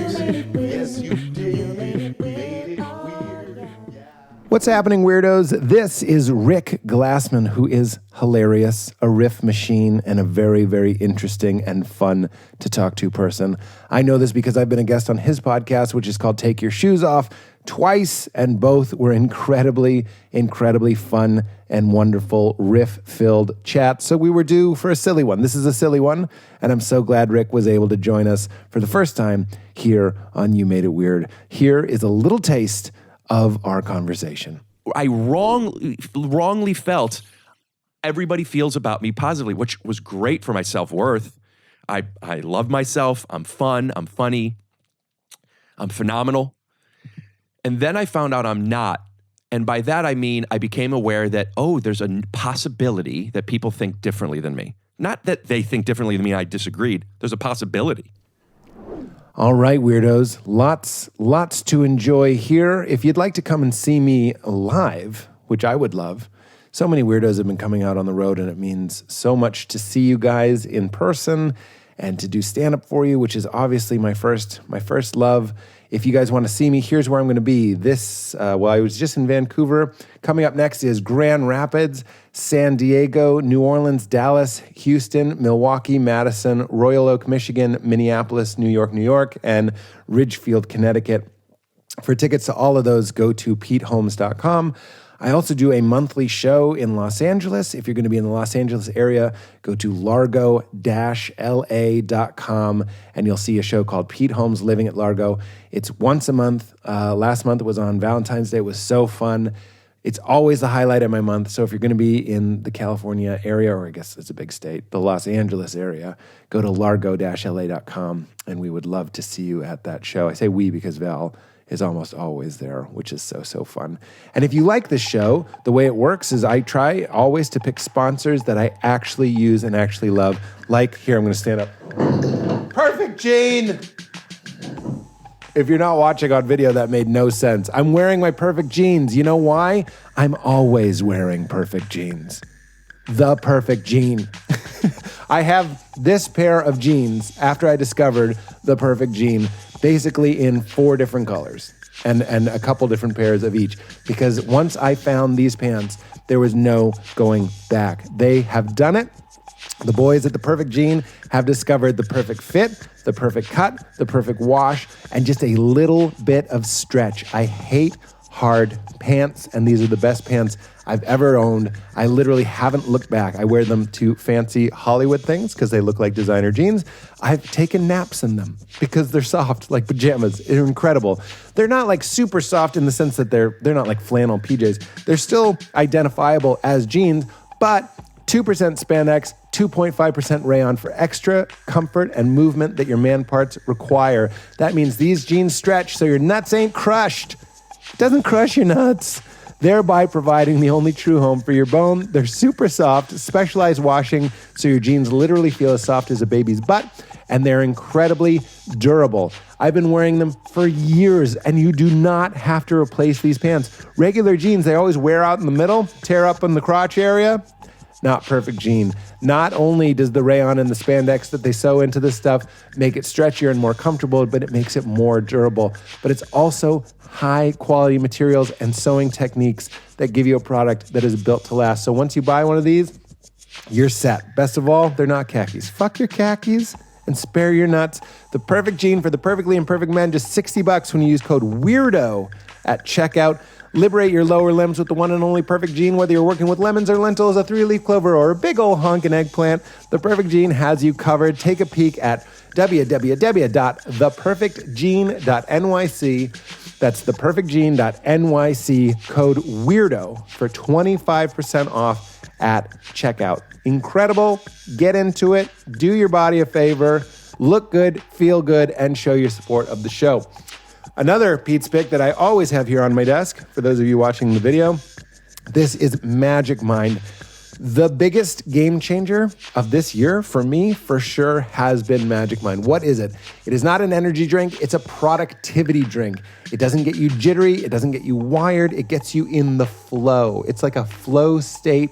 Yes, you did. You made it weird. What's happening, weirdos? This is Rick Glassman, who is hilarious, a riff machine, and a very, very interesting and fun to talk to person. I know this because I've been a guest on his podcast, which is called Take Your Shoes Off, twice, and both were incredibly, incredibly fun and wonderful riff-filled chats. So we were due for a silly one. This is a silly one, and I'm so glad Rick was able to join us for the first time here on You Made It Weird. Here is a little taste of our conversation. I wrongly felt everybody feels about me positively, which was great for my self-worth. I love myself. I'm fun. I'm funny. I'm phenomenal. And then I found out I'm not. And by that, I mean, I became aware that, there's a possibility that people think differently than me. Not that they think differently than me, I disagreed. There's a possibility. All right, weirdos, lots to enjoy here. If you'd like to come and see me live, which I would love, so many weirdos have been coming out on the road, and it means so much to see you guys in person and to do stand-up for you, which is obviously my first love. If you guys want to see me, here's where I'm going to be. I was just in Vancouver. Coming up next is Grand Rapids, San Diego, New Orleans, Dallas, Houston, Milwaukee, Madison, Royal Oak, Michigan, Minneapolis, New York, and Ridgefield, Connecticut. For tickets to all of those, go to PeteHolmes.com. I also do a monthly show in Los Angeles. If you're going to be in the Los Angeles area, go to largo-la.com and you'll see a show called Pete Holmes Living at Largo. It's once a month. Last month it was on Valentine's Day. It was so fun. It's always the highlight of my month. So if you're going to be in the California area, or I guess it's a big state, the Los Angeles area, go to largo-la.com and we would love to see you at that show. I say we because Val is almost always there, which is so fun. And if you like this show, the way it works is I try always to pick sponsors that I actually use and actually love. Like, here, I'm going to stand up. Perfect Jean! If you're not watching on video, that made no sense. I'm wearing my Perfect Jeans. You know why? I'm always wearing Perfect Jeans. The Perfect Jean. I have this pair of jeans after I discovered the Perfect Jean, basically in 4 different colors and a couple different pairs of each. Because once I found these pants, there was no going back. They have done it. The boys at The Perfect Jean have discovered the perfect fit, the perfect cut, the perfect wash, and just a little bit of stretch. I hate hard pants, and these are the best pants I've ever owned. I literally haven't looked back. I wear them to fancy Hollywood things because they look like designer jeans. I've taken naps in them because they're soft like pajamas. They're incredible. They're not like super soft in the sense that they're not like flannel PJs. They're still identifiable as jeans, but 2% spandex, 2.5% rayon for extra comfort and movement that your man parts require. That means these jeans stretch so your nuts ain't crushed. It doesn't crush your nuts, thereby providing the only true home for your bone. They're super soft, specialized washing, so your jeans literally feel as soft as a baby's butt, and they're incredibly durable. I've been wearing them for years, and you do not have to replace these pants. Regular jeans, they always wear out in the middle, tear up in the crotch area. Not Perfect Jean. Not only does the rayon and the spandex that they sew into this stuff make it stretchier and more comfortable, but it makes it more durable. But it's also high quality materials and sewing techniques that give you a product that is built to last. So once you buy one of these, you're set. Best of all, they're not khakis. Fuck your khakis and spare your nuts. The Perfect Jean for the perfectly imperfect men, just $60 when you use code WEIRDO at checkout. Liberate your lower limbs with the one and only Perfect Jean, whether you're working with lemons or lentils, a 3-leaf clover, or a big old honkin' eggplant. The Perfect Jean has you covered. Take a peek at www.ThePerfectJean.NYC. That's ThePerfectJean.NYC. Code WEIRDO for 25% off at checkout. Incredible. Get into it. Do your body a favor. Look good, feel good, and show your support of the show. Another Pete's Pick that I always have here on my desk, for those of you watching the video, this is Magic Mind. The biggest game changer of this year, for me, for sure, has been Magic Mind. What is it? It is not an energy drink. It's a productivity drink. It doesn't get you jittery. It doesn't get you wired. It gets you in the flow. It's like a flow state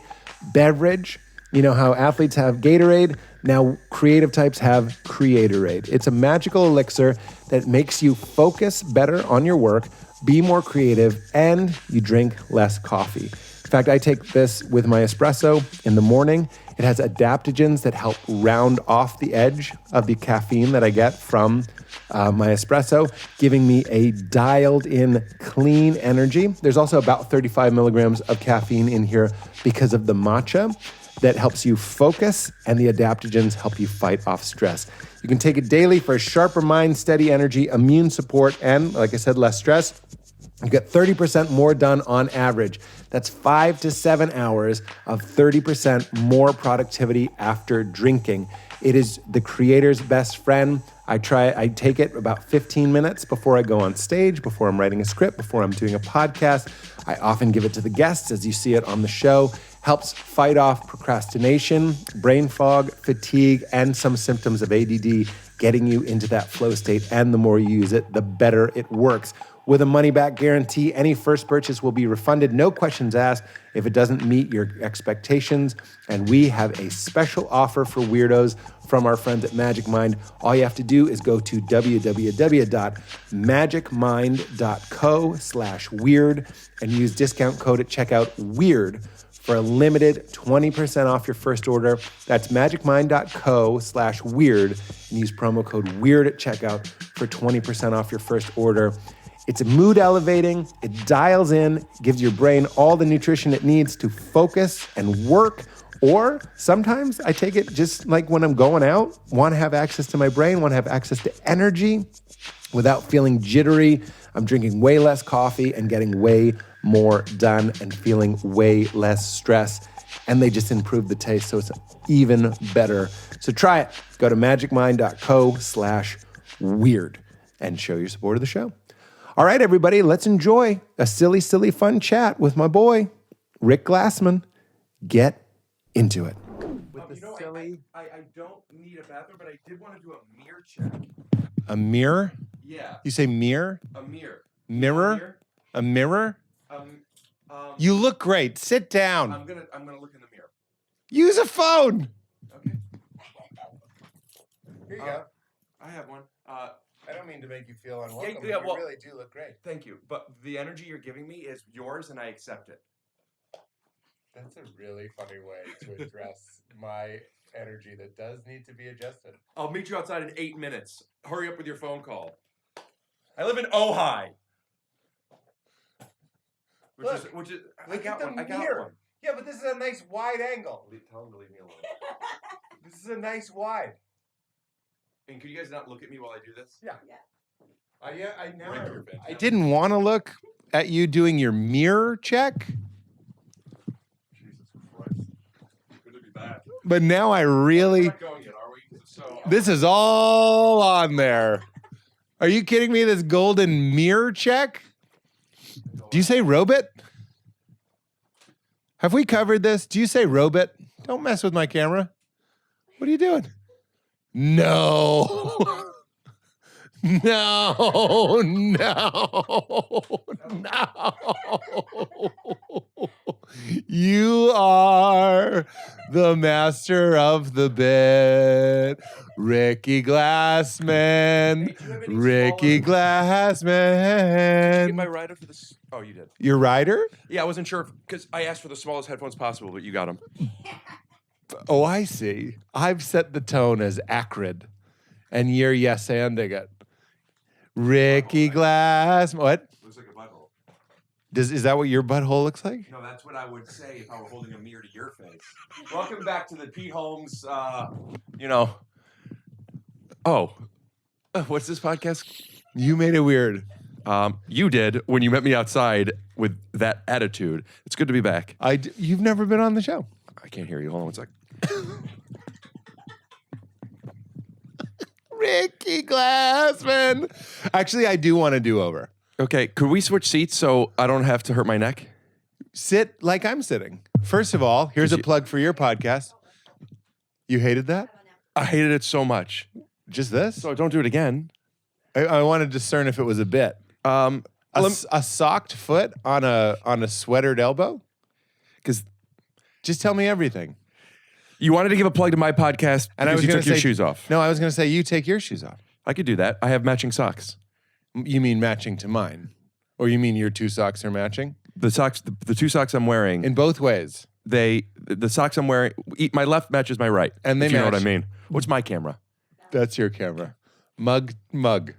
beverage. You know how athletes have Gatorade? Now creative types have Creatorade. It's a magical elixir that makes you focus better on your work, be more creative, and you drink less coffee. In fact, I take this with my espresso in the morning. It has adaptogens that help round off the edge of the caffeine that I get from my espresso, giving me a dialed-in, clean energy. There's also about 35 milligrams of caffeine in here because of the matcha that helps you focus, and the adaptogens help you fight off stress. You can take it daily for a sharper mind, steady energy, immune support, and, like I said, less stress. You get 30% more done on average. That's 5 to 7 hours of 30% more productivity after drinking. It is the creator's best friend. I take it about 15 minutes before I go on stage, before I'm writing a script, before I'm doing a podcast. I often give it to the guests as you see it on the show. Helps fight off procrastination, brain fog, fatigue, and some symptoms of ADD, getting you into that flow state. And the more you use it, the better it works. With a money-back guarantee, any first purchase will be refunded, no questions asked, if it doesn't meet your expectations. And we have a special offer for weirdos from our friends at Magic Mind. All you have to do is go to www.magicmind.co/weird and use discount code at checkout WEIRD for a limited 20% off your first order. That's magicmind.co/weird and use promo code WEIRD at checkout for 20% off your first order. It's mood elevating, it dials in, gives your brain all the nutrition it needs to focus and work. Or sometimes I take it just like when I'm going out, want to have access to my brain, want to have access to energy without feeling jittery. I'm drinking way less coffee and getting way more done and feeling way less stress. And they just improve the taste, so it's even better. So try it. Go to magicmind.co/weird and show your support of the show. All right, everybody, let's enjoy a silly, fun chat with my boy, Rick Glassman. Get into it. I don't need a bathroom, but I did want to do a mirror check. A mirror? Yeah. You say mirror? A mirror. Mirror? A mirror? You look great. Sit down. I'm gonna look in the mirror. Use a phone. Okay. Here you go. I have one. I don't mean to make you feel unwelcome. Yeah, well, you really do look great. Thank you. But the energy you're giving me is yours, and I accept it. That's a really funny way to address my energy that does need to be adjusted. I'll meet you outside in 8 minutes. Hurry up with your phone call. I live in Ojai. Which is I got one. Yeah, but this is a nice wide angle. Tell him to leave me alone. This is a nice wide. And could you guys not look at me while I do this? Yeah. You're I didn't want to look at you doing your mirror check, Jesus Christ. Good to be back. but now I really. We're not going yet, are we? So This is all on there. Are you kidding me? This golden mirror check? Do you say robot? Have we covered this? Do you say robot? Don't mess with my camera. What are you doing? No. No. You are the master of the bit. Ricky Glassman. Ricky Did you Glassman. get my rider for this? Oh, you did. Your rider? Yeah, I wasn't sure because I asked for the smallest headphones possible, but you got them. Oh, I see. I've set the tone as acrid, and you're yes-anding it. Ricky Glass. What? Looks like a butthole. Is that what your butthole looks like? No, that's what I would say if I were holding a mirror to your face. Welcome back to the Pete Holmes, what's this podcast? You made it weird. You did when you met me outside with that attitude. It's good to be back. You've never been on the show. I can't hear you. Hold on one sec. Ricky Glassman. Actually, I do want to do over. Okay, could we switch seats so I don't have to hurt my neck? Sit like I'm sitting. First of all, here's a plug for your podcast. You hated that? I hated it so much. Just this? So don't do it again. I want to discern if it was a bit. A socked foot on a sweatered elbow? Because Just tell me everything. You wanted to give a plug to my podcast And I because was you going took to your say, shoes off. No, I was going to say you take your shoes off. I could do that. I have matching socks. You mean matching to mine? Or you mean your 2 socks are matching? The socks, the 2 socks I'm wearing, In both ways. the socks I'm wearing, my left matches my right. And they if you know what I match. mean. What's my camera? That's your camera. Mug. Mug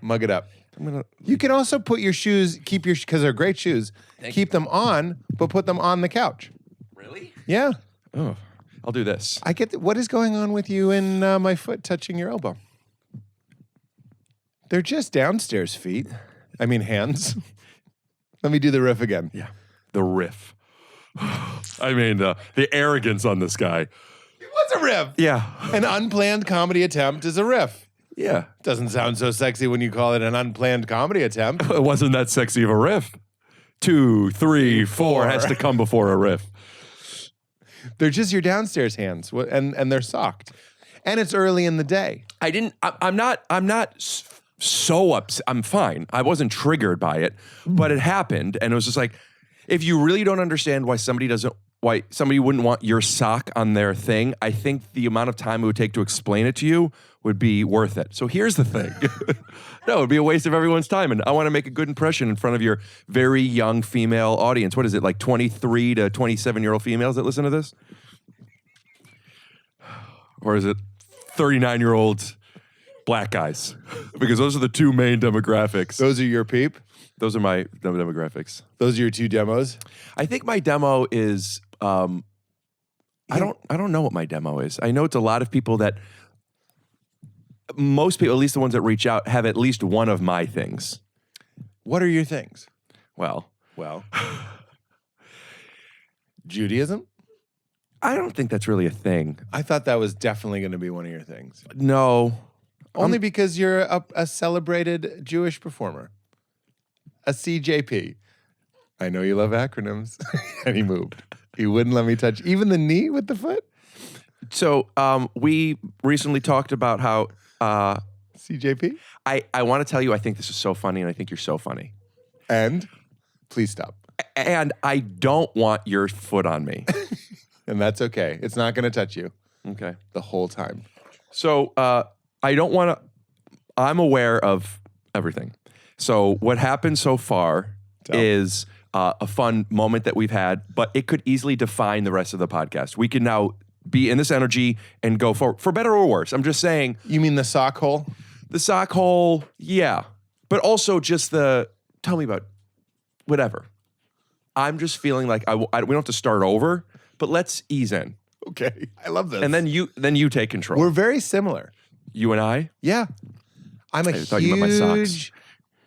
it up. I'm gonna. You can also put your shoes, because they're great shoes, keep them on, but put them on the couch. Really? Yeah. Oh, I'll do this. I get what is going on with you and my foot touching your elbow? They're just downstairs feet. I mean, hands. Let me do the riff again. Yeah, the riff. I mean, the arrogance on this guy. What's a riff? Yeah, An unplanned comedy attempt is a riff. yeah. Doesn't sound so sexy when you call it an unplanned comedy attempt. It wasn't that sexy of a riff. 2, 3, 4 has to come before a riff. They're just your downstairs hands, and they're socked. And it's early in the day. I'm not so upset. I'm fine. I wasn't triggered by it, but it happened, and it was just like, if you really don't understand why somebody wouldn't want your sock on their thing, I think the amount of time it would take to explain it to you would be worth it. So here's the thing. No, it would be a waste of everyone's time, and I want to make a good impression in front of your very young female audience. What is it, like 23 to 27-year-old females that listen to this? Or is it 39-year-old black guys? Because those are the 2 main demographics. Those are your peep? Those are my demographics. Those are your 2 demos? I think my demo is I don't know what my demo is. I know it's a lot of people that most people, at least the ones that reach out, have at least one of my things. What are your things? Well, Judaism? I don't think that's really a thing. I thought that was definitely going to be one of your things. No. Only because you're a celebrated Jewish performer. A CJP. I know you love acronyms. And he moved. He wouldn't let me touch even the knee with the foot. So we recently talked about how CJP? I want to tell you I think this is so funny and I think you're so funny. And please stop. And I don't want your foot on me. And that's okay. It's not going to touch you Okay. the whole time. So I don't want to, I'm aware of everything. So what happened so far is a fun moment that we've had, but it could easily define the rest of the podcast. We can now be in this energy and go for better or worse. I'm just saying. You mean the sock hole? The sock hole, yeah. But also just tell me about whatever. I'm just feeling like we don't have to start over, but let's ease in. Okay. I love this. And then you take control. We're very similar. You and I? Yeah. I'm a I thought you meant my socks.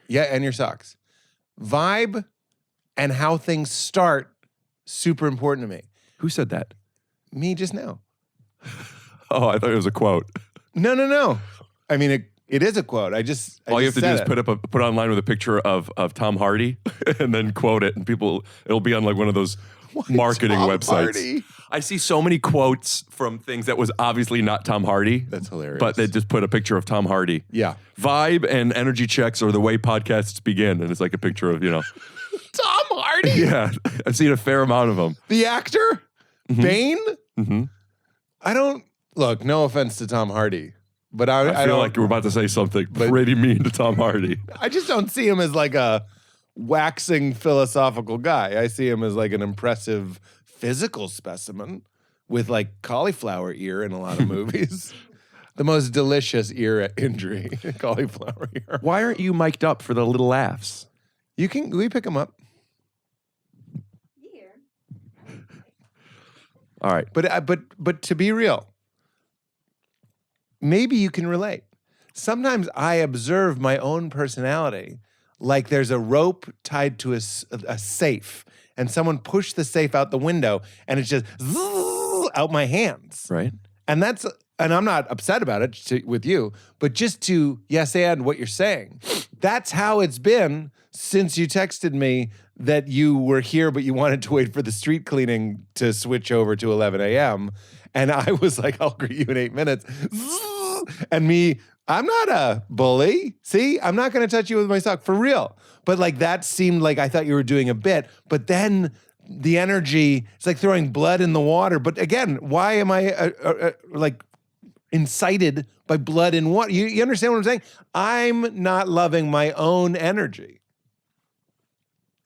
Yeah, and your socks. Vibe and how things start, super important to me. Who said that? Me just now. Oh, I thought it was a quote. No. I mean, it is a quote. All you have to do is put online with a picture of Tom Hardy and then quote it, and it'll be on like one of those marketing Tom websites. Hardy? I see so many quotes from things that was obviously not Tom Hardy. That's hilarious. But they just put a picture of Tom Hardy. Yeah. Vibe and energy checks are the way podcasts begin, and it's like a picture of, Tom Hardy? Yeah, I've seen a fair amount of them. The actor? Bane? Mm-hmm. I don't, look, no offense to Tom Hardy, but I feel like we're about to say something pretty mean to Tom Hardy. I just don't see him as like a waxing philosophical guy. I see him as like an impressive physical specimen with like cauliflower ear in a lot of movies. The most delicious ear injury, cauliflower ear. Why aren't you mic'd up for the little laughs? We pick him up. All right. But to be real, maybe you can relate. Sometimes I observe my own personality like there's a rope tied to a safe, and someone pushed the safe out the window, and it's just out my hands. Right. And I'm not upset about it with you, but just to yes and what you're saying, that's how it's been since you texted me that you were here, but you wanted to wait for the street cleaning to switch over to 11 a.m. And I was like, I'll greet you in 8 minutes. And I'm not a bully. See, I'm not going to touch you with my sock for real. But like that seemed like I thought you were doing a bit. But then the energy. It's like throwing blood in the water. But again, why am I like incited by blood in water? You understand what I'm saying? I'm not loving my own energy.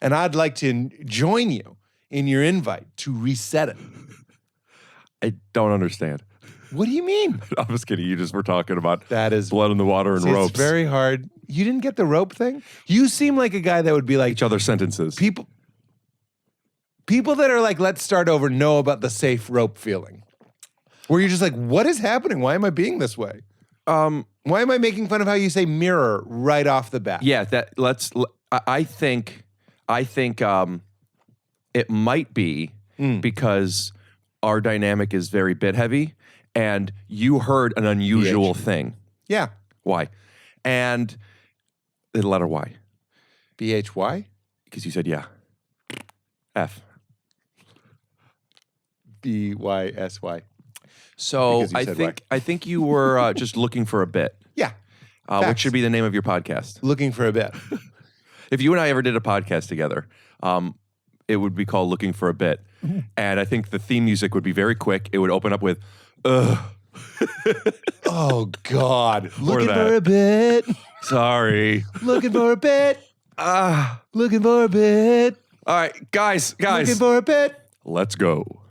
And I'd like to join you in your invite to reset it. I don't understand. What do you mean? I'm just kidding. You just were talking about That is blood in the water and ropes. It's very hard. You didn't get the rope thing? You seem like a guy that would be like Each other sentences. people that are like, let's start over, know about the safe rope feeling. Where you're just like, what is happening? Why am I being this way? Why am I making fun of how you say mirror right off the bat? Yeah, I think it might be because our dynamic is very bit heavy and you heard an unusual thing. Yeah. Why? And the letter Y. BHY? Because you said yeah. F. BYSY. So Because you said I think you were just looking for a bit. Yeah. What should be the name of your podcast? Looking for a bit. If you and I ever did a podcast together, it would be called Looking for a Bit. And I think the theme music would be very quick. It would open up with, ugh. Oh, God. Looking that. for a bit. Sorry. Looking for a bit. Looking for a bit. All right, guys. Looking for a bit. Let's go.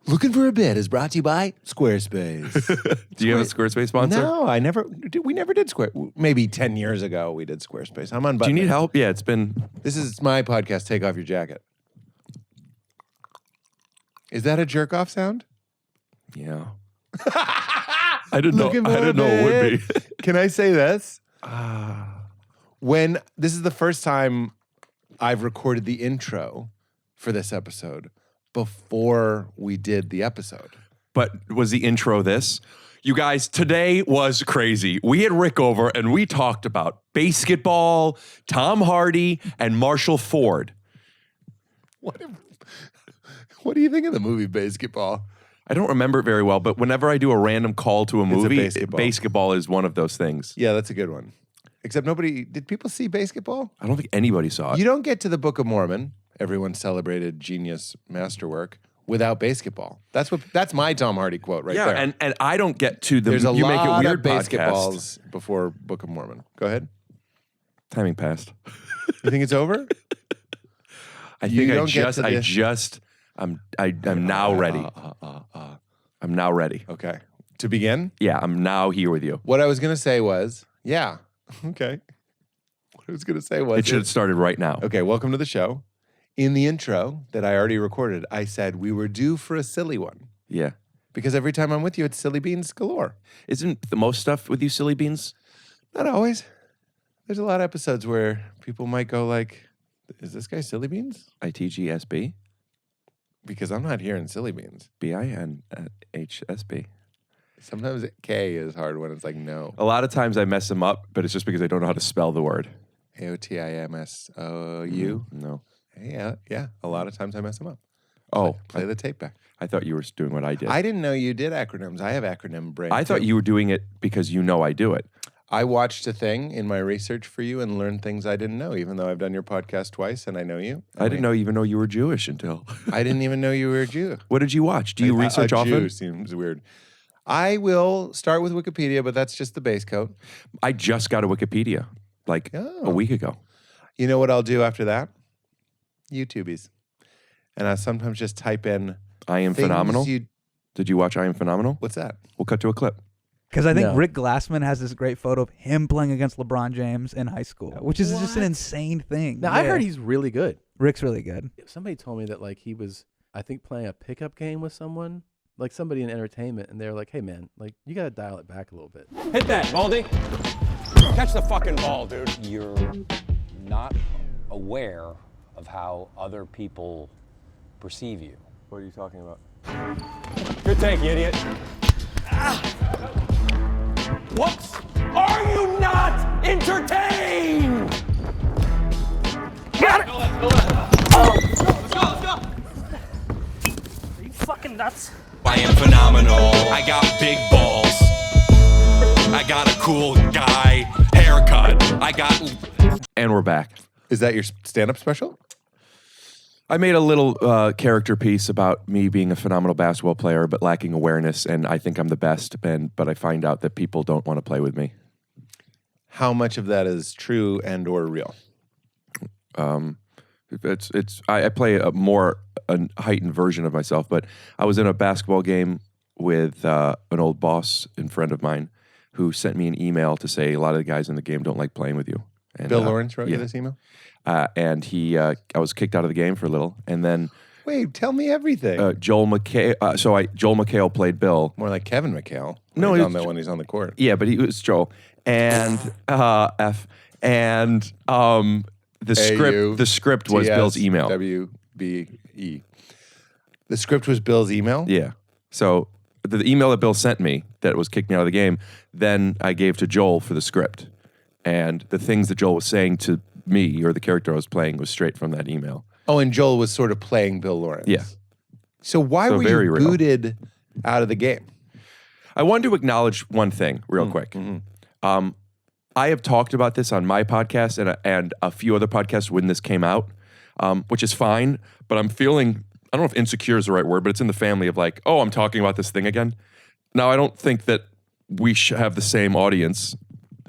Looking for a bit is brought to you by Squarespace. Do you have a Squarespace sponsor? No, we never did Square. Maybe 10 years ago we did Squarespace. I'm on. Do you need help? Yeah, it's been. This is my podcast. Take off your jacket. Is that a jerk off sound? Yeah. I didn't know. Looking I for a didn't know it would be. bit. Can I say this? When this is the first time I've recorded the intro for this episode before we did the episode. But was the intro this? You guys, today was crazy. We had Rick over and we talked about basketball, Tom Hardy, and Marshall Ford. What do you think of the movie Basketball? I don't remember it very well, but whenever I do a random call to a movie, basketball is one of those things. Yeah, that's a good one. Except did people see Basketball? I don't think anybody saw it. You don't get to the Book of Mormon, everyone's celebrated genius masterwork, without Basketball. That's my Tom Hardy quote right there. Yeah, and I don't get to the There's a You Make It lot Weird of podcast. Basketballs before Book of Mormon. Go ahead. Timing passed. You think it's over? I'm now ready. I'm now ready. Okay. To begin? Yeah, I'm now here with you. What I was going to say was, yeah. Okay. What I was going to say was... It should have started right now. Okay, welcome to the show. In the intro that I already recorded, I said we were due for a silly one. Yeah. Because every time I'm with you, it's silly beans galore. Isn't the most stuff with you silly beans? Not always. There's a lot of episodes where people might go like, is this guy silly beans? ITGSB? Because I'm not hearing silly beans. BINHSB. Sometimes K is hard when it's like no. A lot of times I mess them up, but it's just because I don't know how to spell the word. AOTIMSOU? No. Yeah. A lot of times I mess them up. Oh. Play the tape back. I thought you were doing what I did. I didn't know you did acronyms. I have acronym brain. I thought you were doing it because you know I do it. I watched a thing in my research for you and learned things I didn't know, even though I've done your podcast twice and I know you. I didn't even know you were Jewish until. I didn't even know you were a Jew. What did you watch? Do you research a often? Jew seems weird. I will start with Wikipedia, but that's just the base coat. I just got a Wikipedia a week ago. You know what I'll do after that? YouTubies. And I sometimes just type in I Am Phenomenal. Did you watch I Am Phenomenal? What's that? We'll cut to a clip. Because I think Rick Glassman has this great photo of him playing against LeBron James in high school, which is just an insane thing. Now, I heard he's really good. Rick's really good. Somebody told me that he was, I think, playing a pickup game with someone, like somebody in entertainment, and they were like, hey, man, you got to dial it back a little bit. Hit that, Baldy. Catch the fucking ball, dude. You're not aware of how other people perceive you. What are you talking about? Good take, you idiot. What? Are you not entertained? Got it! Let's go! Are you fucking nuts? I am phenomenal. I got big balls. I got a cool guy haircut. And we're back. Is that your stand-up special? I made a little character piece about me being a phenomenal basketball player, but lacking awareness, and I think I'm the best. But I find out that people don't want to play with me. How much of that is true and or real? I play a more heightened version of myself, but I was in a basketball game with an old boss and friend of mine who sent me an email to say a lot of the guys in the game don't like playing with you. And, Bill Lawrence wrote yeah. you this email? And I was kicked out of the game for a little, and then Wait, tell me everything. Joel McHale. Joel McHale played Bill. More like Kevin McHale. No, when he's on the court. Yeah, but he was Joel and the script was Bill's email. WBE. The script was Bill's email? Yeah. So the email that Bill sent me that was kicked me out of the game, then I gave to Joel for the script. And the things that Joel was saying to me or the character I was playing was straight from that email. Oh, and Joel was sort of playing Bill Lawrence. Yeah. So why were very you real. booted out of the game? I wanted to acknowledge one thing real quick. I have talked about this on my podcast and a few other podcasts when this came out, which is fine, but I'm feeling, I don't know if insecure is the right word, but it's in the family of like, oh, I'm talking about this thing again. Now, I don't think that we should have the same audience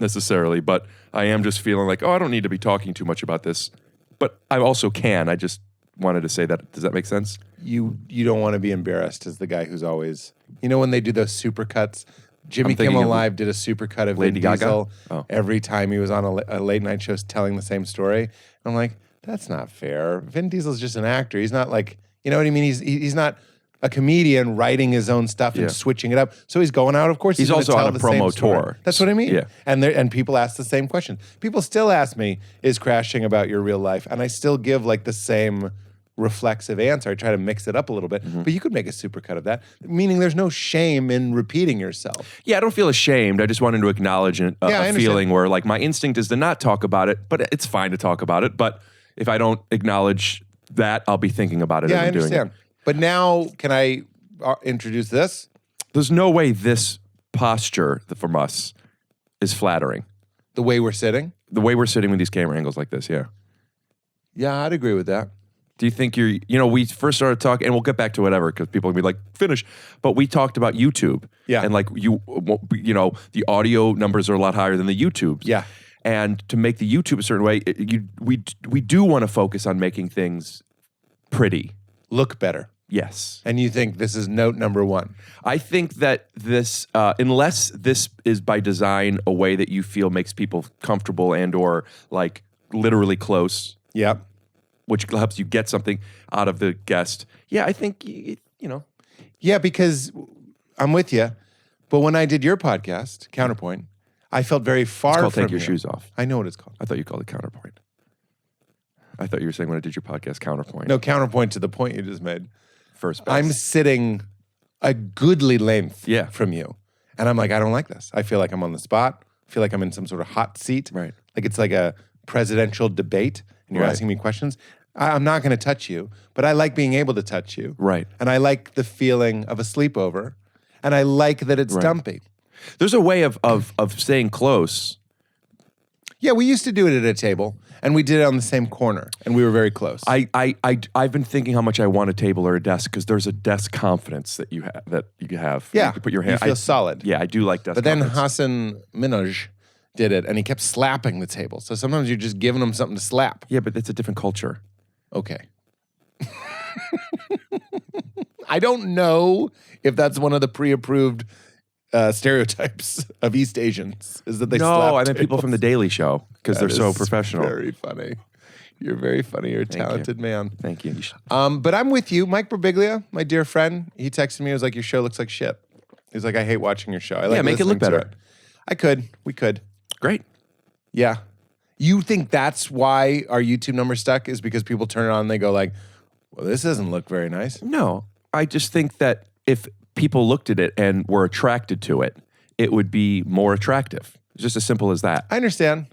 necessarily, but I am just feeling like, oh, I don't need to be talking too much about this, but I also can. I just wanted to say that. Does that make sense? You don't want to be embarrassed as the guy who's always, when they do those supercuts. Jimmy I'm thinking Kimmel of Live did a supercut of Lady Vin Gaga? Diesel Oh. every time he was on a late night show telling the same story. And I'm like, that's not fair. Vin Diesel's just an actor. He's not like, you know what I mean? He's not a comedian writing his own stuff Yeah. and switching it up. So he's going out, of course. He's gonna also tell on a the same promo story. tour. That's what I mean. Yeah. And people ask the same question. People still ask me, is Crashing about your real life? And I still give like the same reflexive answer. I try to mix it up a little bit, but you could make a supercut of that, meaning there's no shame in repeating yourself. Yeah, I don't feel ashamed. I just wanted to acknowledge I a understand. feeling where like my instinct is to not talk about it, but it's fine to talk about it. But if I don't acknowledge that, I'll be thinking about it Yeah, as I I'm doing understand. it. But now, can I introduce this? There's no way this posture from us is flattering. The way we're sitting? The way we're sitting with these camera angles like this, yeah. Yeah, I'd agree with that. Do you think we first started talking, and we'll get back to whatever, because people will be like, finish. But we talked about YouTube. Yeah. And like, the audio numbers are a lot higher than the YouTubes. Yeah. And to make the YouTube a certain way, we do want to focus on making things pretty. Look better. Yes. And you think this is note number one? I think that this, unless this is by design a way that you feel makes people comfortable and or like literally close, Yep. which helps you get something out of the guest. Yeah, I think, Yeah, because I'm with you. But when I did your podcast, Counterpoint, I felt very far it's called from Take Your you. Shoes Off. I know what it's called. I thought you called it Counterpoint. I thought you were saying when I did your podcast, Counterpoint. No, counterpoint to the point you just made. First best. I'm sitting a goodly length Yeah. from you. And I'm like, I don't like this. I feel like I'm on the spot. I feel like I'm in some sort of hot seat. Right. Like it's like a presidential debate and you're Right. asking me questions. I'm not going to touch you, but I like being able to touch you. Right. And I like the feeling of a sleepover. And I like that it's Right. dumpy. There's a way of staying close. Yeah, we used to do it at a table, and we did it on the same corner, and we were very close. I've been thinking how much I want a table or a desk because there's a desk confidence that you have. Yeah, You can put your hand. you feel solid. Yeah, I do like desk. But then confidence. Hassan Minhaj did it, and he kept slapping the table. So sometimes you're just giving him something to slap. Yeah, but it's a different culture. Okay. I don't know if that's one of the pre-approved stereotypes of East Asians, is that they slap No, I mean people tables. from The Daily Show because they're That so is professional. Very funny. You're very funny. You're a talented man. Thank you. But I'm with you. Mike Birbiglia, my dear friend, he texted me. He was like, your show looks like shit. He's like, I hate watching your show. I like make it look listening to better. I could. We could. Great. Yeah. You think that's why our YouTube number stuck is because people turn it on and they go like, well, this doesn't look very nice. No, I just think that if people looked at it and were attracted to it, it would be more attractive. It's just as simple as that. I understand.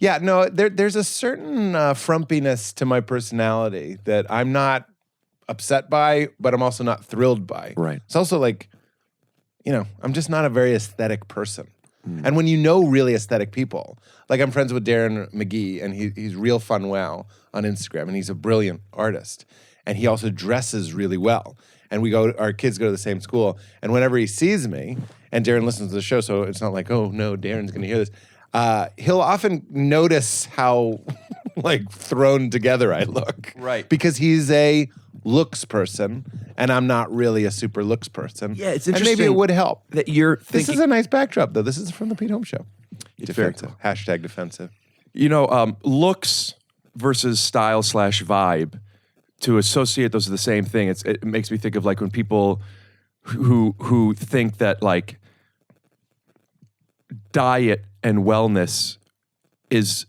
Yeah, no, there's a certain frumpiness to my personality that I'm not upset by, but I'm also not thrilled by. Right. It's also like, I'm just not a very aesthetic person. And when you know really aesthetic people, like I'm friends with Darren McGee, and he's real fun wow on Instagram, and he's a brilliant artist. and he also dresses really well. And our kids go to the same school. And whenever he sees me, and Darren listens to the show, so it's not like, oh no, Darren's going to hear this. He'll often notice how like thrown together I look. Right. Because he's a looks person, and I'm not really a super looks person. Yeah, it's And maybe interesting it would help. that you're This thinking. is a nice backdrop, though. This is from the Pete Holmes Show. It's very Defensive. Hashtag defensive. Looks versus style/vibe. To associate those are the same thing. It makes me think of like when people who think that like diet and wellness is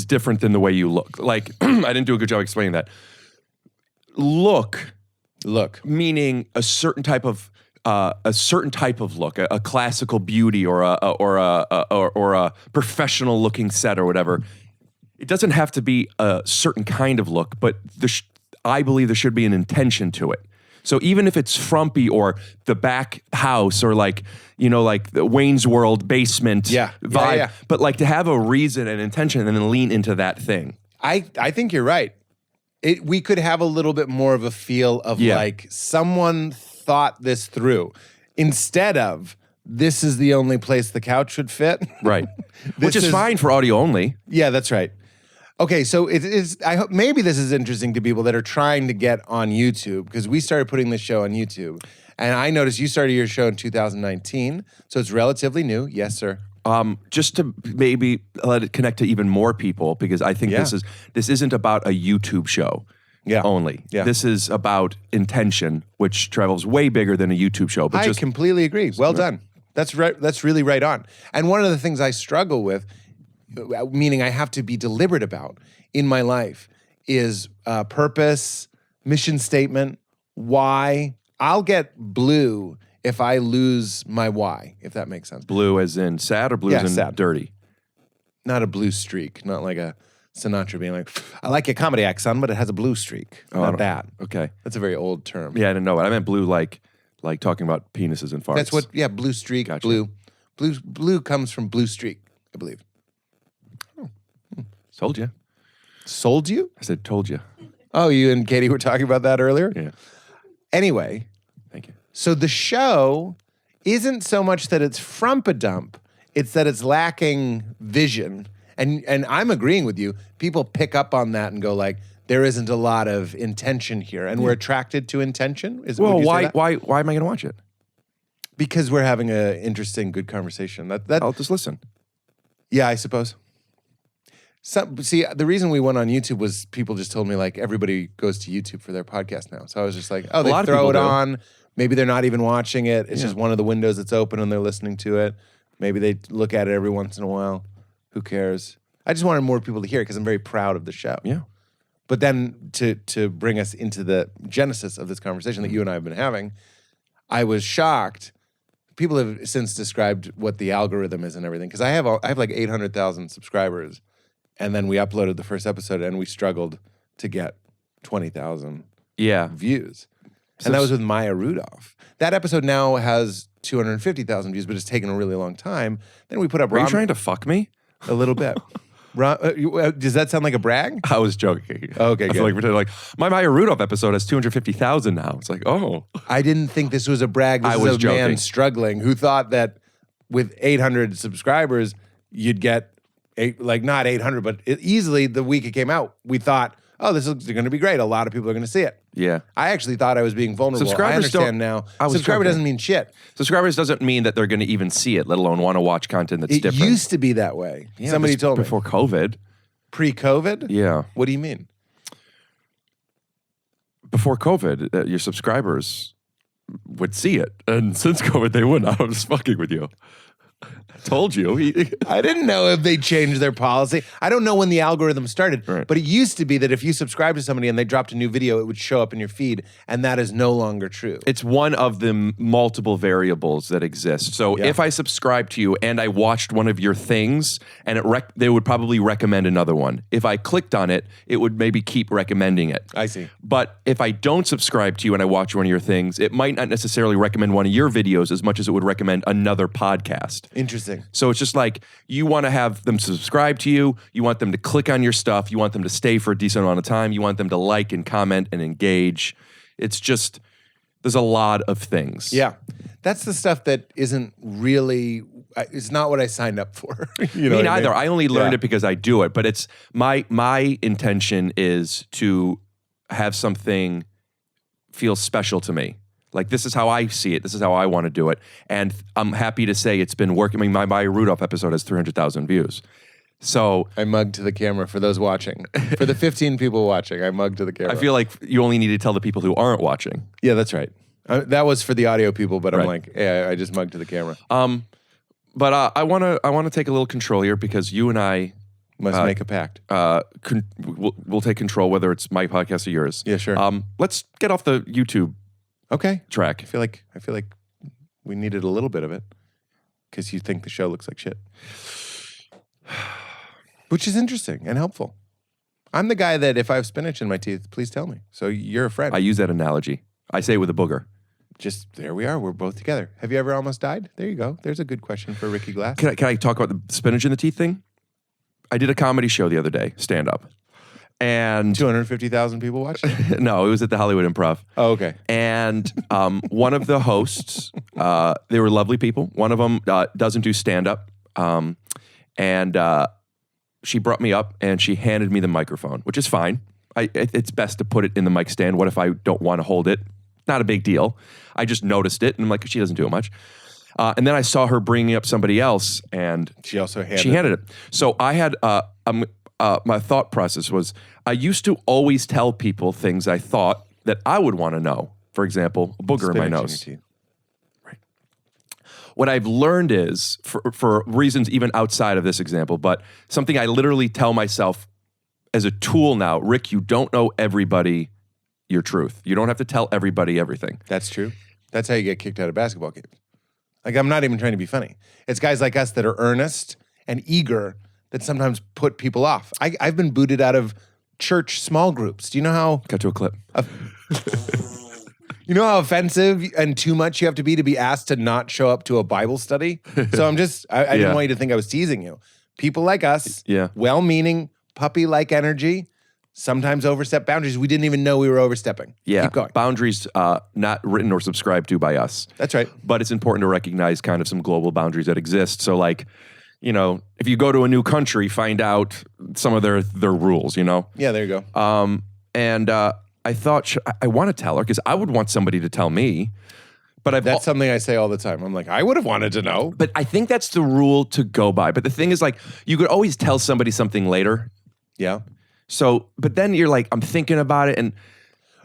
different than the way you look. Like I didn't do a good job explaining that. Look, meaning a certain type of look, a classical beauty or a professional looking set or whatever. It doesn't have to be a certain kind of look, but I believe there should be an intention to it. So even if it's frumpy or the back house or like the Wayne's World basement vibe, but like to have a reason and intention and then lean into that thing. I think you're right. We could have a little bit more of a feel of like someone thought this through instead of this is the only place the couch would fit. Right. Which is fine for audio only. Yeah, that's right. Okay, so it is. I hope maybe this is interesting to people that are trying to get on YouTube because we started putting this show on YouTube, and I noticed you started your show in 2019, so it's relatively new. Yes, sir. Just to maybe let it connect to even more people because I think this isn't about a YouTube show. Only. Yeah. This is about intention, which travels way bigger than a YouTube show. But I completely agree. Well done. That's right. That's really right on. And one of the things I struggle with, meaning I have to be deliberate about in my life, is purpose, mission statement, why. I'll get blue if I lose my why, if that makes sense. Blue as in sad or blue as in sad. dirty? Not a blue streak, not like a Sinatra being like, I like your comedy act, son, but it has a blue streak. Not that. Okay. That's a very old term. Yeah, I didn't know it. I meant blue like talking about penises and farts. That's what, blue streak, Gotcha. Blue comes from blue streak, I believe. Told you. Sold you? I said told you. Oh, you and Katie were talking about that earlier? Yeah. Anyway. Thank you. So the show isn't so much that it's frump-a-dump, it's that it's lacking vision. And I'm agreeing with you. People pick up on that and go like, there isn't a lot of intention here. And we're attracted to intention? Well, why am I going to watch it? Because we're having an interesting, good conversation. I'll just listen. Yeah, I suppose. See, the reason we went on YouTube was people just told me like everybody goes to YouTube for their podcast now. So I was just like, oh, they lot of throw it people do. on. Maybe they're not even watching it. It's just one of the windows that's open and they're listening to it. Maybe they look at it every once in a while. Who cares? I just wanted more people to hear it because I'm very proud of the show. Yeah. But then to bring us into the genesis of this conversation that you and I have been having, I was shocked. People have since described what the algorithm is and everything because I have like 800,000 subscribers. And then we uploaded the first episode and we struggled to get 20,000 views. And that was with Maya Rudolph. That episode now has 250,000 views, but it's taken a really long time. Then we put up Are you trying to fuck me? a little bit. Does that sound like a brag? I was joking. Okay, I good. feel like pretending like my Maya Rudolph episode has 250,000 now. It's like, oh. I didn't think this was a brag. This I is was a man joking. struggling who thought that with 800 subscribers, you'd get not 800, but easily the week it came out, we thought, oh, this is going to be great. A lot of people are going to see it. Yeah. I actually thought I was being vulnerable. Subscribers I understand don't- now. I was Subscriber joking. doesn't mean shit. Subscribers doesn't mean that they're going to even see it, let alone want to watch content that's It different. used to be that way. Yeah, Somebody this- told me. before COVID. Pre-COVID? Yeah. What do you mean? Before COVID, your subscribers would see it. And since COVID, they wouldn't. I was fucking with you. I told you. I didn't know if they changed their policy. I don't know when the algorithm started, Right. but it used to be that if you subscribe to somebody and they dropped a new video, it would show up in your feed, and that is no longer true. It's one of the multiple variables that exist. So Yeah. if I subscribe to you and I watched one of your things, and they would probably recommend another one. If I clicked on it, it would maybe keep recommending it. I see. But if I don't subscribe to you and I watch one of your things, it might not necessarily recommend one of your videos as much as it would recommend another podcast. Interesting. So it's just like you want to have them subscribe to you. You want them to click on your stuff. You want them to stay for a decent amount of time. You want them to like and comment and engage. It's just, there's a lot of things. Yeah. That's the stuff that isn't really, it's not what I signed up for. You know Me what I neither. mean? I only learned Yeah. it because I do it. But it's my intention is to have something feel special to me. Like, this is how I see it. This is how I want to do it. And I'm happy to say it's been working. I mean, my Maya Rudolph episode has 300,000 views. So I mugged to the camera for those watching. For the 15 people watching, I mugged to the camera. I feel like you only need to tell the people who aren't watching. Yeah, that's right. That was for the audio people, but I'm Right. like, yeah, I just mugged to the camera. But I want to take a little control here because you and I Must make a pact. we'll take control whether it's my podcast or yours. Yeah, sure. Let's get off the YouTube Okay. track. I feel like we needed a little bit of it because you think the show looks like shit, which is interesting and helpful. I'm the guy that if I have spinach in my teeth, please tell me. So you're a friend. I use that analogy. I say it with a booger. Just there we are. We're both together. Have you ever almost died? There you go. There's a good question for Ricky Glass. Can I talk about the spinach in the teeth thing? I did a comedy show the other day, stand up, and 250,000 people watched it? no, it was at the Hollywood Improv. Oh, okay. And one of the hosts, they were lovely people. One of them doesn't do stand up, and she brought me up and she handed me the microphone, which is fine. It's best to put it in the mic stand. What if I don't want to hold it? Not a big deal. I just noticed it, and I'm like, she doesn't do it much. And then I saw her bringing up somebody else, and She also handed she handed it. So I had my thought process was I used to always tell people things I thought that I would want to know. For example, a booger in my spinach nose. your teeth. What I've learned is, for reasons even outside of this example, but something I literally tell myself as a tool now, Rick, you don't know everybody your truth. You don't have to tell everybody everything. That's true. That's how you get kicked out of basketball games. Like, I'm not even trying to be funny. It's guys like us that are earnest and eager that sometimes put people off. I've been booted out of church small groups. Do you know how Cut to a clip. you know how offensive and too much you have to be asked to not show up to a Bible study? So I Yeah. didn't want you to think I was teasing you. People like us, Yeah. well-meaning, puppy-like energy, sometimes overstep boundaries we didn't even know we were overstepping. Yeah. Keep going. Boundaries not written or subscribed to by us. That's right. But it's important to recognize kind of some global boundaries that exist. So, like, you know, if you go to a new country, find out some of their rules, you know? Yeah, there you go. And I thought, I want to tell her because I would want somebody to tell me. But That's something I say all the time. I'm like, I would have wanted to know. But I think that's the rule to go by. But the thing is, like, you could always tell somebody something later. Yeah. So, but then you're like, I'm thinking about it, and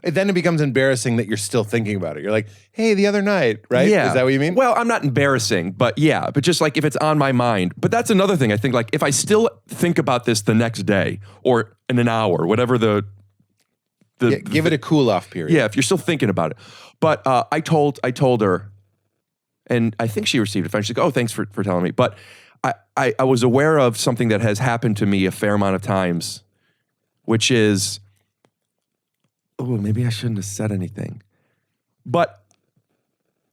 Then it becomes embarrassing that you're still thinking about it. You're like, hey, the other night, right? yeah. Is that what you mean? Well, I'm not embarrassing, but yeah, but just like if it's on my mind. But that's another thing. I think, like, if I still think about this the next day or in an hour, whatever the Yeah, give it a cool off period. yeah, if you're still thinking about it. But I told her, and I think she received it fine. She's like, oh, thanks for telling me. But I was aware of something that has happened to me a fair amount of times, which is, oh, maybe I shouldn't have said anything. But,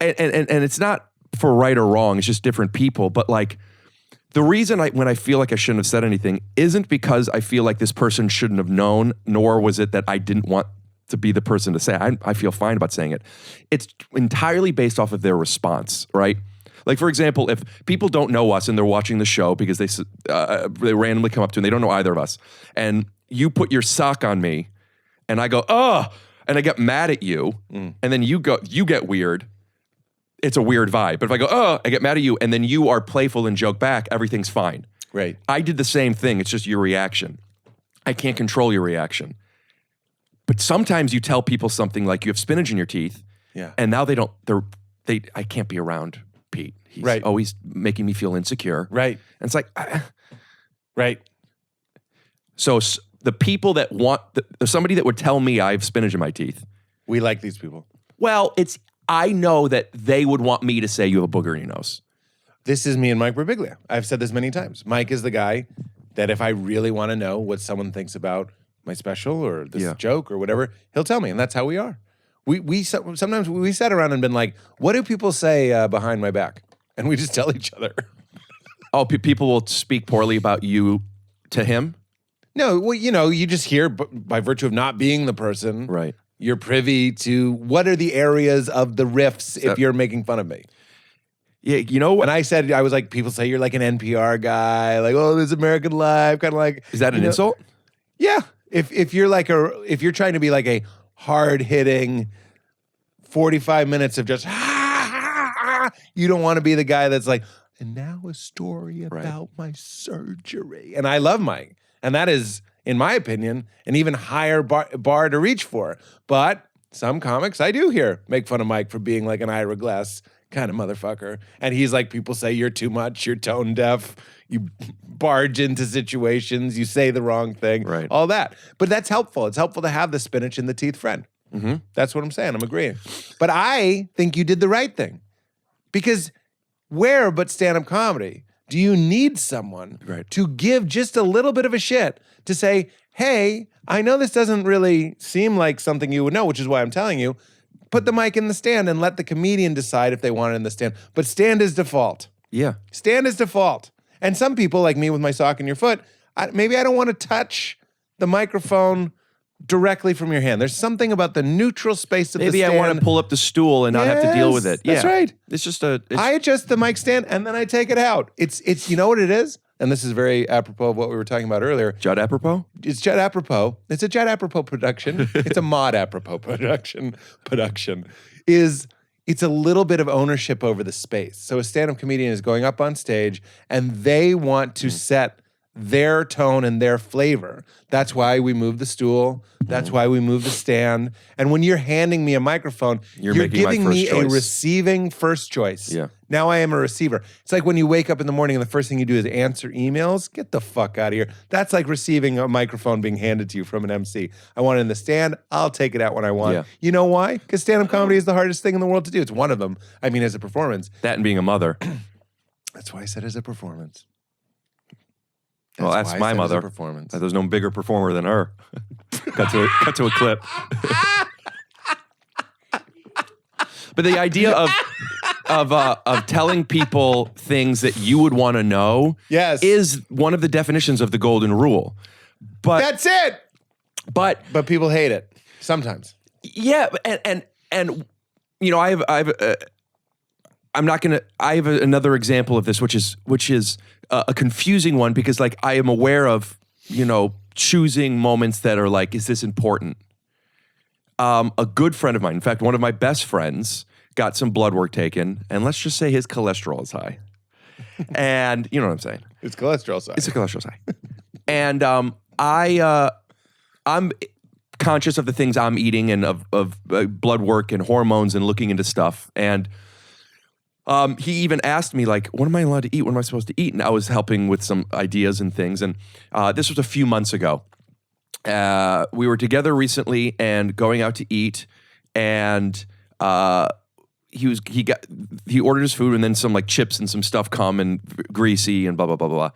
and it's not for right or wrong, it's just different people. But like, the reason when I feel like I shouldn't have said anything isn't because I feel like this person shouldn't have known, nor was it that I didn't want to be the person to say it. I feel fine about saying it. It's entirely based off of their response, right? Like, for example, if people don't know us and they're watching the show because they randomly come up to and they don't know either of us, and you put your sock on me, and I go, oh, and I get mad at you, and then you get weird. It's a weird vibe. But if I go, oh, I get mad at you, and then you are playful and joke back, everything's fine. Right. I did the same thing. It's just your reaction. I can't control your reaction. But sometimes you tell people something like you have spinach in your teeth, Yeah. and now I can't be around Pete. He's Right. always making me feel insecure. Right. And it's like, Right. so the people that there's somebody that would tell me I have spinach in my teeth. We like these people. Well, I know that they would want me to say you have a booger in your nose. This is me and Mike Birbiglia. I've said this many times. Mike is the guy that if I really want to know what someone thinks about my special or this Yeah. joke or whatever, he'll tell me, and that's how we are. Sometimes we sat around and been like, what do people say behind my back? And we just tell each other. Oh, people will speak poorly about you to him? No, well, you just hear by virtue of not being the person. Right. You're privy to what are the areas of the riffs if you're making fun of me. Yeah, you know what? And I said, I was like, people say you're like an NPR guy, like, oh, this American Life, kind of like. Is that an insult? Yeah. If you're like if you're trying to be like a hard hitting 45 minutes of just you don't want to be the guy that's like, and now a story about my surgery. And I love Mike. And that is, in my opinion, an even higher bar to reach for. But some comics I do hear make fun of Mike for being like an Ira Glass kind of motherfucker. And he's like, people say you're too much, you're tone deaf, you barge into situations, you say the wrong thing, all that. But that's helpful. It's helpful to have the spinach in the teeth friend. Mm-hmm. That's what I'm saying. I'm agreeing. But I think you did the right thing. Because where but stand-up comedy do you need someone to give just a little bit of a shit to say, hey, I know this doesn't really seem like something you would know, which is why I'm telling you, put the mic in the stand and let the comedian decide if they want it in the stand. But stand is default. Yeah. Stand is default. And some people, like me with my sock in your foot, maybe I don't want to touch the microphone directly from your hand. There's something about the neutral space of the stand. Maybe I want to pull up the stool and not have to deal with it. That's right. It's just I adjust the mic stand and then I take it out. It's you know what it is? And this is very apropos of what we were talking about earlier. Judd apropos? It's Judd apropos. It's a Judd apropos production. It's a mod apropos production. It's a little bit of ownership over the space. So a stand-up comedian is going up on stage and they want to set their tone and their flavor. That's why we move the stool. That's why we move the stand. And when you're handing me a microphone, you're giving me a receiving first choice. Yeah. Now I am a receiver. It's like when you wake up in the morning and the first thing you do is answer emails. Get the fuck out of here. That's like receiving a microphone being handed to you from an MC. I want it in the stand. I'll take it out when I want. Yeah. You know why? Because stand-up comedy is the hardest thing in the world to do. It's one of them. I mean, as a performance. That and being a mother. That's why I said as a performance. That's my mother. Performance. There's no bigger performer than her. cut to a clip. But the idea of telling people things that you would want to know is one of the definitions of the golden rule. But that's it. But people hate it sometimes. Yeah, and I have another example of this, which is a confusing one because like I am aware of, choosing moments that are like, is this important? A good friend of mine, in fact, one of my best friends got some blood work taken, and let's just say his cholesterol is high. And you know what I'm saying? It's cholesterol high. It's a cholesterol high. And I'm conscious of the things I'm eating and of blood work and hormones and looking into stuff. And he even asked me, like, what am I allowed to eat? What am I supposed to eat? And I was helping with some ideas and things. And this was a few months ago. We were together recently and going out to eat. And he ordered his food and then some like chips and some stuff come and greasy and blah, blah, blah, blah.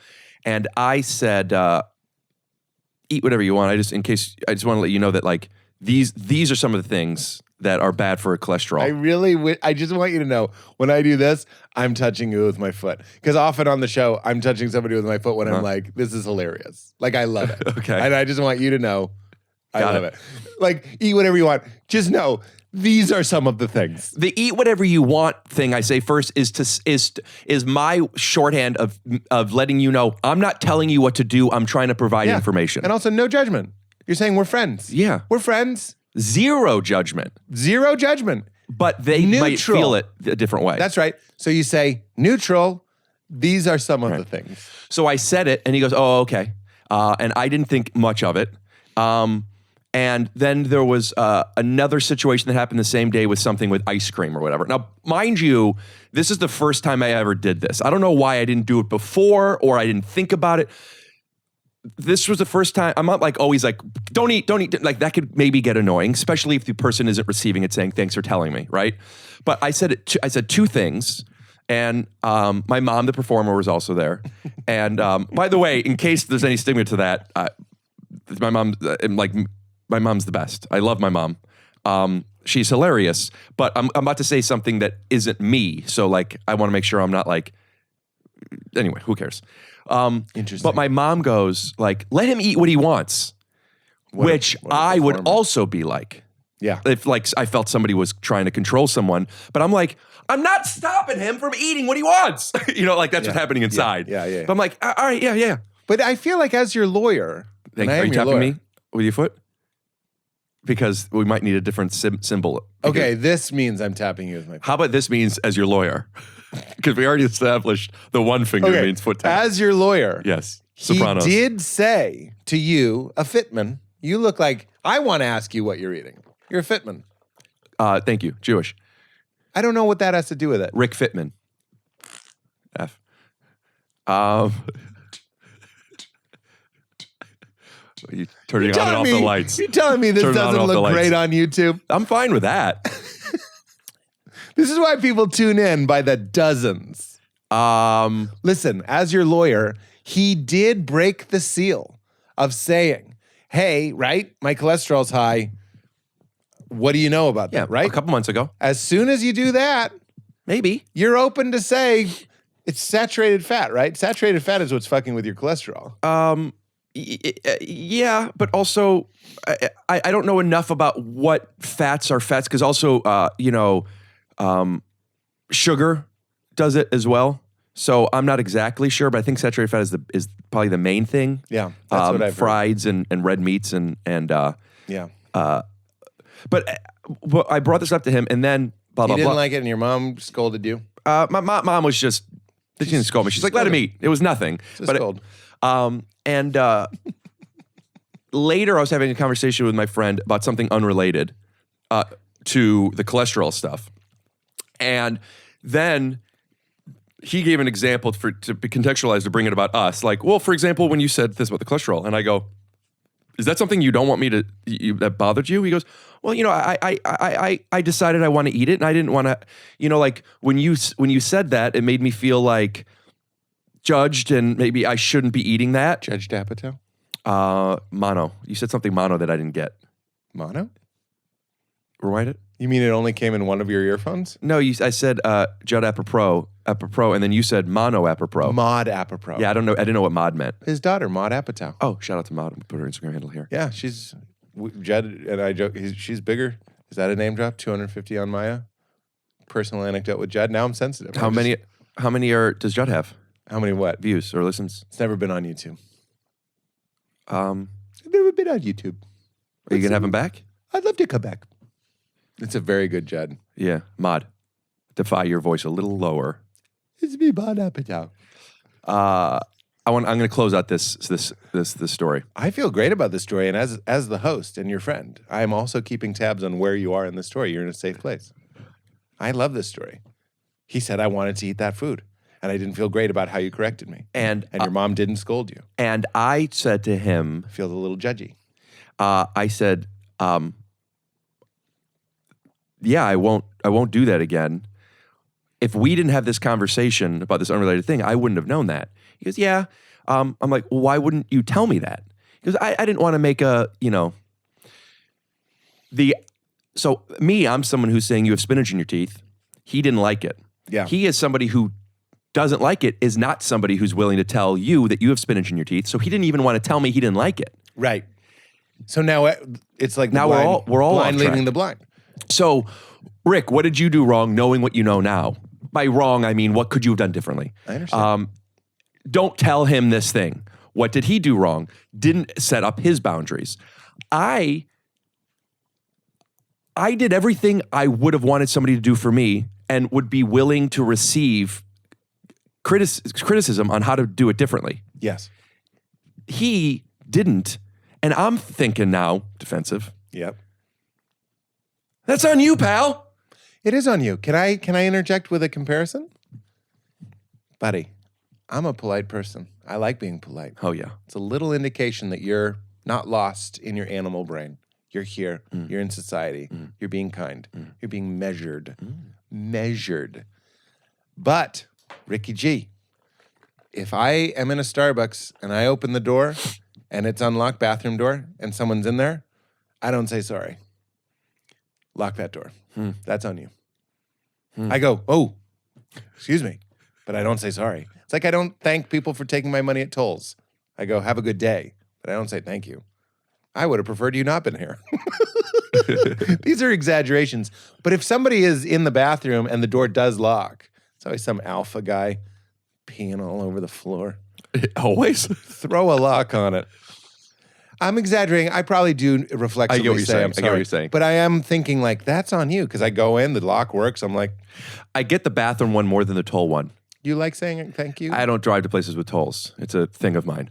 And I said, eat whatever you want. I just want to let you know that like these are some of the things that are bad for cholesterol. I just want you to know, when I do this, I'm touching you with my foot. Because often on the show, I'm touching somebody with my foot when I'm like, this is hilarious. Like, I love it. Okay. And I just want you to know, I love it. Like, eat whatever you want. Just know, these are some of the things. The eat whatever you want thing I say first is my shorthand of letting you know, I'm not telling you what to do. I'm trying to provide information. And also, no judgment. You're saying we're friends. Yeah. We're friends. Zero judgment. Zero judgment. But they might feel it a different way. That's right. So you say, neutral, these are some of the things. So I said it, and he goes, oh, okay. And I didn't think much of it. And then there was another situation that happened the same day with something with ice cream or whatever. Now, mind you, this is the first time I ever did this. I don't know why I didn't do it before or I didn't think about it. This was the first time. I'm not like always like, don't eat. Like that could maybe get annoying, especially if the person isn't receiving it saying, thanks for telling me, right? But I said two things. And my mom, the performer, was also there. And by the way, in case there's any stigma to that, my mom's the best. I love my mom. She's hilarious. But I'm about to say something that isn't me. So like, I want to make sure I'm not like Anyway, who cares? Interesting. But my mom goes like, let him eat what he wants, which what a I would performer. also be like. Yeah. If like I felt somebody was trying to control someone, but I'm like, I'm not stopping him from eating what he wants. Like that's what's happening inside. Yeah. But I'm like, all right, yeah. But I feel like as your lawyer, and I Are am you your tapping lawyer. me with your foot? Because we might need a different symbol. Okay, this means I'm tapping you with my foot. How about this means as your lawyer? Because we already established the one finger Okay, means foot tap. as your lawyer, Yes. he Sopranos. did say to you, a fitman, you look like, I want to ask you what you're eating. You're a fitman. Thank you. Jewish. I don't know what that has to do with it. Rick Fitman. F. You turning on and off the lights. You're telling me this Turning on and doesn't off the look lights. great on YouTube? I'm fine with that. This is why people tune in by the dozens. Listen, as your lawyer, he did break the seal of saying, hey, right, my cholesterol's high. What do you know about Yeah, that, right? a couple months ago. As soon as you do that, Maybe. you're open to say it's saturated fat, right? Saturated fat is what's fucking with your cholesterol. Yeah, but also I don't know enough about what fats are fats because also sugar does it as well. So I'm not exactly sure, but I think saturated fat is probably the main thing. Yeah, that's what I've heard. frieds and red meats and Yeah. but I brought this up to him and then blah You blah didn't blah. like it and your mom scolded you? My mom was just she didn't scold me. She's like, let him eat. It was nothing. Just scold. And later, I was having a conversation with my friend about something unrelated to the cholesterol stuff. And then he gave an example to be contextualized to bring it about us. Like, well, for example, when you said this about the cholesterol, and I go, is that something you don't want me to, that bothered you? He goes, well, I decided I want to eat it, and I didn't want to, like when you said that, it made me feel like judged, and maybe I shouldn't be eating that. Judge Apatow? Mono. You said something mono that I didn't get. Mono? Rewind it. You mean it only came in one of your earphones? No, I said Judd Apropos, and then you said mono apropos. Maud Apatow. Yeah, I didn't know what mod meant. His daughter, Maud Apatow. Oh, shout out to Maud. Put her Instagram handle here. Yeah, Judd and I joke, she's bigger. Is that a name drop? 250 on Maya? Personal anecdote with Judd. Now I'm sensitive. How many does Judd have? How many what? Views or listens? It's never been on YouTube. Are I've never been on YouTube. you gonna have him back? I'd love to come back. It's a very good Judd. Yeah, Mod. Defy your voice a little lower. It's me, Maud Apatow. I'm gonna close out this story. I feel great about this story, and as the host and your friend, I am also keeping tabs on where you are in the story. You're in a safe place. I love this story. He said I wanted to eat that food, and I didn't feel great about how you corrected me. And your mom didn't scold you. And I said to him, I feel a little judgy. I said, yeah, I won't do that again. If we didn't have this conversation about this unrelated thing, I wouldn't have known that. He goes, yeah. I'm like, well, why wouldn't you tell me that? He goes, I didn't want to make I'm someone who's saying you have spinach in your teeth. He didn't like it. Yeah. He is somebody who doesn't like it, is not somebody who's willing to tell you that you have spinach in your teeth. So he didn't even want to tell me he didn't like it. Right. So now it's like Now we're all blind off track. leading the blind. So, Rick, what did you do wrong knowing what you know now? By wrong, I mean, what could you have done differently? I understand. Don't tell him this thing. What did he do wrong? Didn't set up his boundaries. I did everything I would have wanted somebody to do for me and would be willing to receive criticism on how to do it differently. Yes. He didn't. And I'm thinking now, defensive, Yep. that's on you, pal. It is on you. Can I interject with a comparison? Buddy, I'm a polite person. I like being polite. Oh, yeah. It's a little indication that you're not lost in your animal brain. You're here. You're in society. You're being kind. You're being measured. Measured. But, Ricky G, if I am in a Starbucks and I open the door and it's unlocked bathroom door and someone's in there, I don't say sorry. Lock that door. That's on you. I go, oh, excuse me. but I don't say sorry. It's like I don't thank people for taking my money at tolls. I go, have a good day, but I don't say thank you. I would have preferred you not been here. These are exaggerations. But if somebody is in the bathroom and the door does lock, it's always some alpha guy peeing all over the floor. Always. Throw a lock on it. I'm exaggerating. I probably do reflexively I get what you're say saying. I'm I get sorry. what you're saying. But I am thinking like, that's on you. Because I go in, the lock works. I'm like, I get the bathroom one more than the toll one. you like saying thank you? I don't drive to places with tolls. It's a thing of mine.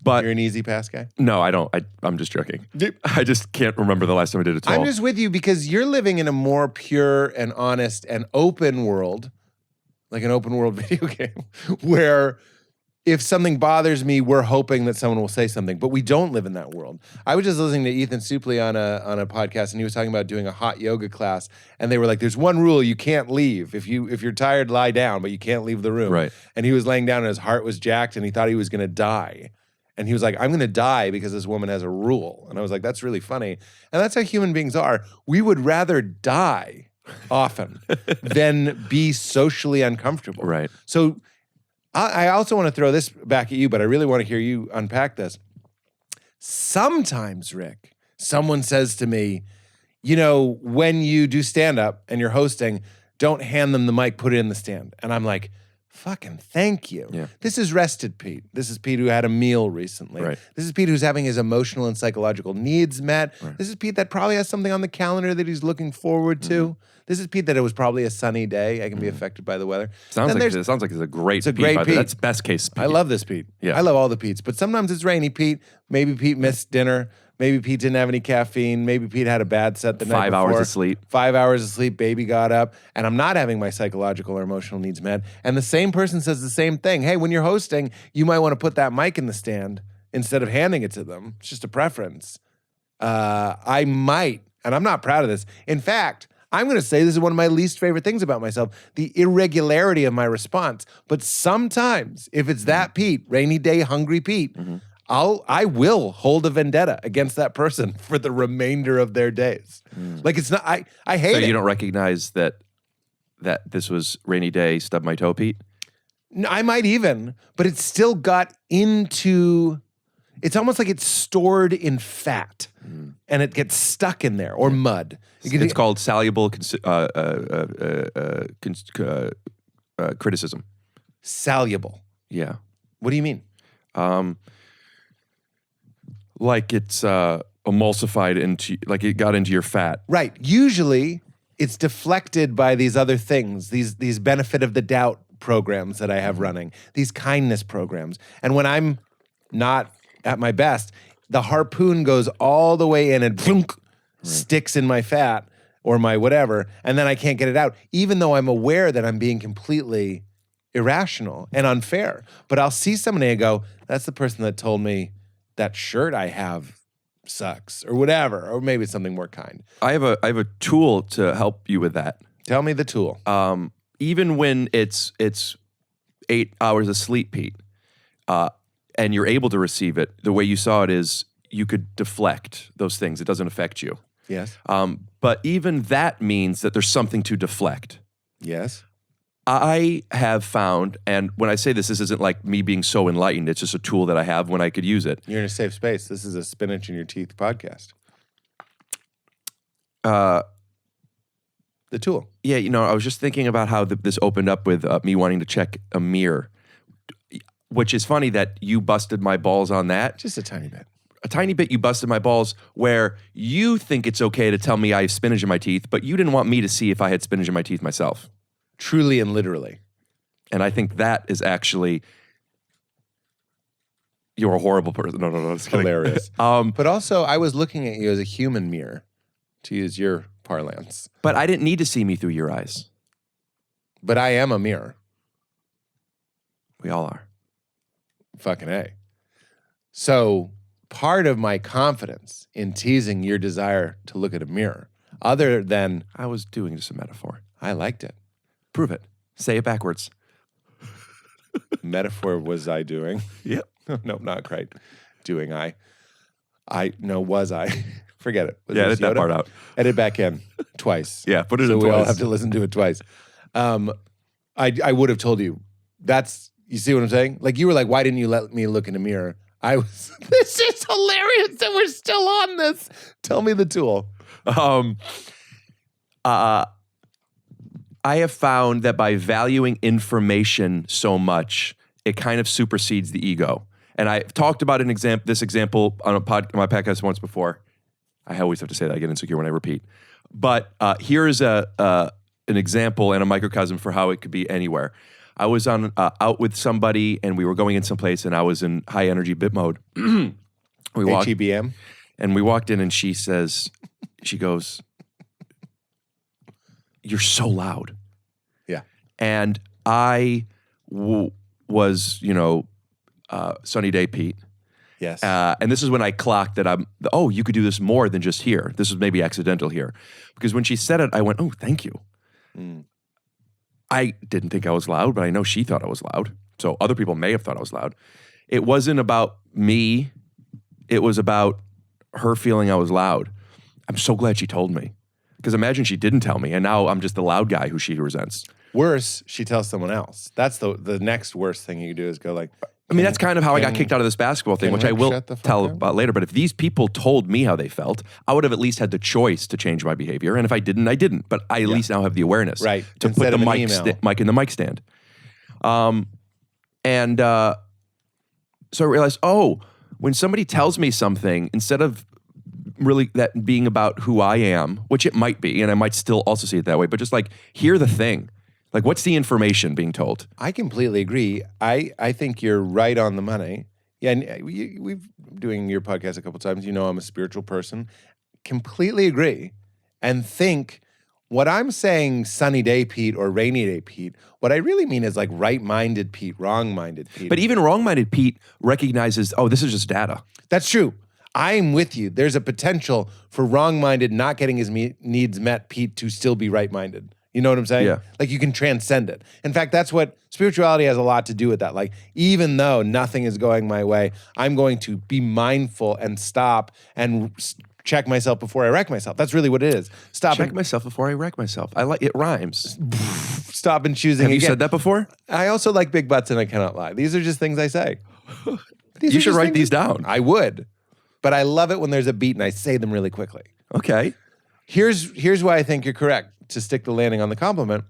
But You're an easy pass guy? no, I don't. I'm just joking. I just can't remember the last time I did a toll. I'm just with you because you're living in a more pure and honest and open world, like an open world video game, where if something bothers me, we're hoping that someone will say something, but we don't live in that world. I was just listening to Ethan Suplee on a podcast, and he was talking about doing a hot yoga class, and they were like, "There's one rule: you can't leave. If you're tired, lie down, but you can't leave the room." Right. And he was laying down, and his heart was jacked, and he thought he was going to die. And he was like, I'm going to die because this woman has a rule. And I was like, that's really funny. And that's how human beings are. We would rather die often than be socially uncomfortable. Right. So I also want to throw this back at you, but I really want to hear you unpack this. Sometimes, Rick, someone says to me, you know, when you do stand-up and you're hosting, don't hand them the mic, put it in the stand. And I'm like, fucking thank you. Yeah. This is Rested Pete. This is Pete who had a meal recently. Right. This is Pete who's having his emotional and psychological needs met. Right. This is Pete that probably has something on the calendar that he's looking forward to. This is Pete that it was probably a sunny day. I can be affected by the weather. Sounds Then like there's- it's a great It's a Pete, great by the way. Pete. That's best case Pete. I love this Pete. Yeah. I love all the Petes. But sometimes it's rainy Pete. Maybe Pete missed dinner. Maybe Pete didn't have any caffeine. Maybe Pete had a bad set the night 5 before. hours of sleep. 5 hours of sleep. Baby got up. And I'm not having my psychological or emotional needs met. And the same person says the same thing. Hey, when you're hosting, you might want to put that mic in the stand instead of handing it to them. It's just a preference. I might, and I'm not proud of this. In fact, I'm going to say this is one of my least favorite things about myself, the irregularity of my response. But sometimes, if it's that Pete, rainy day, hungry Pete, I will hold a vendetta against that person for the remainder of their days. Like it's not, I hate So it. you don't recognize that this was rainy day, stub my toe, Pete? No, I might even, but it still got into, it's almost like it's stored in fat and it gets stuck in there or mud. It's called soluble criticism. Soluble. Yeah. What do you mean? Like it's emulsified into, like it got into your fat. Right. Usually it's deflected by these other things, these benefit of the doubt programs that I have running, these kindness programs. And when I'm not at my best, the harpoon goes all the way in and boom, sticks in my fat or my whatever, and then I can't get it out, even though I'm aware that I'm being completely irrational and unfair. But I'll see somebody and go, that's the person that told me that shirt I have sucks or whatever, or maybe it's something more kind. I have a tool to help you with that. Tell me the tool. Even when it's 8 hours of sleep, Pete, and you're able to receive it, the way you saw it is you could deflect those things. It doesn't affect you. Yes. But even that means that there's something to deflect. Yes. I have found, and when I say this isn't like me being so enlightened. It's just a tool that I have when I could use it. You're in a safe space. This is a spinach in your teeth podcast. The tool. Yeah, you know, I was just thinking about how this opened up with me wanting to check a mirror, which is funny that you busted my balls on that. Just a tiny bit. A tiny bit you busted my balls where you think it's okay to tell me I have spinach in my teeth, but you didn't want me to see if I had spinach in my teeth myself. Truly and literally. And I think that is actually, you're a horrible person. No, it's Hilarious. But also, I was looking at you as a human mirror, to use your parlance. But I didn't need to see me through your eyes. But I am a mirror. We all are. Fucking A. So part of my confidence in teasing your desire to look at a mirror, other than I was doing just a metaphor. I liked it. Prove it. Say it backwards. Metaphor was I doing? Yep. No, not quite. Doing I. Was I? Forget it. Was Yeah, it edit that Yoda? part out. Edit back in twice. Yeah, put it so in we all twice. have to listen to it twice. I would have told you you see what I'm saying? Like you were like, why didn't you let me look in the mirror? I was, this is hilarious that we're still on this. Tell me the tool. I have found that by valuing information so much, it kind of supersedes the ego. And I've talked about this example on my podcast once before. I always have to say that. I get insecure when I repeat. But here is an example and a microcosm for how it could be anywhere. I was out with somebody and we were going in someplace and I was in high energy bit mode. We walked, HEBM? And we walked in and she goes, "You're so loud." Yeah. And I was, Sunny Day Pete. Yes. And this is when I clocked that you could do this more than just here. This was maybe accidental here. Because when she said it, I went, "Oh, thank you." Mm. I didn't think I was loud, but I know she thought I was loud. So other people may have thought I was loud. It wasn't about me. It was about her feeling I was loud. I'm so glad she told me. Because imagine she didn't tell me, and now I'm just the loud guy who she resents. Worse, she tells someone else. That's the next worst thing you can do is go like, I mean, that's kind of how I got kicked out of this basketball thing, which I will tell about later. But if these people told me how they felt, I would have at least had the choice to change my behavior. And if I didn't, I didn't. But I at least now have the awareness right. to Instead put the of mic in the mic stand. So I realized, when somebody tells me something, instead of really that being about who I am, which it might be, and I might still also see it that way, but just like, hear the thing. Like, what's the information being told? I completely agree. I think you're right on the money. Yeah, and we've doing your podcast a couple times. You know I'm a spiritual person. Completely agree. And think what I'm saying, sunny day Pete or rainy day Pete, what I really mean is like right-minded Pete, wrong-minded Pete. But even wrong-minded Pete recognizes, this is just data. That's true. I'm with you. There's a potential for wrong-minded, not getting his needs met Pete to still be right-minded. You know what I'm saying? Yeah. Like you can transcend it. In fact, that's what spirituality has a lot to do with that. Like even though nothing is going my way, I'm going to be mindful and stop and check myself before I wreck myself. That's really what it is. Check myself before I write myself. I like it rhymes. Stop and choosing. Have you said that before? I also like big butts and I cannot lie. These are just things I say. You should write these down. I would, but I love it when there's a beat and I say them really quickly. Okay. Here's why I think you're correct. To stick the landing on the compliment,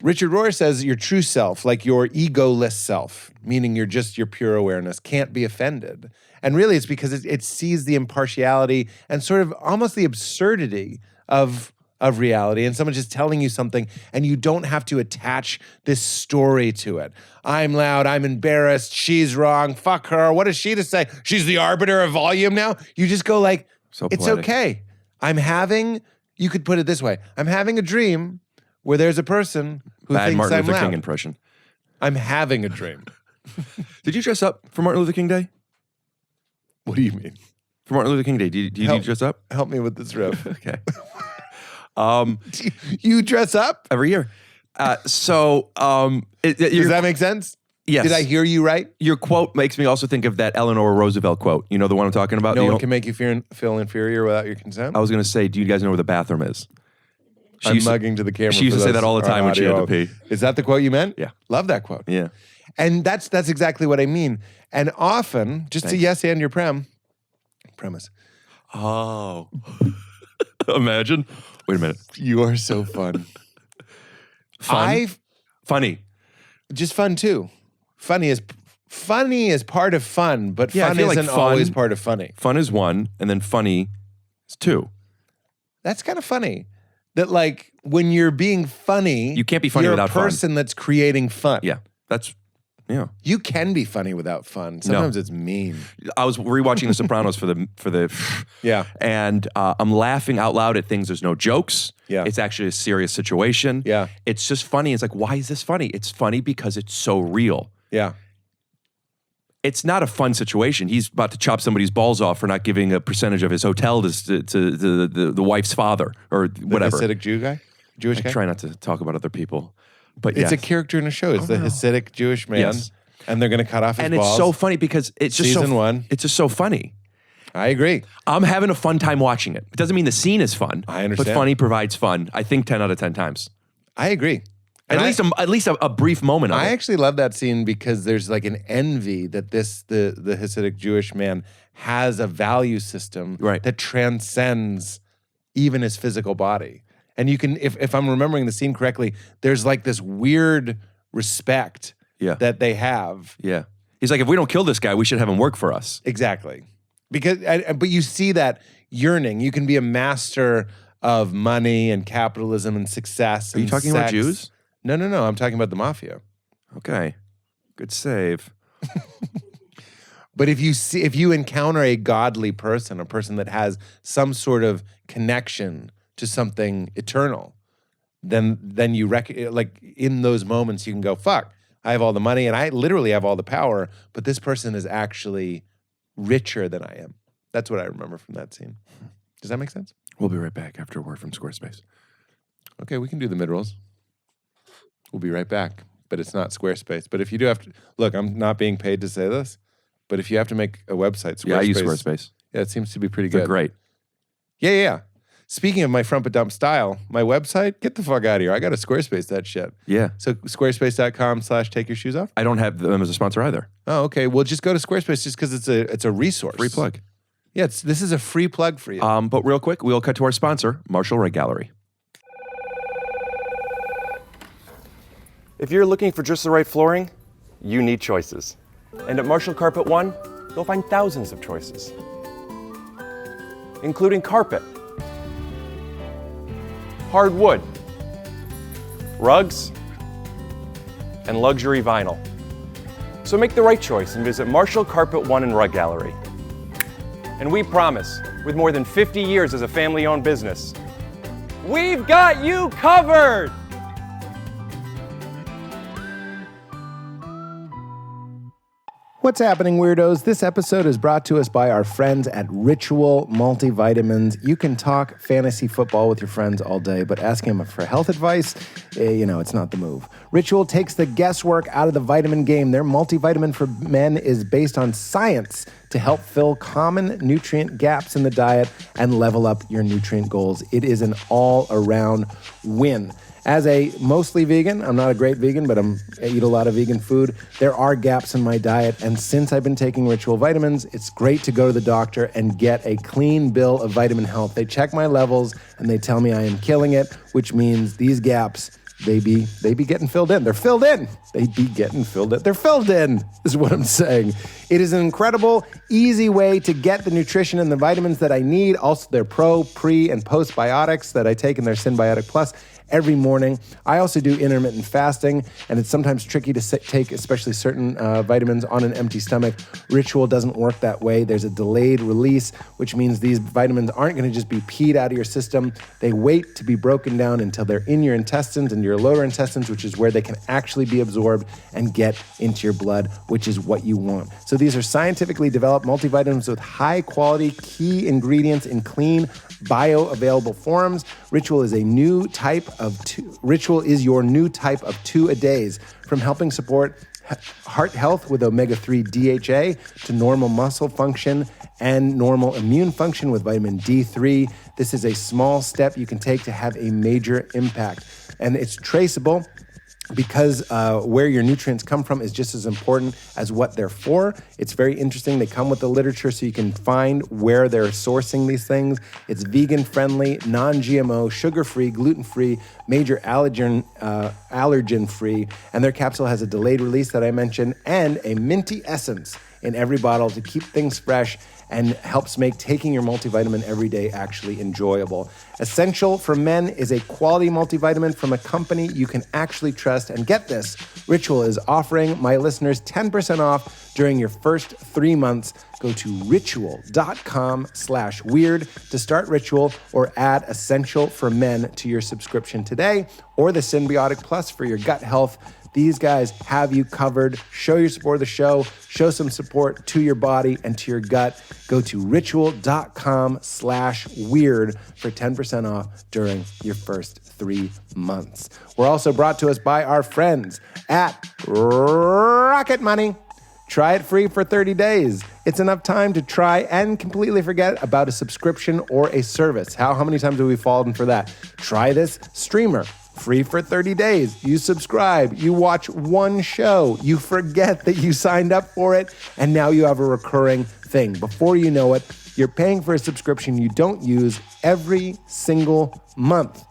Richard Rohr says your true self, like your egoless self, meaning you're just your pure awareness, can't be offended. And really it's because it sees the impartiality and sort of almost the absurdity of reality and someone just telling you something and you don't have to attach this story to it. I'm loud, I'm embarrassed, she's wrong, fuck her, what is she to say? She's the arbiter of volume now? You just go like, it's okay. You could put it this way. I'm having a dream where there's a person who Bad thinks Martin I'm Luther loud. King impression. I'm having a dream. Did you dress up for Martin Luther King Day? What do you mean? For Martin Luther King Day, do you dress up? Help me with this riff. Okay. You dress up? Every year. Does that make sense? Yes. Did I hear you right? Your quote makes me also think of that Eleanor Roosevelt quote. You know the one I'm talking about? No one can make you feel inferior without your consent? I was going to say, do you guys know where the bathroom is? I'm mugging to the camera. She used to say that all the time when she had to pee. Is that the quote you meant? Yeah. Love that quote. Yeah. And that's exactly what I mean. And often, just to yes and your premise. Oh. Imagine. Wait a minute. You are so fun. Funny. Just fun too. Funny is part of fun, but Yeah, I fun feel like isn't fun- always part of funny. Fun is one, and then funny is two. That's kind of funny. That like when you're being funny, You can't be funny you're without a fun. person that's creating fun. Yeah. Yeah. You can be funny without fun. Sometimes it's mean. I was rewatching The Sopranos for the Yeah. and I'm laughing out loud at things. There's no jokes. Yeah. It's actually a serious situation. Yeah. It's just funny. It's like, why is this funny? It's funny because it's so real. Yeah. It's not a fun situation. He's about to chop somebody's balls off for not giving a percentage of his hotel to the wife's father or whatever. The Hasidic Jewish guy? I try not to talk about other people, but It's yes. a character in a show. It's the Hasidic Jewish man. Yes. And they're going to cut off his And balls. it's so funny because it's just Season one. It's just so funny. I agree. I'm having a fun time watching it. It doesn't mean the scene is fun. I understand. But funny provides fun. I think 10 out of 10 times. I agree. At least a brief moment of I it. actually love that scene because there's like an envy that the Hasidic Jewish man has a value system that transcends even his physical body. And you can, if I'm remembering the scene correctly, there's like this weird respect that they have. Yeah. He's like, if we don't kill this guy, we should have him work for us. Exactly. But you see that yearning. You can be a master of money and capitalism and success. Are you talking about Jews? No. I'm talking about the mafia. Okay. Good save. But if you encounter a godly person, a person that has some sort of connection to something eternal, then you like in those moments you can go, fuck, I have all the money and I literally have all the power, but this person is actually richer than I am. That's what I remember from that scene. Does that make sense? We'll be right back after a word from Squarespace. Okay, we can do the mid-rolls. We'll be right back, but it's not Squarespace. But if you do have to, look, I'm not being paid to say this, but if you have to make a website, Squarespace. Yeah, I use Squarespace. Yeah, it seems to be pretty They're good. great. Yeah. Speaking of my front but dump style, my website, get the fuck out of here. I got to Squarespace that shit. Yeah. So squarespace.com/takeyourshoesoff. I don't have them as a sponsor either. Oh, okay. Well, just go to Squarespace just because it's a resource. Free plug. Yeah, this is a free plug for you. But real quick, we'll cut to our sponsor, Marshall Ray Gallery. If you're looking for just the right flooring, you need choices. And at Marshall Carpet One, you'll find thousands of choices, including carpet, hardwood, rugs, and luxury vinyl. So make the right choice and visit Marshall Carpet One and Rug Gallery. And we promise, with more than 50 years as a family-owned business, we've got you covered! What's happening, weirdos? This episode is brought to us by our friends at Ritual Multivitamins. You can talk fantasy football with your friends all day, but asking them for health advice, it's not the move. Ritual takes the guesswork out of the vitamin game. Their multivitamin for men is based on science to help fill common nutrient gaps in the diet and level up your nutrient goals. It is an all-around win. As a mostly vegan, I'm not a great vegan, but I eat a lot of vegan food. There are gaps in my diet, and since I've been taking Ritual vitamins, it's great to go to the doctor and get a clean bill of vitamin health. They check my levels, and they tell me I am killing it, which means these gaps, they be getting filled in. They're filled in. They be getting filled in. They're filled in, is what I'm saying. It is an incredible, easy way to get the nutrition and the vitamins that I need. Also, their pro, pre, and postbiotics that I take in their Symbiotic Plus every morning. I also do intermittent fasting, and it's sometimes tricky to take especially certain vitamins on an empty stomach. Ritual doesn't work that way. There's a delayed release, which means these vitamins aren't going to just be peed out of your system. They wait to be broken down until they're in your intestines and your lower intestines, which is where they can actually be absorbed and get into your blood, which is what you want. So these are scientifically developed multivitamins with high quality key ingredients in clean, bioavailable forms. Ritual is your new type of 2-a-days, from helping support heart health with omega-3 DHA to normal muscle function and normal immune function with vitamin D3. This is a small step you can take to have a major impact, and it's traceable, because where your nutrients come from is just as important as what they're for. It's very interesting. They come with the literature so you can find where they're sourcing these things. It's vegan-friendly, non-GMO, sugar-free, gluten-free, major allergen-free, and their capsule has a delayed release that I mentioned and a minty essence in every bottle to keep things fresh and helps make taking your multivitamin every day actually enjoyable. Essential for Men is a quality multivitamin from a company you can actually trust. And get this, Ritual is offering my listeners 10% off during your first 3 months. Go to ritual.com/weird to start Ritual, or add Essential for Men to your subscription today, or the Symbiotic Plus for your gut health. These guys have you covered. Show your support of the show. Show some support to your body and to your gut. Go to ritual.com/weird for 10% off during your first 3 months. We're also brought to us by our friends at Rocket Money. Try it free for 30 days. It's enough time to try and completely forget about a subscription or a service. How many times have we fallen for that? Try this streamer free for 30 days. You subscribe, you watch one show, you forget that you signed up for it, and now you have a recurring thing. Before you know it, you're paying for a subscription you don't use every single month.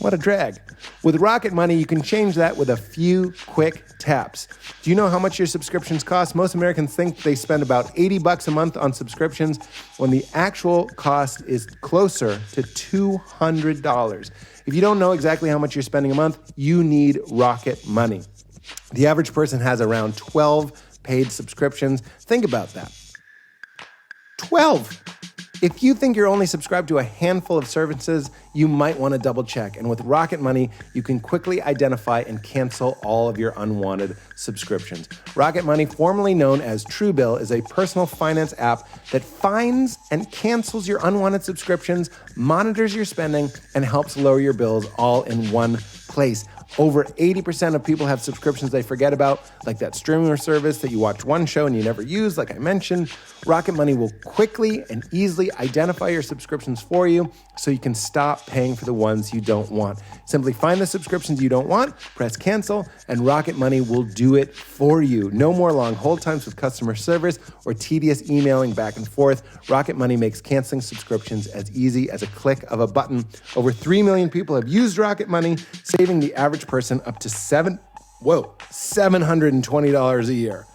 What a drag. With Rocket Money, you can change that with a few quick taps. Do you know how much your subscriptions cost? Most Americans think they spend about $80 a month on subscriptions when the actual cost is closer to $200. If you don't know exactly how much you're spending a month, you need Rocket Money. The average person has around 12 paid subscriptions. Think about that. 12. If you think you're only subscribed to a handful of services, you might want to double check. And with Rocket Money, you can quickly identify and cancel all of your unwanted subscriptions. Rocket Money, formerly known as Truebill, is a personal finance app that finds and cancels your unwanted subscriptions, monitors your spending, and helps lower your bills all in one place. Over 80% of people have subscriptions they forget about, like that streaming service that you watch one show and you never use, like I mentioned. Rocket Money will quickly and easily identify your subscriptions for you so you can stop paying for the ones you don't want. Simply find the subscriptions you don't want, press cancel, and Rocket Money will do it for you. No more long hold times with customer service or tedious emailing back and forth. Rocket Money makes canceling subscriptions as easy as a click of a button. Over 3 million people have used Rocket Money, saving the average person up to $720 a year.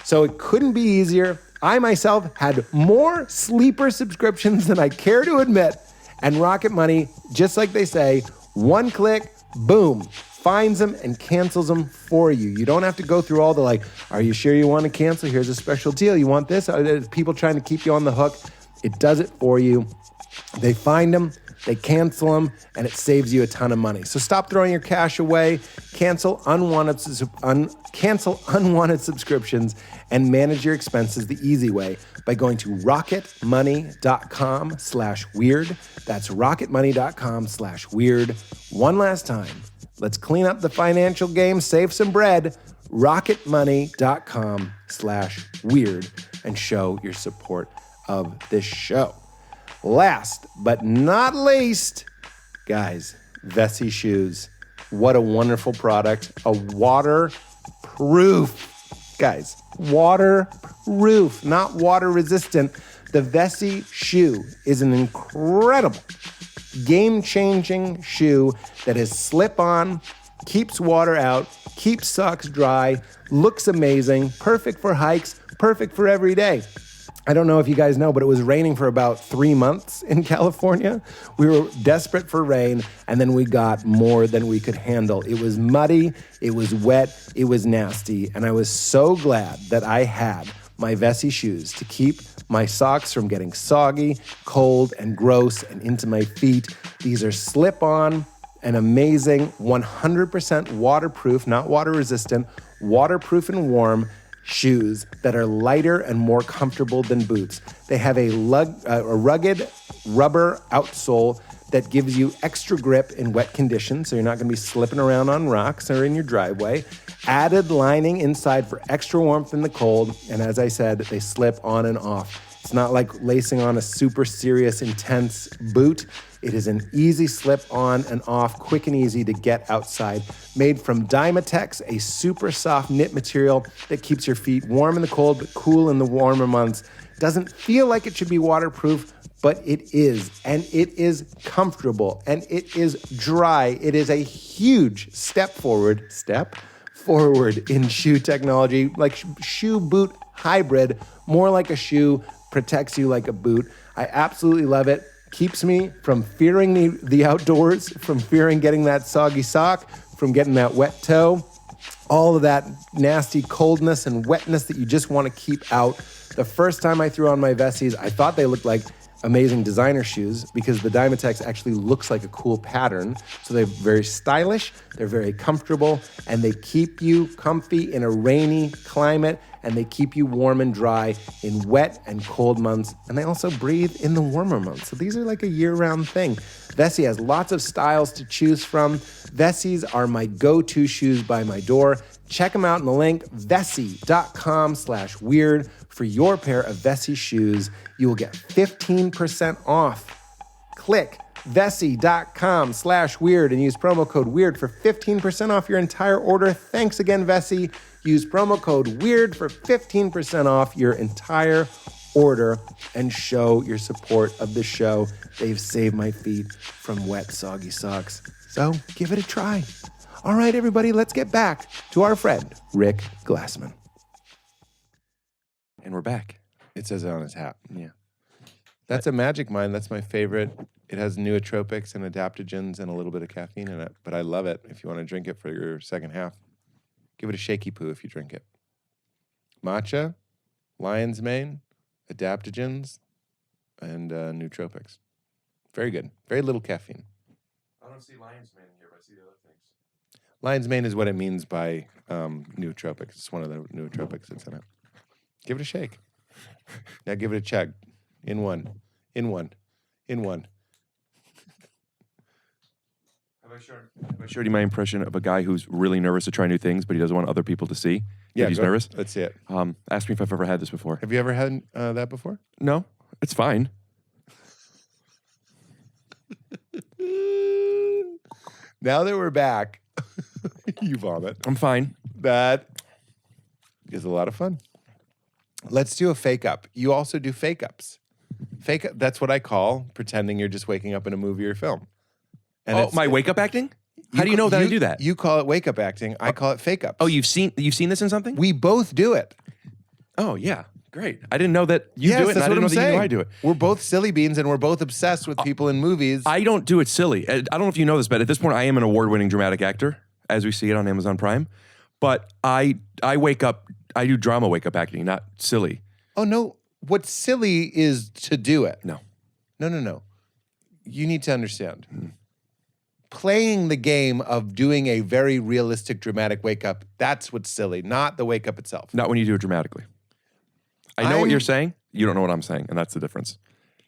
So it couldn't be easier. I myself had more sleeper subscriptions than I care to admit. And Rocket Money, just like they say, one click, boom, finds them and cancels them for you. You don't have to go through all the are you sure you want to cancel? Here's a special deal. You want this? There's people trying to keep you on the hook. It does it for you. They find them, they cancel them, and it saves you a ton of money. So stop throwing your cash away, cancel unwanted subscriptions, and manage your expenses the easy way by going to rocketmoney.com/weird. That's rocketmoney.com/weird. One last time. Let's clean up the financial game, save some bread. rocketmoney.com/weird and show your support of this show. Last but not least, guys, VESSI shoes. What a wonderful product. A waterproof, guys, waterproof, not water resistant. The VESSI shoe is an incredible, game-changing shoe that is slip-on, keeps water out, keeps socks dry, looks amazing, perfect for hikes, perfect for every day. I don't know if you guys know, but it was raining for about 3 months in California. We were desperate for rain, and then we got more than we could handle. It was muddy, it was wet, it was nasty, and I was so glad that I had my VESSI shoes to keep my socks from getting soggy, cold, and gross and into my feet. These are slip-on and amazing, 100% waterproof, not water resistant, waterproof and warm shoes that are lighter and more comfortable than boots. They have a rugged rubber outsole that gives you extra grip in wet conditions, so you're not going to be slipping around on rocks or in your driveway. Added lining inside for extra warmth in the cold, and as I said, they slip on and off. It's not like lacing on a super serious, intense boot. It is an easy slip on and off, quick and easy to get outside. Made from Dymatex, a super soft knit material that keeps your feet warm in the cold but cool in the warmer months. Doesn't feel like it should be waterproof, but it is. And it is comfortable and it is dry. It is a huge step forward in shoe technology, like shoe boot hybrid, more like a shoe, protects you like a boot. I absolutely love it. Keeps me from fearing the outdoors, from fearing getting that soggy sock, from getting that wet toe, all of that nasty coldness and wetness that you just want to keep out. The first time I threw on my VESSIs, I thought they looked like amazing designer shoes because the Dymatex actually looks like a cool pattern. So they're very stylish, they're very comfortable, and they keep you comfy in a rainy climate, and they keep you warm and dry in wet and cold months, and they also breathe in the warmer months. So these are like a year-round thing. VESSI has lots of styles to choose from. VESSIs are my go-to shoes by my door. Check them out in the link, VESSI.com/weird. For your pair of VESSI shoes, you will get 15% off. Click VESSI.com/weird and use promo code WEIRD for 15% off your entire order. Thanks again, VESSI. Use promo code WEIRD for 15% off your entire order and show your support of the show. They've saved my feet from wet, soggy socks. So give it a try. All right, everybody, let's get back to our friend, Rick Glassman. And we're back. It says it on his hat. Yeah. That's a Magic Mind. That's my favorite. It has nootropics and adaptogens and a little bit of caffeine in it, but I love it if you want to drink it for your second half. Give it a shaky poo if you drink it. Matcha, lion's mane, adaptogens, and nootropics. Very good. Very little caffeine. I don't see lion's mane here, but I see the other things. Lion's mane is what it means by nootropics. It's one of the nootropics that's in it. Give it a shake. Now give it a chug. In one. Have I showed you my impression of a guy who's really nervous to try new things, but he doesn't want other people to see that he's nervous? Let's see it. Ask me if I've ever had this before. Have you ever had that before? No, it's fine. Now that we're back, you vomit. I'm fine. That is a lot of fun. Let's do a fake up. You also do fake ups. Fake up, that's what I call pretending you're just waking up in a movie or film. And my wake up acting? How do you know that I do that? You call it wake up acting. I call it fake ups. Oh, you've seen this in something? We both do it. Oh yeah, great. I didn't know that you Yes, do it. And that's I didn't what know I'm that you saying. knew I do it. We're both silly beans, and we're both obsessed with people in movies. I don't do it silly. I don't know if you know this, but at this point, I am an award-winning dramatic actor, as we see it on Amazon Prime. But I wake up. I do drama wake up acting, not silly. Oh no! What's silly is to do it. No. You need to understand. Playing the game of doing a very realistic dramatic wake up, that's what's silly, not the wake up itself. Not when you do it dramatically. I know what you're saying. You don't know what I'm saying, and that's the difference.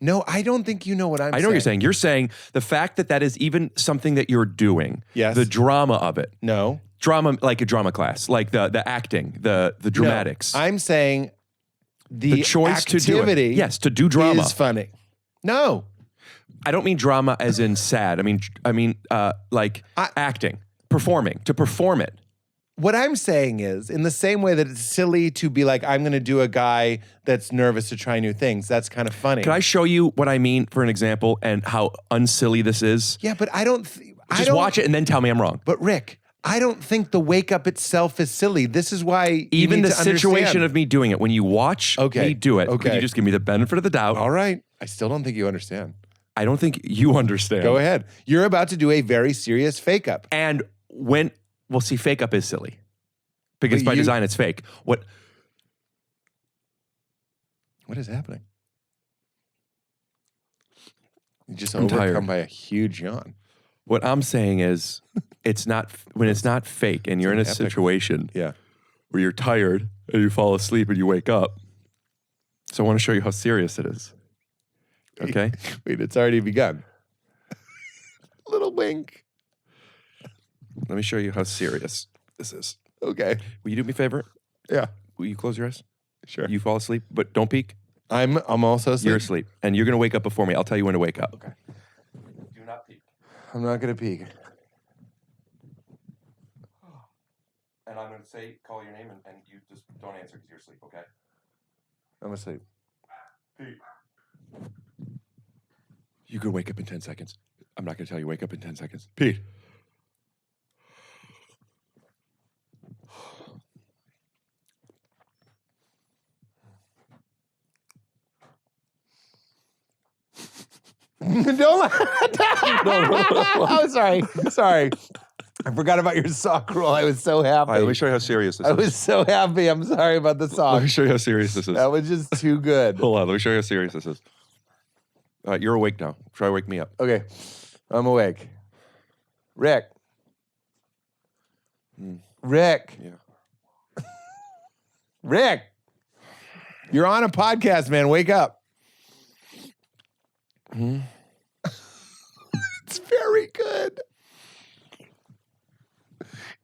No, I don't think you know what I'm saying. I know what you're saying. You're saying the fact that that is even something that you're doing. Yes. The drama of it. No. Drama, like a drama class, like the acting, the dramatics. No, I'm saying the choice to do it. activity Yes, to do drama is funny. No. I don't mean drama as in sad. I mean acting, performing, to perform it. What I'm saying is, in the same way that it's silly to be like, I'm going to do a guy that's nervous to try new things. That's kind of funny. Can I show you what I mean for an example and how unsilly this is? Yeah, but I don't. Just watch it and then tell me I'm wrong. But Rick, I don't think the wake up itself is silly. This is why even the to situation understand. of me doing it, when you watch me do it, could you just give me the benefit of the doubt? All right. I still don't think you understand. I don't think you understand. Go ahead. You're about to do a very serious fake up. And see, fake up is silly. Because by design, it's fake. What is happening? You just I'm overcome tired. by a huge yawn. What I'm saying is, it's not fake, and you're in a epic. situation Yeah. where you're tired and you fall asleep and you wake up. So I want to show you how serious it is. Okay? Wait, it's already begun. Little wink. Let me show you how serious this is. Okay. Will you do me a favor? Yeah. Will you close your eyes? Sure. You fall asleep, but don't peek. I'm also asleep. You're asleep, and you're going to wake up before me. I'll tell you when to wake up. Okay. Do not peek. I'm not going to peek. And I'm going to call your name, and you just don't answer because you're asleep, okay? I'm asleep. Pete. You could wake up in 10 seconds. I'm not going to tell you wake up in 10 seconds. Pete. No. Oh, sorry. I forgot about your sock roll. I was so happy. All right, let me show you how serious this is. I was so happy. I'm sorry about the sock. Let me show you how serious this is. That was just too good. Hold on, let me show you how serious this is. You're awake now. Try to wake me up. Okay. I'm awake. Rick. Rick. Yeah. Rick. You're on a podcast, man. Wake up. It's very good.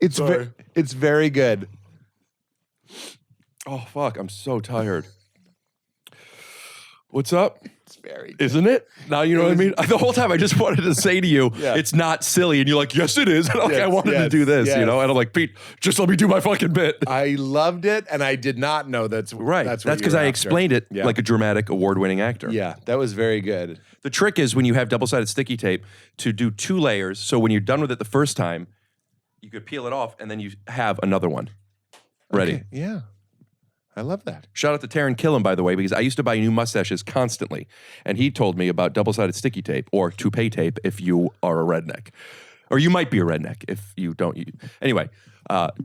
It's very good. Oh, fuck. I'm so tired. What's up? It's very good. Isn't it? Now you know what I mean? The whole time I just wanted to say to you, Yeah. it's not silly. And you're like, yes, it is. And I'm like, I wanted to do this, you know? And I'm like, Pete, just let me do my fucking bit. I loved it, and I did not know that's Right. That's That's because I explained it Yeah. like a dramatic award-winning actor. Yeah, that was very good. The trick is when you have double-sided sticky tape to do 2 layers. So when you're done with it the first time, you could peel it off and then you have another one ready. Okay, yeah, I love that. Shout out to Taryn Killam, by the way, because I used to buy new mustaches constantly. And he told me about double-sided sticky tape or toupee tape if you are a redneck. Or you might be a redneck if you don't. Anyway,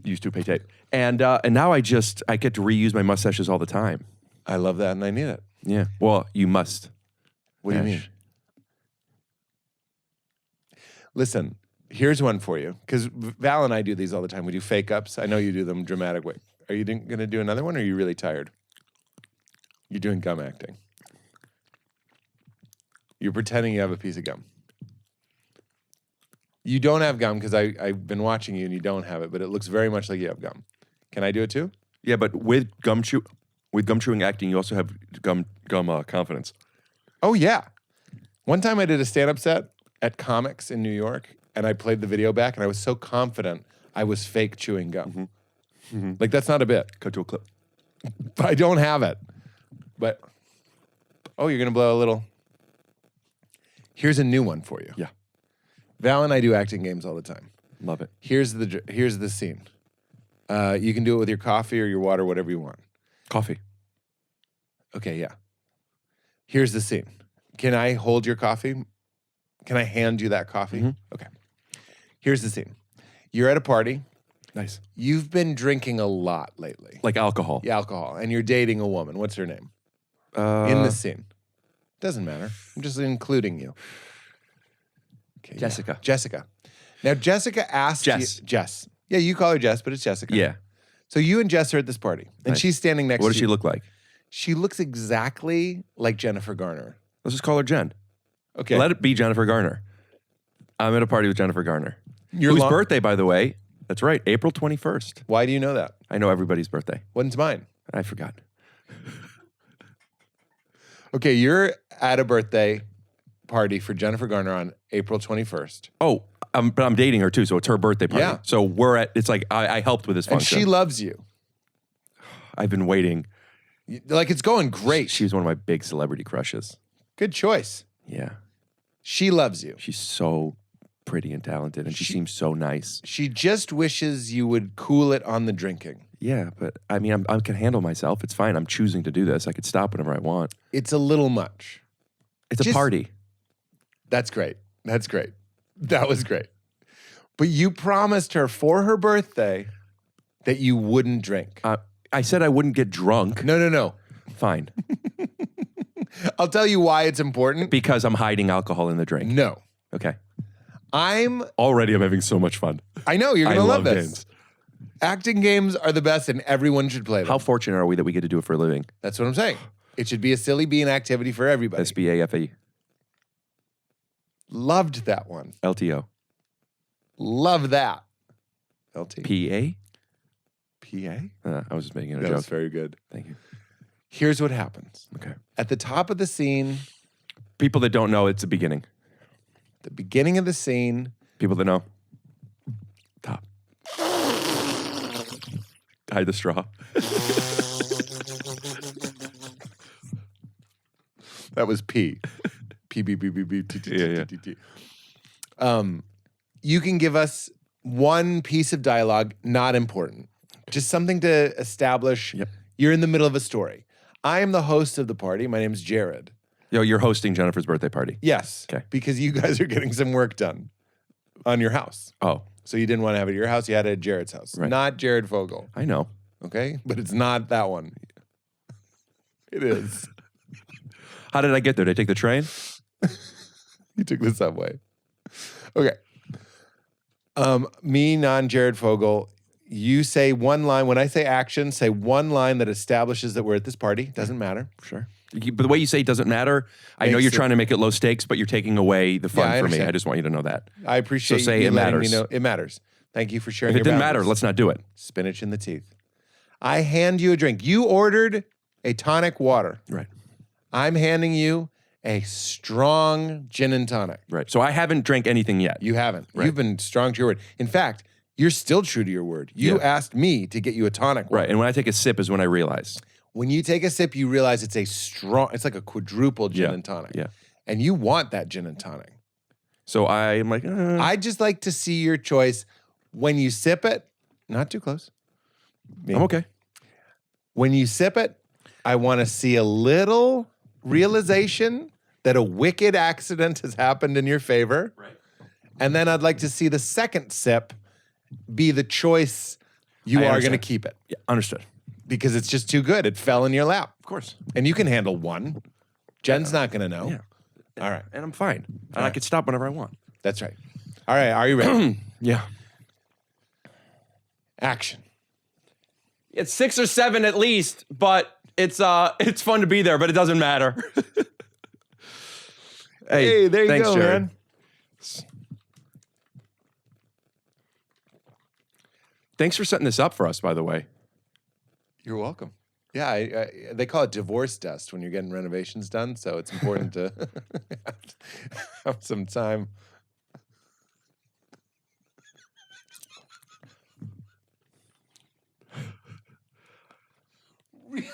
use toupee tape. And now I get to reuse my mustaches all the time. I love that, and I need it. Yeah. Well, you must. What do you mean? Listen, here's one for you, because Val and I do these all the time. We do fake ups. I know you do them dramatic way. Are you going to do another one, or are you really tired? You're doing gum acting. You're pretending you have a piece of gum. You don't have gum because I've been watching you and you don't have it, but it looks very much like you have gum. Can I do it too? Yeah, but with gum chewing acting, you also have gum confidence. Oh, yeah. One time I did a stand-up set at Comics in New York, and I played the video back, and I was so confident I was fake chewing gum. Like, that's not a bit. Cut to a clip. But I don't have it. But, oh, you're going to blow a little. Here's a new one for you. Yeah. Val and I do acting games all the time. Love it. Here's the scene. You can do it with your coffee or your water, whatever you want. Coffee. Okay, yeah. Here's the scene. Can I hold your coffee? Can I hand you that coffee? Okay. Here's the scene. You're at a party. Nice. You've been drinking a lot lately. Like alcohol. Yeah, alcohol. And you're dating a woman. What's her name? In the scene. Doesn't matter. I'm just including you. Okay, Jessica. Yeah. Jessica. Now, Jessica asked Jess. you. Jess. Yeah, you call her Jess, but it's Jessica. Yeah. So you and Jess are at this party, and Nice. she's standing next What to does you. she look like? She looks exactly like Jennifer Garner. Let's just call her Jen. Okay. Let it be Jennifer Garner. I'm at a party with Jennifer Garner. Your Whose lo- birthday, by the way? That's right, April 21st. Why do you know that? I know everybody's birthday. When's mine? I forgot. Okay, you're at a birthday party for Jennifer Garner on April 21st. Oh, but I'm dating her too, so it's her birthday party. Yeah. So it's like I helped with this And function. she loves you. I've been waiting. Like, it's going great. She's one of my big celebrity crushes. Good choice. Yeah. She loves you. She's so pretty and talented, and she seems so nice. She just wishes you would cool it on the drinking. Yeah, but I mean, I can handle myself. It's fine. I'm choosing to do this. I could stop whenever I want. It's a little much. It's a Just- party. That's great. That's great. That was great. But you promised her for her birthday that you wouldn't drink. I said I wouldn't get drunk. No. Fine. I'll tell you why it's important. Because I'm hiding alcohol in the drink. No. Okay. Already I'm having so much fun. I know, you're going I to love love this. games. Acting games are the best and everyone should play them. How fortunate are we that we get to do it for a living? That's what I'm saying. It should be a silly bean activity for everybody. SBAFE. Loved that one. LTO. Love that. LT. PA? PA? I was just making a That joke. was very good. Thank you. Here's what happens. Okay. At the top of the scene, People that don't know, it's the beginning. the beginning of the scene, People that know, top. Hide the straw. that was P. P, B, B, B, B, T, T, Yeah, T, yeah. T, T, T. You can give us one piece of dialogue, not important. Just something to establish Yep. you're in the middle of a story. I am the host of the party. My name's Jared. Yo, you're hosting Jennifer's birthday party. Yes. Okay. Because you guys are getting some work done on your house. Oh, So you didn't want to have it at your house. You had it at Jared's house. Right. Not Jared Fogle. I know. Okay? But it's not that one. It is. How did I get there? Did I take the train? You took the subway. Okay. Me, non-Jared Fogle, you say one line. When I say action, say one line that establishes that we're at this party. Doesn't matter. Sure. But the way you say it doesn't matter, I know Makes you're it- trying to make it low stakes, but you're taking away the fun Yeah, I for me. understand. I just want you to know that. I appreciate So say you it letting matters. me know. It matters. Thank you for sharing If it your didn't matter, boundaries. let's not do it. Spinach in the teeth. I hand you a drink. You ordered a tonic water. Right. I'm handing you a strong gin and tonic. Right. So I haven't drank anything yet. You haven't. Right. You've been strong to your word. In fact, you're still true to your word. You asked me to get you a tonic. Right. And when I take a sip is when I realize. When you take a sip, you realize it's it's like a quadruple gin and tonic. Yeah. And you want that gin and tonic. So I'm like, I'd just like to see your choice when you sip it. Not too close. I'm okay. When you sip it, I want to see a little realization that a wicked accident has happened in your favor. Right. And then I'd like to see the second sip be the choice you I are going to understand. keep it. Yeah, understood. Because it's just too good. It fell in your lap. Of course. And you can handle one. Jen's not going to know. Yeah. All right. And I'm fine. And I can stop whenever I want. That's right. All right. Are you ready? Yeah. Action. It's 6 or 7 at least, but it's fun to be there, but it doesn't matter. Hey, there you thanks, go, Jared. man. Thanks for setting this up for us, by the way. You're welcome. Yeah, they call it divorce dust when you're getting renovations done, so it's important to have some time. Really,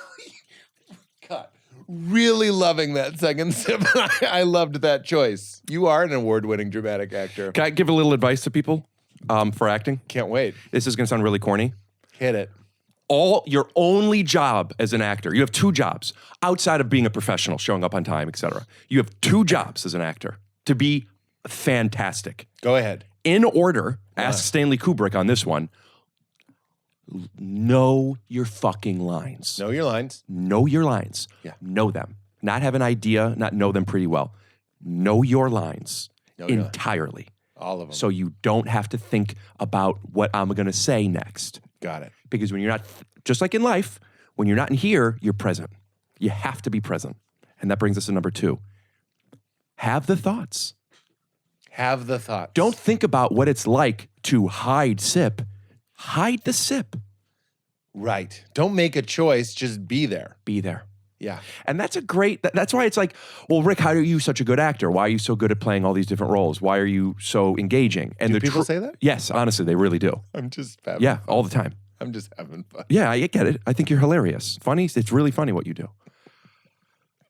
God, really loving that second sip. I loved that choice. You are an award-winning dramatic actor. Can I give a little advice to people for acting? Can't wait. This is going to sound really corny. Hit it. Your only job as an actor, you have 2 jobs outside of being a professional, showing up on time, etc. You have 2 jobs as an actor to be fantastic. Go ahead. In order, ask Stanley Kubrick on this one. Know your fucking lines. Know your lines. Know your lines. Yeah. Know them. Not have an idea, not know them pretty well. Know your lines entirely. All of them. So you don't have to think about what I'm going to say next. Got it. Because when you're not, just like in life, when you're not in here, you're present. You have to be present. And that brings us to number 2. Have the thoughts. Have the thoughts. Don't think about what it's like to hide sip. Hide the sip. Right. Don't make a choice. Just be there. Be there. Yeah. And that's that's why it's like, well, Rick, how are you such a good actor? Why are you so good at playing all these different roles? Why are you so engaging? And Do people say that? Yes, honestly, they really do. I'm just having Yeah, fun. all the time. I'm just having fun. Yeah, I get it. I think you're hilarious. Funny. It's really funny what you do.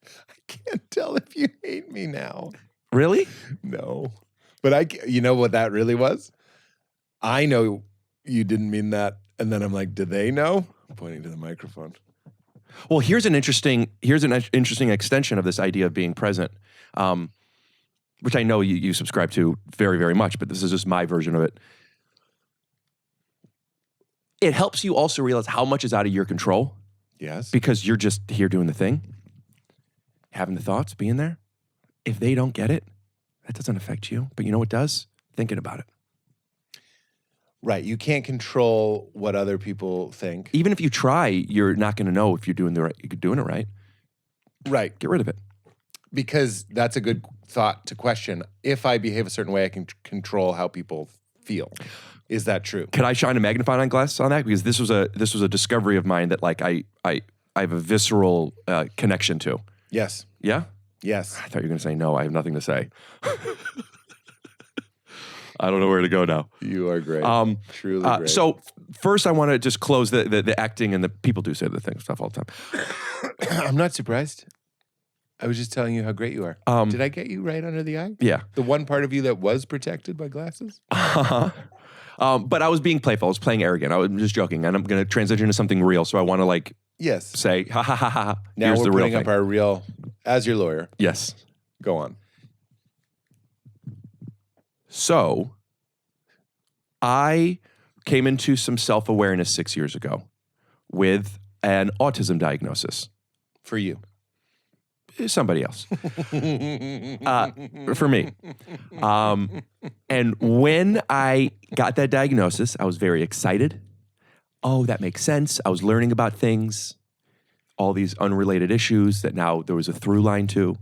I can't tell if you hate me now. Really? No. But you know what that really was? I know you didn't mean that. And then I'm like, do they know? I'm pointing to the microphone. Well, here's an interesting extension of this idea of being present, which I know you subscribe to very, very much, but this is just my version of it. It helps you also realize how much is out of your control. Yes. Because you're just here doing the thing, having the thoughts, being there. If they don't get it, that doesn't affect you. But you know what does? Thinking about it. Right. You can't control what other people think. Even if you try, you're not going to know if you're doing it right. Right. Get rid of it. Because that's a good thought to question. If I behave a certain way, I can control how people feel. Is that true? Could I shine a magnifying glass on that? Because this was a discovery of mine that like I have a visceral connection to. Yes. Yeah? Yes. I thought you were going to say no. I have nothing to say. I don't know where to go now. You are great. Truly great. So first I want to just close the acting and the people do say the thing stuff all the time. I'm not surprised. I was just telling you how great you are. Did I get you right under the eye? Yeah. The one part of you that was protected by glasses? But I was being playful. I was playing arrogant. I was just joking. And I'm going to transition to something real. So I want to like Yes. say, ha ha ha ha. Now Here's we're the real putting up thing. our real, as your lawyer. Yes. Go on. So I came into some self-awareness 6 years ago with an autism diagnosis. For you. Somebody else. For me. And when I got that diagnosis, I was very excited. Oh, that makes sense. I was learning about things, all these unrelated issues that now there was a through line to.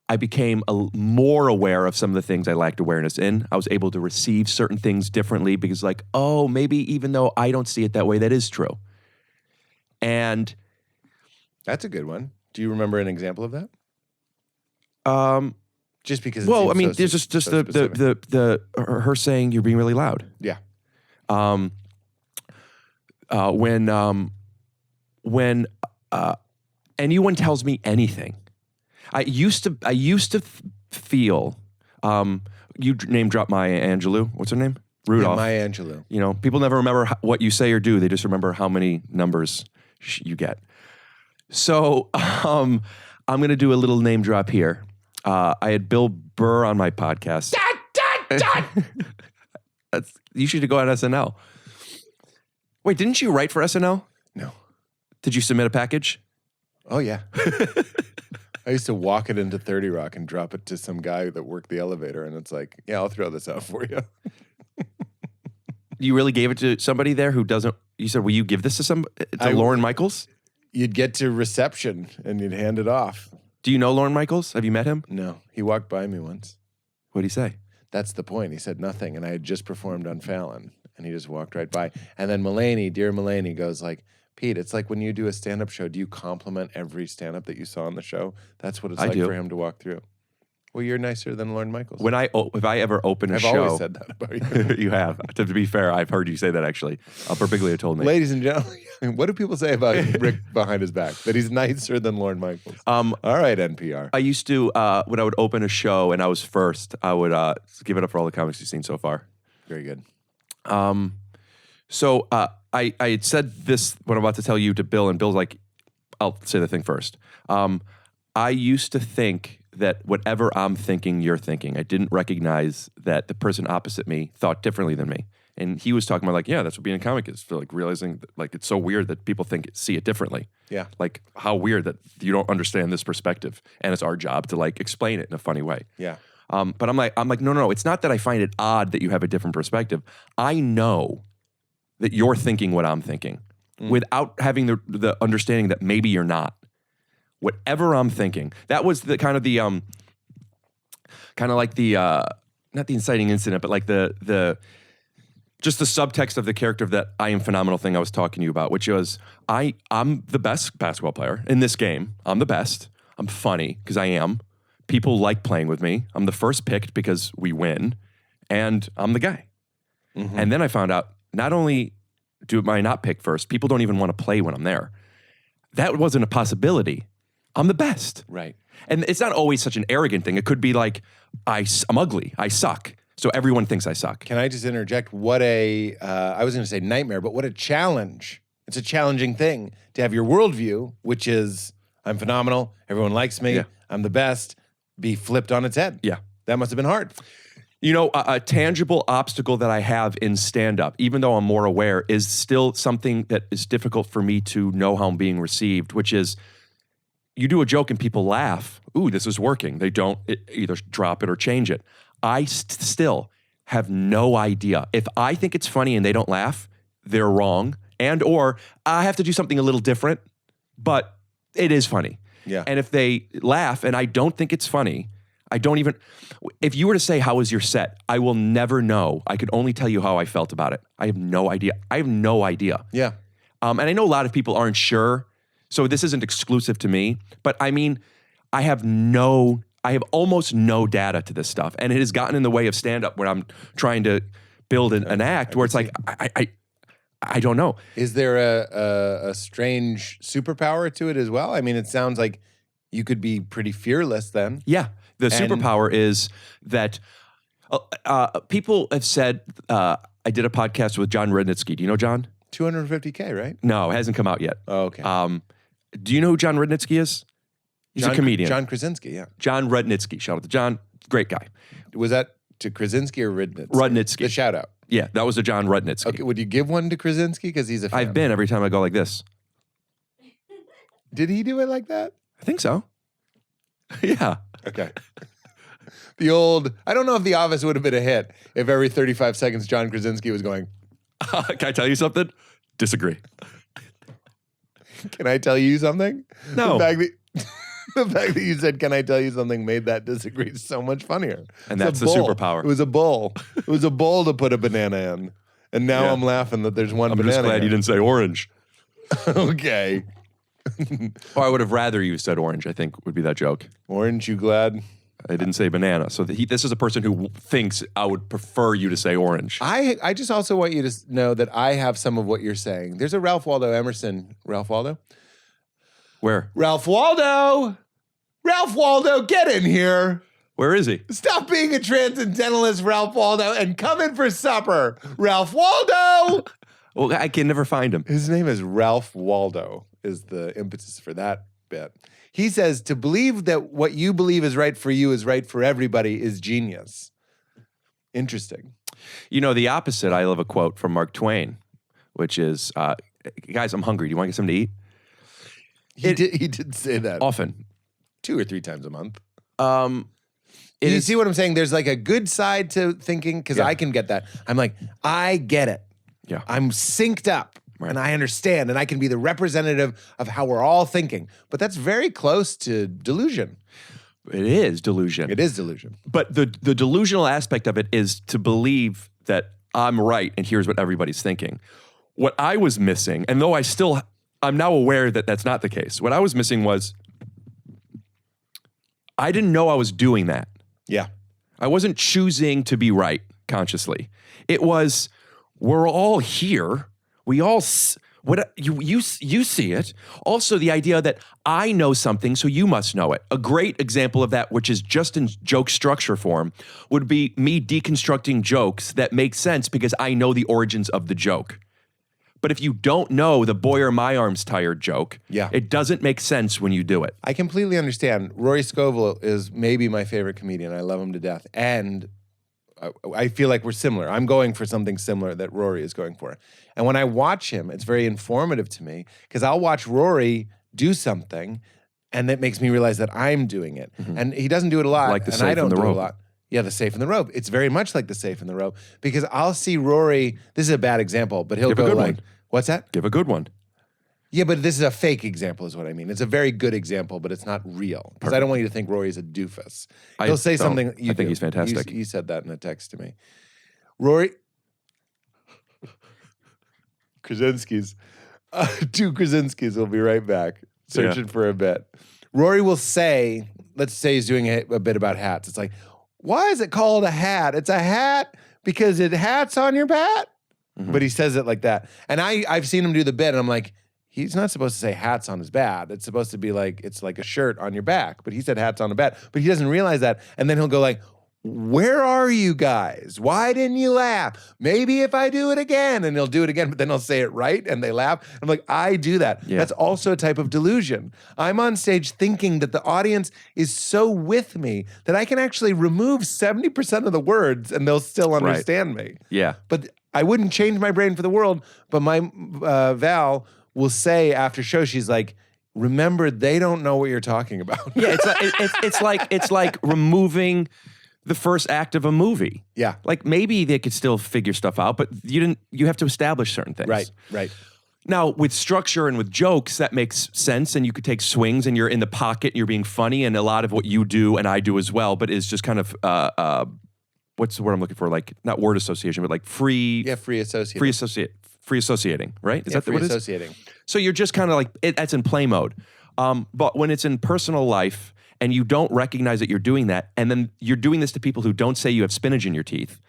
I became more aware of some of the things I lacked awareness in. I was able to receive certain things differently because like, oh, maybe even though I don't see it that way, that is true. And That's a good one. Do you remember an example of that? Just because. Well, I mean, there's there's just the her saying you're being really loud. Yeah. When anyone tells me anything, I used to feel. You name drop Maya Angelou. What's her name? Rudolph. Yeah, Maya Angelou. You know, people never remember what you say or do. They just remember how many numbers you get. So I'm going to do a little name drop here. I had Bill Burr on my podcast. You should go on SNL. Wait, didn't you write for SNL? No. Did you submit a package? Oh, yeah. I used to walk it into 30 Rock and drop it to some guy that worked the elevator, and it's like, yeah, I'll throw this out for you. You really gave it to somebody there who doesn't, you said, will you give this to Lorne Michaels? You'd get to reception, and you'd hand it off. Do you know Lorne Michaels? Have you met him? No. He walked by me once. What'd he say? That's the point. He said nothing, and I had just performed on Fallon, and he just walked right by. And then Mulaney, dear Mulaney, goes like, Pete, it's like when you do a stand-up show, do you compliment every stand-up that you saw on the show? That's what it's like for him to walk through. Well, you're nicer than Lorne Michaels. If I ever open a show. I've always said that about you. You have. To be fair, I've heard you say that actually. Perbiglia told me. Ladies and gentlemen, what do people say about Rick behind his back? That he's nicer than Lorne Michaels. All right, NPR. I used to, when I would open a show and I was first, I would give it up for all the comics you've seen so far. Very good. So I had said this, what I'm about to tell you, to Bill, and Bill's like, I'll say the thing first. I used to think that whatever I'm thinking, you're thinking. I didn't recognize that the person opposite me thought differently than me. And he was talking about like, yeah, that's what being a comic is. For like realizing that, like, it's so weird that people see it differently. Yeah. Like how weird that you don't understand this perspective. And it's our job to like explain it in a funny way. Yeah. But I'm like, no. It's not that I find it odd that you have a different perspective. I know that you're thinking what I'm thinking without having the understanding that maybe you're not. Whatever I'm thinking, that was the kind of like the not the inciting incident, but like the just the subtext of the character of that I am phenomenal thing I was talking to you about, which was I'm the best basketball player in this game. I'm the best. I'm funny because I am. People like playing with me. I'm the first picked because we win, and I'm the guy. Mm-hmm. And then I found out not only am I not picked first, people don't even want to play when I'm there. That wasn't a possibility. I'm the best. Right. And it's not always such an arrogant thing. It could be like, I'm ugly. I suck. So everyone thinks I suck. Can I just interject? What I was going to say nightmare, but what a challenge. It's a challenging thing to have your worldview, which is I'm phenomenal, everyone likes me, I'm the best, be flipped on its head. Yeah. That must have been hard. You know, a tangible obstacle that I have in stand-up, even though I'm more aware, is still something that is difficult for me to know how I'm being received, which is you do a joke and people laugh. Ooh, this is working. They don't either drop it or change it. I still have no idea. If I think it's funny and they don't laugh, they're wrong. And or I have to do something a little different, but it is funny. Yeah. And if they laugh and I don't think it's funny, if you were to say, how was your set? I will never know. I could only tell you how I felt about it. I have no idea. Yeah. And I know a lot of people aren't sure. So this isn't exclusive to me, but I mean, I have almost no data to this stuff. And it has gotten in the way of stand-up when I'm trying to build an act where it's like, I don't know. Is there a strange superpower to it as well? I mean, it sounds like you could be pretty fearless then. Yeah. The superpower is that people have said, I did a podcast with John Rudnitsky. Do you know John? $250K, right? No, it hasn't come out yet. Oh, okay. Do you know who John Rudnitsky is? He's a comedian. John Krasinski, yeah. John Rudnitsky. Shout out to John. Great guy. Was that to Krasinski or Rudnitsky? Rudnitsky. The shout out. Yeah, that was a John Rudnitsky. Okay, would you give one to Krasinski? Because he's a fan. I've been every time I go like this. Did he do it like that? I think so. Yeah. Okay. I don't know if The Office would have been a hit if every 35 seconds John Krasinski was going, can I tell you something? Disagree. Can I tell you something? No. The fact that you said, can I tell you something, made that disagree so much funnier. And that's the superpower. It was a bowl. It was a bowl to put a banana in. And now I'm laughing that there's one banana. I'm just glad you didn't say orange. Okay. Or I would have rather you said orange, I think would be that joke. Orange, you glad? I didn't say banana. So this is a person who thinks I would prefer you to say orange. I just also want you to know that I have some of what you're saying. There's a Ralph Waldo Emerson. Ralph Waldo? Where? Ralph Waldo! Ralph Waldo, get in here! Where is he? Stop being a transcendentalist, Ralph Waldo, and come in for supper. Ralph Waldo! Well, I can never find him. His name is Ralph Waldo, is the impetus for that bit. He says, to believe that what you believe is right for you is right for everybody is genius. Interesting. You know, the opposite, I love a quote from Mark Twain, which is, guys, I'm hungry. Do you want to get something to eat? He did say that. Often. 2 or 3 times a month. You see what I'm saying? There's like a good side to thinking, because I can get that. I'm like, I get it. Yeah. I'm synced up. Right. And I understand, and I can be the representative of how we're all thinking. But that's very close to delusion. It is delusion. It is delusion. But the delusional aspect of it is to believe that I'm right and here's what everybody's thinking. What I was missing, and though I'm now aware that that's not the case. What I was missing was I didn't know I was doing that. Yeah. I wasn't choosing to be right consciously. It was, we're all here. We all, you see it. Also, the idea that I know something, so you must know it. A great example of that, which is just in joke structure form, would be me deconstructing jokes that make sense because I know the origins of the joke. But if you don't know the boy or my arm's tired joke, it doesn't make sense when you do it. I completely understand. Rory Scovel is maybe my favorite comedian. I love him to death. And I feel like we're similar. I'm going for something similar that Rory is going for. And when I watch him, it's very informative to me because I'll watch Rory do something and that makes me realize that I'm doing it. Mm-hmm. And he doesn't do it a lot. Like the and safe I don't and the do rope. it a lot. Yeah, the safe and the rope. It's very much like the safe and the rope because I'll see Rory, this is a bad example, but he'll Give a go good like, one. What's that? Give a good one. Yeah, but this is a fake example is what I mean. It's a very good example, but it's not real. Because I don't want you to think Rory's a doofus. He'll say something. I think he's fantastic. You said that in a text to me. Rory. Krasinski's. 2 Krasinski's will be right back. Searching for a bit. Rory will say, let's say he's doing a bit about hats. It's like, why is it called a hat? It's a hat because it hats on your bat. Mm-hmm. But he says it like that. And I've seen him do the bit and I'm like, he's not supposed to say hats on his bat. It's supposed to be like, it's like a shirt on your back. But he said hats on a bat. But he doesn't realize that. And then he'll go like, where are you guys? Why didn't you laugh? Maybe if I do it again. And he'll do it again, but then he'll say it right and they laugh. I'm like, I do that. Yeah. That's also a type of delusion. I'm on stage thinking that the audience is so with me that I can actually remove 70% of the words and they'll still understand me. Yeah. But I wouldn't change my brain for the world, but my Val will say after show, she's like, remember, they don't know what you're talking about. Yeah, it's like removing the first act of a movie. Yeah. Like maybe they could still figure stuff out, but you have to establish certain things. Right. Now, with structure and with jokes, that makes sense, and you could take swings, and you're in the pocket, and you're being funny, and a lot of what you do and I do as well, but is just kind of what's the word I'm looking for? Like not word association, but like free. Yeah, free associating. Free associating, right? Is that free what it is? associating. So you're just kind of like that's in play mode. But when it's in personal life and you don't recognize that you're doing that, and then you're doing this to people who don't say you have spinach in your teeth.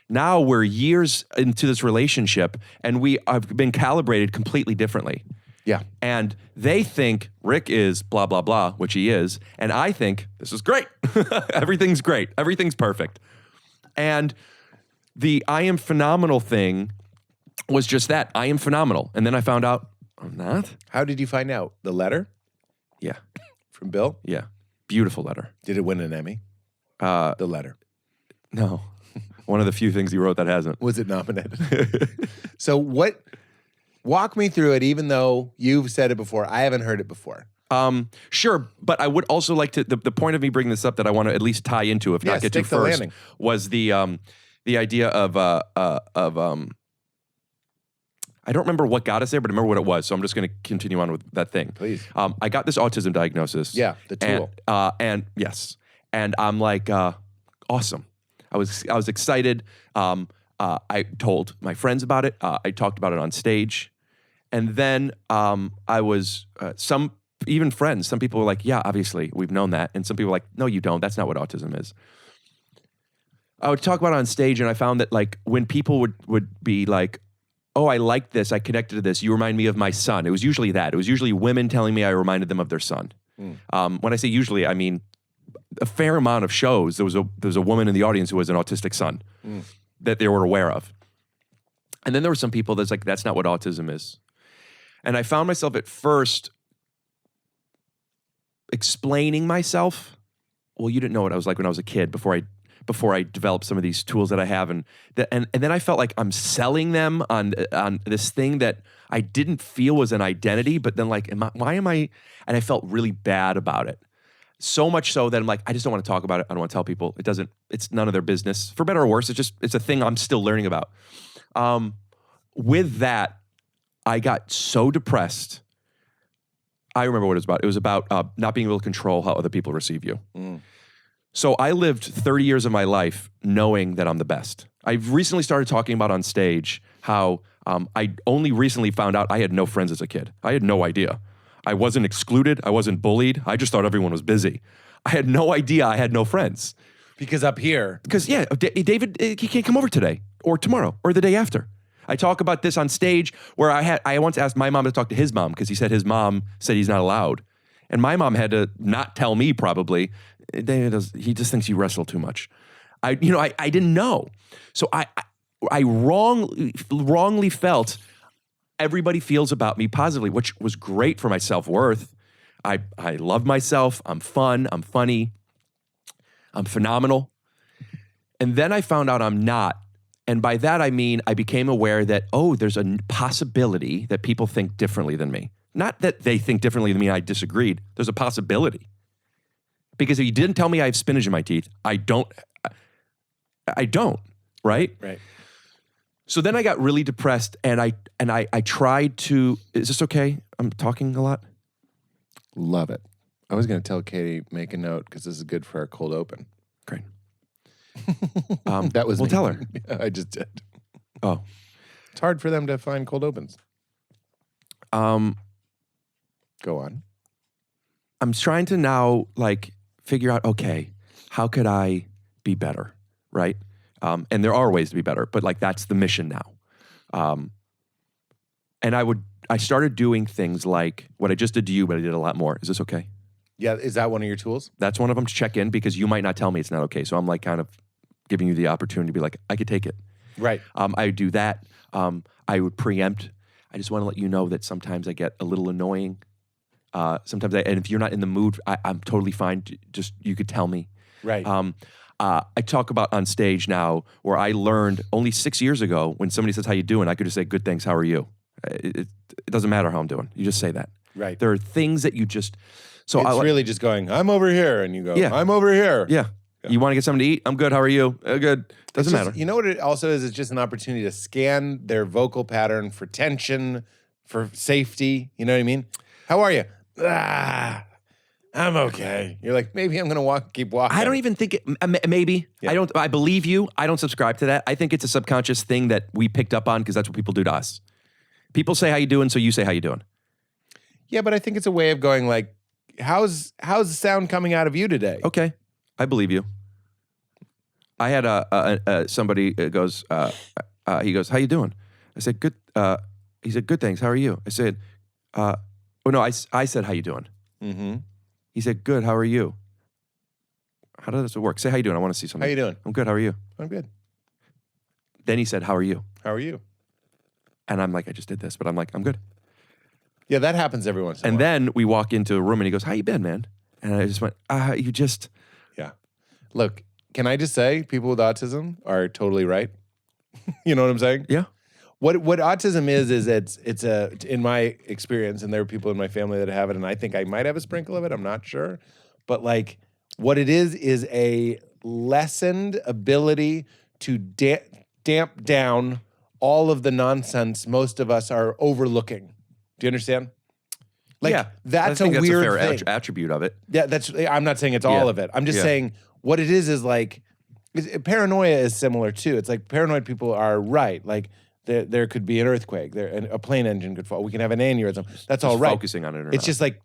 Now we're years into this relationship, and we have been calibrated completely differently. Yeah. And they think Rick is blah, blah, blah, which he is. And I think this is great. Everything's great. Everything's perfect. And the I am phenomenal thing was just that. I am phenomenal. And then I found out I'm not. How did you find out? The letter? Yeah. From Bill? Yeah. Beautiful letter. Did it win an Emmy? The letter. No. One of the few things he wrote that hasn't. Was it nominated? So walk me through it, even though you've said it before. I haven't heard it before. Sure, but I would also like to, the point of me bringing this up that I want to at least tie into, if not get to first, was the idea of I don't remember what got us there, but I remember what it was. So I'm just going to continue on with that thing. Please. I got this autism diagnosis. Yeah, the tool. And yes. And I'm like, awesome. I was excited. I told my friends about it. I talked about it on stage. And then I was even friends. Some people were like, "Yeah, obviously we've known that," and some people were like, "No, you don't. That's not what autism is." I would talk about it on stage, and I found that like when people would be like, "Oh, I like this. I connected to this. You remind me of my son." It was usually that. It was usually women telling me I reminded them of their son. When I say usually, I mean a fair amount of shows. There was a woman in the audience who has an autistic son that they were aware of. And then there were some people that's like, that's not what autism is. And I found myself at first explaining myself. Well, you didn't know what I was like when I was a kid before I developed some of these tools that I have. And then I felt like I'm selling them on this thing that I didn't feel was an identity, but then like, why am I? And I felt really bad about it. So much so that I'm like, I just don't want to talk about it. I don't want to tell people. It's none of their business. For better or worse, it's a thing I'm still learning about. With that, I got so depressed. I remember what it was about. It was about not being able to control how other people receive you. So I lived 30 years of my life knowing that I'm the best. I've recently started talking about on stage how I only recently found out I had no friends as a kid. I had no idea. I wasn't excluded. I wasn't bullied. I just thought everyone was busy. I had no idea I had no friends. Because up here. Because, yeah, David, he can't come over today or tomorrow or the day after. I talk about this on stage where I once asked my mom to talk to his mom because he said his mom said he's not allowed. And my mom had to not tell me probably. He just thinks you wrestle too much. I didn't know. So I wrongly felt everybody feels about me positively, which was great for my self-worth. I love myself. I'm fun. I'm funny. I'm phenomenal. And then I found out I'm not. And by that, I mean, I became aware that, there's a possibility that people think differently than me. Not that they think differently than me, I disagreed. There's a possibility. Because if you didn't tell me I have spinach in my teeth, I don't, right? Right. So then I got really depressed and I tried to, is this okay? I'm talking a lot? Love it. I was going to tell Katie, make a note because this is good for our cold open. Great. That was Well, me. tell her. I just did. Oh. It's hard for them to find cold opens. Go on. I'm trying to now like figure out, okay, how could I be better, right? And there are ways to be better, but like that's the mission now. And I started doing things like what I just did to you, but I did a lot more. Is this okay? Yeah, is that one of your tools? That's one of them to check in because you might not tell me it's not okay. So I'm like kind of giving you the opportunity to be like, I could take it. Right. I would do that. I would preempt. I just want to let you know that sometimes I get a little annoying. Sometimes and if you're not in the mood, I'm totally fine. Just, you could tell me. Right. I talk about on stage now where I learned only 6 years ago when somebody says, how you doing? I could just say, good, thanks. How are you? It doesn't matter how I'm doing. You just say that. Right. There are things that you just, so it's really just going, I'm over here. And you go, Yeah. I'm over here. Yeah. You want to get something to eat? I'm good. How are you? Good. Doesn't It's just- matter. You know what it also is? It's just an opportunity to scan their vocal pattern for tension, for safety. You know what I mean? How are you? I'm okay. You're like, maybe I'm going to keep walking. I don't even think it, maybe. Yeah. I believe you. I don't subscribe to that. I think it's a subconscious thing that we picked up on because that's what people do to us. People say how you doing, so you say how you doing. Yeah, but I think it's a way of going like, how's the sound coming out of you today? Okay. I believe you. I had somebody goes, he goes, how you doing? I said, good. He said, good, thanks. How are you? I said, I said, how you doing? Mm-hmm. He said, good, how are you? How does it work? Say how you doing. I want to see something. How you doing? I'm good. How are you? I'm good. Then he said, how are you? How are you? And I'm like, I just did this, but I'm like, I'm good. Yeah, that happens every once in a And while. then we walk into a room and he goes, how you been, man? And I just went, you just. Yeah. Look, can I just say people with autism are totally right? You know what I'm saying? Yeah. What autism is it's in my experience, and there are people in my family that have it, and I think I might have a sprinkle of it. I'm not sure. But like what it is a lessened ability to damp down all of the nonsense most of us are overlooking. Do you understand? Like, yeah, that's I think a that's weird a fair thing. attribute of it. Yeah, I'm not saying it's all of it. I'm just saying what it is like paranoia is similar too. It's like paranoid people are right. Like there could be an earthquake. A plane engine could fall. We can have an aneurysm. That's all right. Focusing on it. It's just like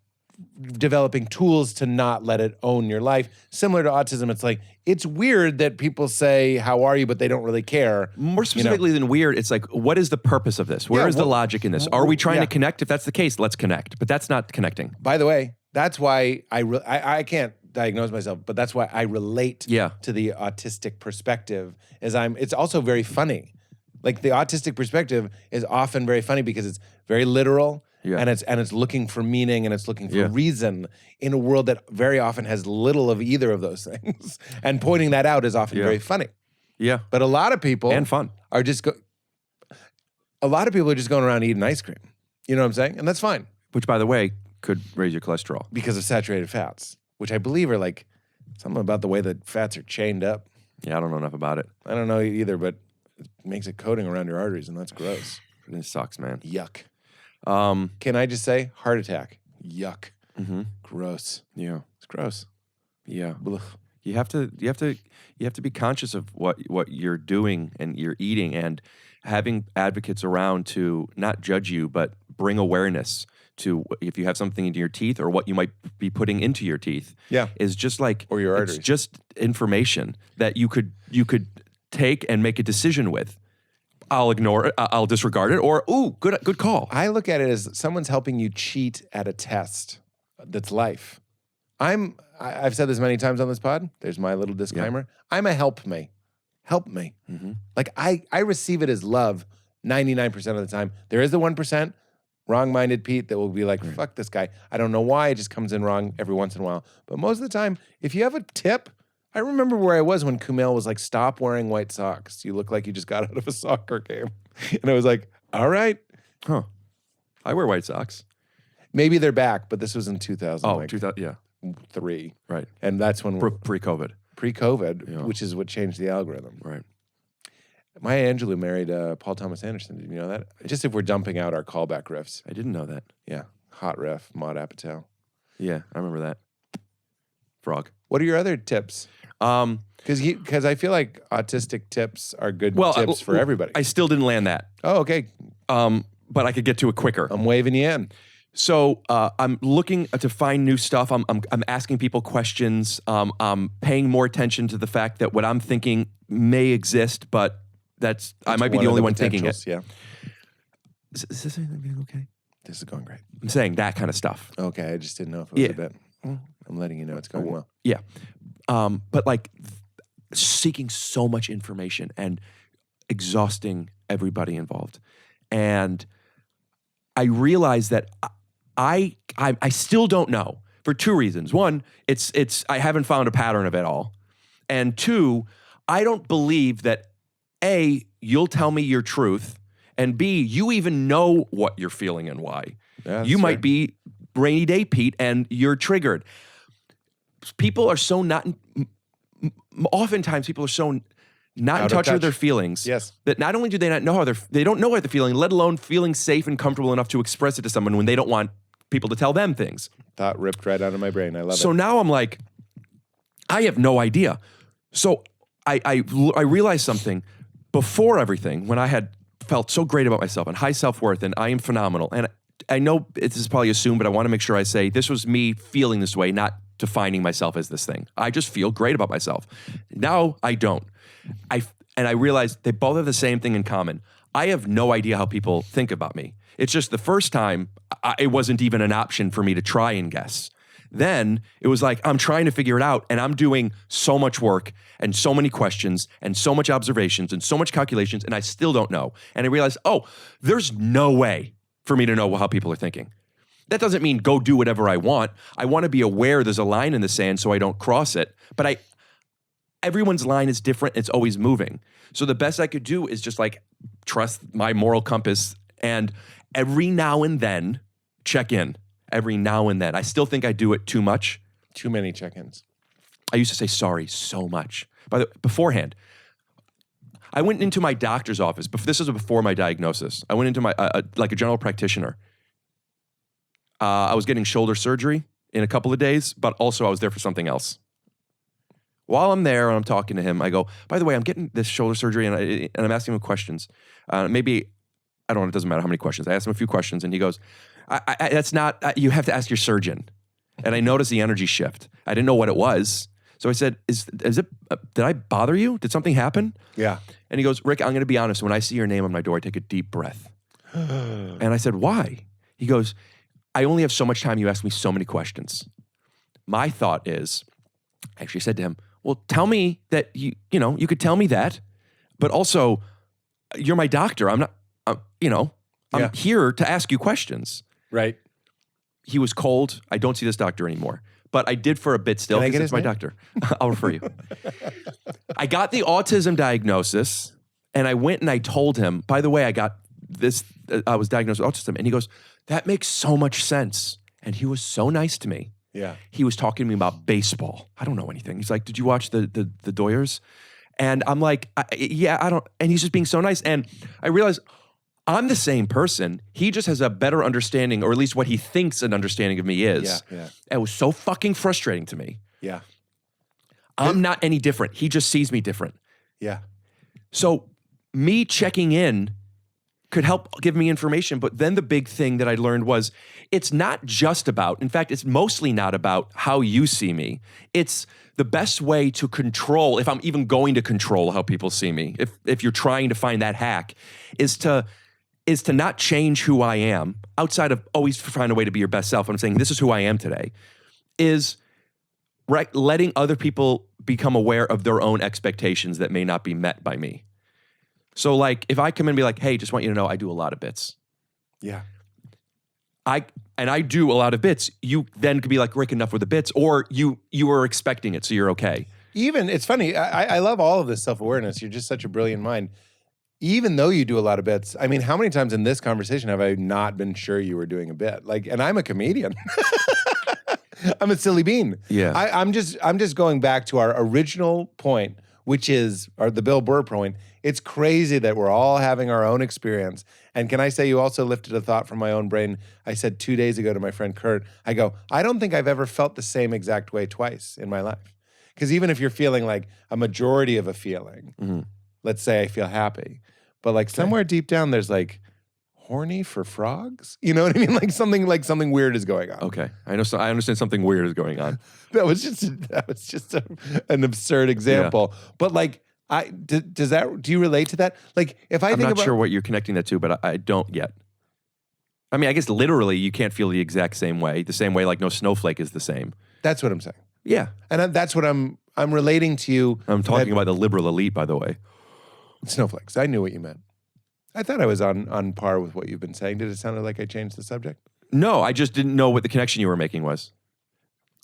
developing tools to not let it own your life. Similar to autism, it's like, it's weird that people say, how are you, but they don't really care. More specifically than weird, it's like, what is the purpose of this? Where is the logic in this? Are we trying to connect? If that's the case, let's connect. But that's not connecting. By the way, that's why I can't diagnose myself, but that's why I relate to the autistic perspective. It's also very funny. Like the autistic perspective is often very funny because it's very literal. And it's looking for meaning and it's looking for reason in a world that very often has little of either of those things. And pointing that out is often very funny. Yeah. But a lot of people and fun are just a lot of people are just going around eating ice cream. You know what I'm saying? And that's fine. Which, by the way, could raise your cholesterol because of saturated fats, which I believe are like something about the way that fats are chained up. Yeah, I don't know enough about it. I don't know either, but it makes a coating around your arteries, and that's gross. It sucks, man. Yuck. Can I just say heart attack? Yuck. Gross. Yeah, it's gross. Yeah. Ugh. You have to be conscious of what you're doing and you're eating, and having advocates around to not judge you but bring awareness to if you have something in your teeth or what you might be putting into your teeth. Is just like, or your arteries. It's just information that you could take and make a decision with. I'll ignore it. I'll disregard it. Or, ooh, good call. I look at it as someone's helping you cheat at a test. That's life. I've said this many times on this pod. There's my little disclaimer. I'm a help me. Help me. Like I receive it as love 99% of the time. There is the 1% wrong-minded Pete that will be like, fuck this guy. I don't know why. It just comes in wrong every once in a while. But most of the time, if you have a tip, I remember where I was when Kumail was like, stop wearing white socks. You look like you just got out of a soccer game. And I was like, all right. Huh. I wear white socks. Maybe they're back, but this was in 2000. Oh, 2000, yeah. 3. Right. And that's when pre-COVID. Pre-COVID, which is what changed the algorithm. Right. Maya Angelou married Paul Thomas Anderson. Did you know that? Just if we're dumping out our callback riffs. I didn't know that. Yeah. Hot riff, Maud Apatow. Yeah, I remember that. Frog. What are your other tips? Because I feel like autistic tips are good tips for everybody. I still didn't land that. Oh, okay. But I could get to it quicker. I'm waving you in. So I'm looking to find new stuff. I'm asking people questions. I'm paying more attention to the fact that what I'm thinking may exist, but I might be the only one thinking it. Yeah. Is this anything okay? This is going great. I'm saying that kind of stuff. Okay, I just didn't know if it was a bit. I'm letting you know it's going well. Yeah. But like seeking so much information and exhausting everybody involved. And I realized that I still don't know for 2 reasons. One, I haven't found a pattern of it all. And 2, I don't believe that A, you'll tell me your truth, and B, you even know what you're feeling and why. Yeah, you might be rainy day Pete and you're triggered. People are so oftentimes people are so not in touch with their feelings. Yes. That not only do they not know they don't know how they're feeling, let alone feeling safe and comfortable enough to express it to someone when they don't want people to tell them things. Thought ripped right out of my brain. I love it. So now I'm like, I have no idea. So I realized something before everything when I had felt so great about myself and high self-worth and I am phenomenal. And I know this is probably assumed, but I want to make sure I say this was me feeling this way, not defining myself as this thing. I just feel great about myself. Now I don't. I realized they both have the same thing in common. I have no idea how people think about me. It's just the first time it wasn't even an option for me to try and guess. Then it was like, I'm trying to figure it out and I'm doing so much work and so many questions and so much observations and so much calculations and I still don't know. And I realized, there's no way for me to know how people are thinking. That doesn't mean go do whatever I want. I want to be aware there's a line in the sand so I don't cross it. But everyone's line is different. It's always moving. So the best I could do is just like trust my moral compass and every now and then check in. Every now and then. I still think I do it too much. Too many check-ins. I used to say sorry so much. Beforehand, I went into my doctor's office. This was before my diagnosis. I went into my like a general practitioner. I was getting shoulder surgery in a couple of days, but also I was there for something else. While I'm there and I'm talking to him, I go, by the way, I'm getting this shoulder surgery and I'm asking him questions. Maybe, I don't know, it doesn't matter how many questions. I asked him a few questions and he goes, that's not, you have to ask your surgeon. And I noticed the energy shift. I didn't know what it was. So I said, is it, did I bother you? Did something happen? Yeah. And he goes, Rick, I'm going to be honest. When I see your name on my door, I take a deep breath. And I said, why? He goes, I only have so much time. You ask me so many questions. My thought is, I actually said to him, well, tell me that you could tell me that, but also you're my doctor. I'm not, I'm here to ask you questions. Right. He was cold. I don't see this doctor anymore, but I did for a bit still. Can I get because his it's my name? doctor. I'll refer you. I got the autism diagnosis and I went and I told him, by the way, I got this, I was diagnosed with autism. And he goes, that makes so much sense. And he was so nice to me. Yeah. He was talking to me about baseball. I don't know anything. He's like, did you watch the Doyers? And I'm like, yeah, I don't. And he's just being so nice. And I realized I'm the same person. He just has a better understanding, or at least what he thinks an understanding of me is. Yeah. It was so fucking frustrating to me. Yeah. I'm not any different. He just sees me different. Yeah. So me checking in could help give me information. But then the big thing that I learned was it's not just about, in fact, it's mostly not about how you see me. It's the best way to control, if I'm even going to control how people see me, if you're trying to find that hack, is to not change who I am outside of always find a way to be your best self. I'm saying this is who I am today, is letting other people become aware of their own expectations that may not be met by me. So like, if I come in and be like, hey, just want you to know I do a lot of bits. Yeah. I do a lot of bits. You then could be like, Rick, enough with the bits, or you were expecting it, so you're okay. Even, it's funny, I love all of this self-awareness. You're just such a brilliant mind. Even though you do a lot of bits, I mean, how many times in this conversation have I not been sure you were doing a bit? Like, and I'm a comedian. I'm a silly bean. Yeah. I'm just going back to our original point, which is the Bill Burr point. It's crazy that we're all having our own experience. And can I say you also lifted a thought from my own brain? I said 2 days ago to my friend Kurt, I go, I don't think I've ever felt the same exact way twice in my life. Because even if you're feeling like a majority of a feeling, let's say I feel happy, but like somewhere deep down there's like horny for frogs. You know what I mean? Like something weird is going on. Okay, I know. I understand something weird is going on. That was just an absurd example. But like, do you relate to that? Like, if I I'm think not about, sure what you're connecting that to, but I don't yet. I mean, I guess literally you can't feel the exact same way. The same way like no snowflake is the same. that's what I'm saying, Yeah. and that's what I'm relating to you. I'm talking about the liberal elite, by the way. Snowflakes. I knew what you meant. I thought I was on par with what you've been saying. Did it sound like I changed the subject? No, I just didn't know what the connection you were making was.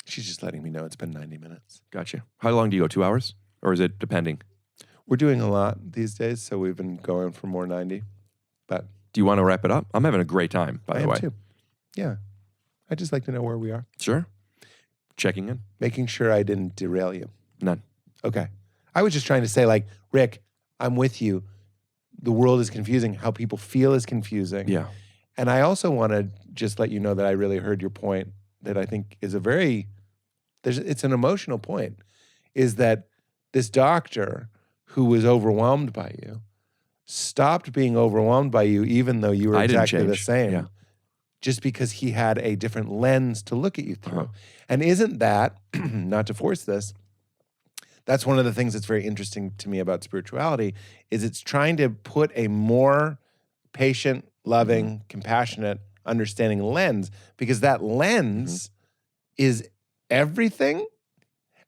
She's just letting me know it's been 90 minutes. Gotcha. How long do you go? 2 hours? Or is it depending? We're doing a lot these days, so we've been going for more 90. But Do you want to wrap it up? I'm having a great time, by I the am way. too. Yeah. I'd just like to know where we are. Sure. Checking in. Making sure I didn't derail you. None. Okay. I was just trying to say, like, Rick, I'm with you. The world is confusing. How people feel is confusing. Yeah. And I also want to just let you know that I really heard your point that I think is it's an emotional point, is that this doctor who was overwhelmed by you stopped being overwhelmed by you even though you were I didn't exactly the change. same. Yeah. Just because he had a different lens to look at you through. And isn't that, not to force this, that's one of the things that's very interesting to me about spirituality, is it's trying to put a more patient, loving, compassionate, understanding lens, because that lens is everything.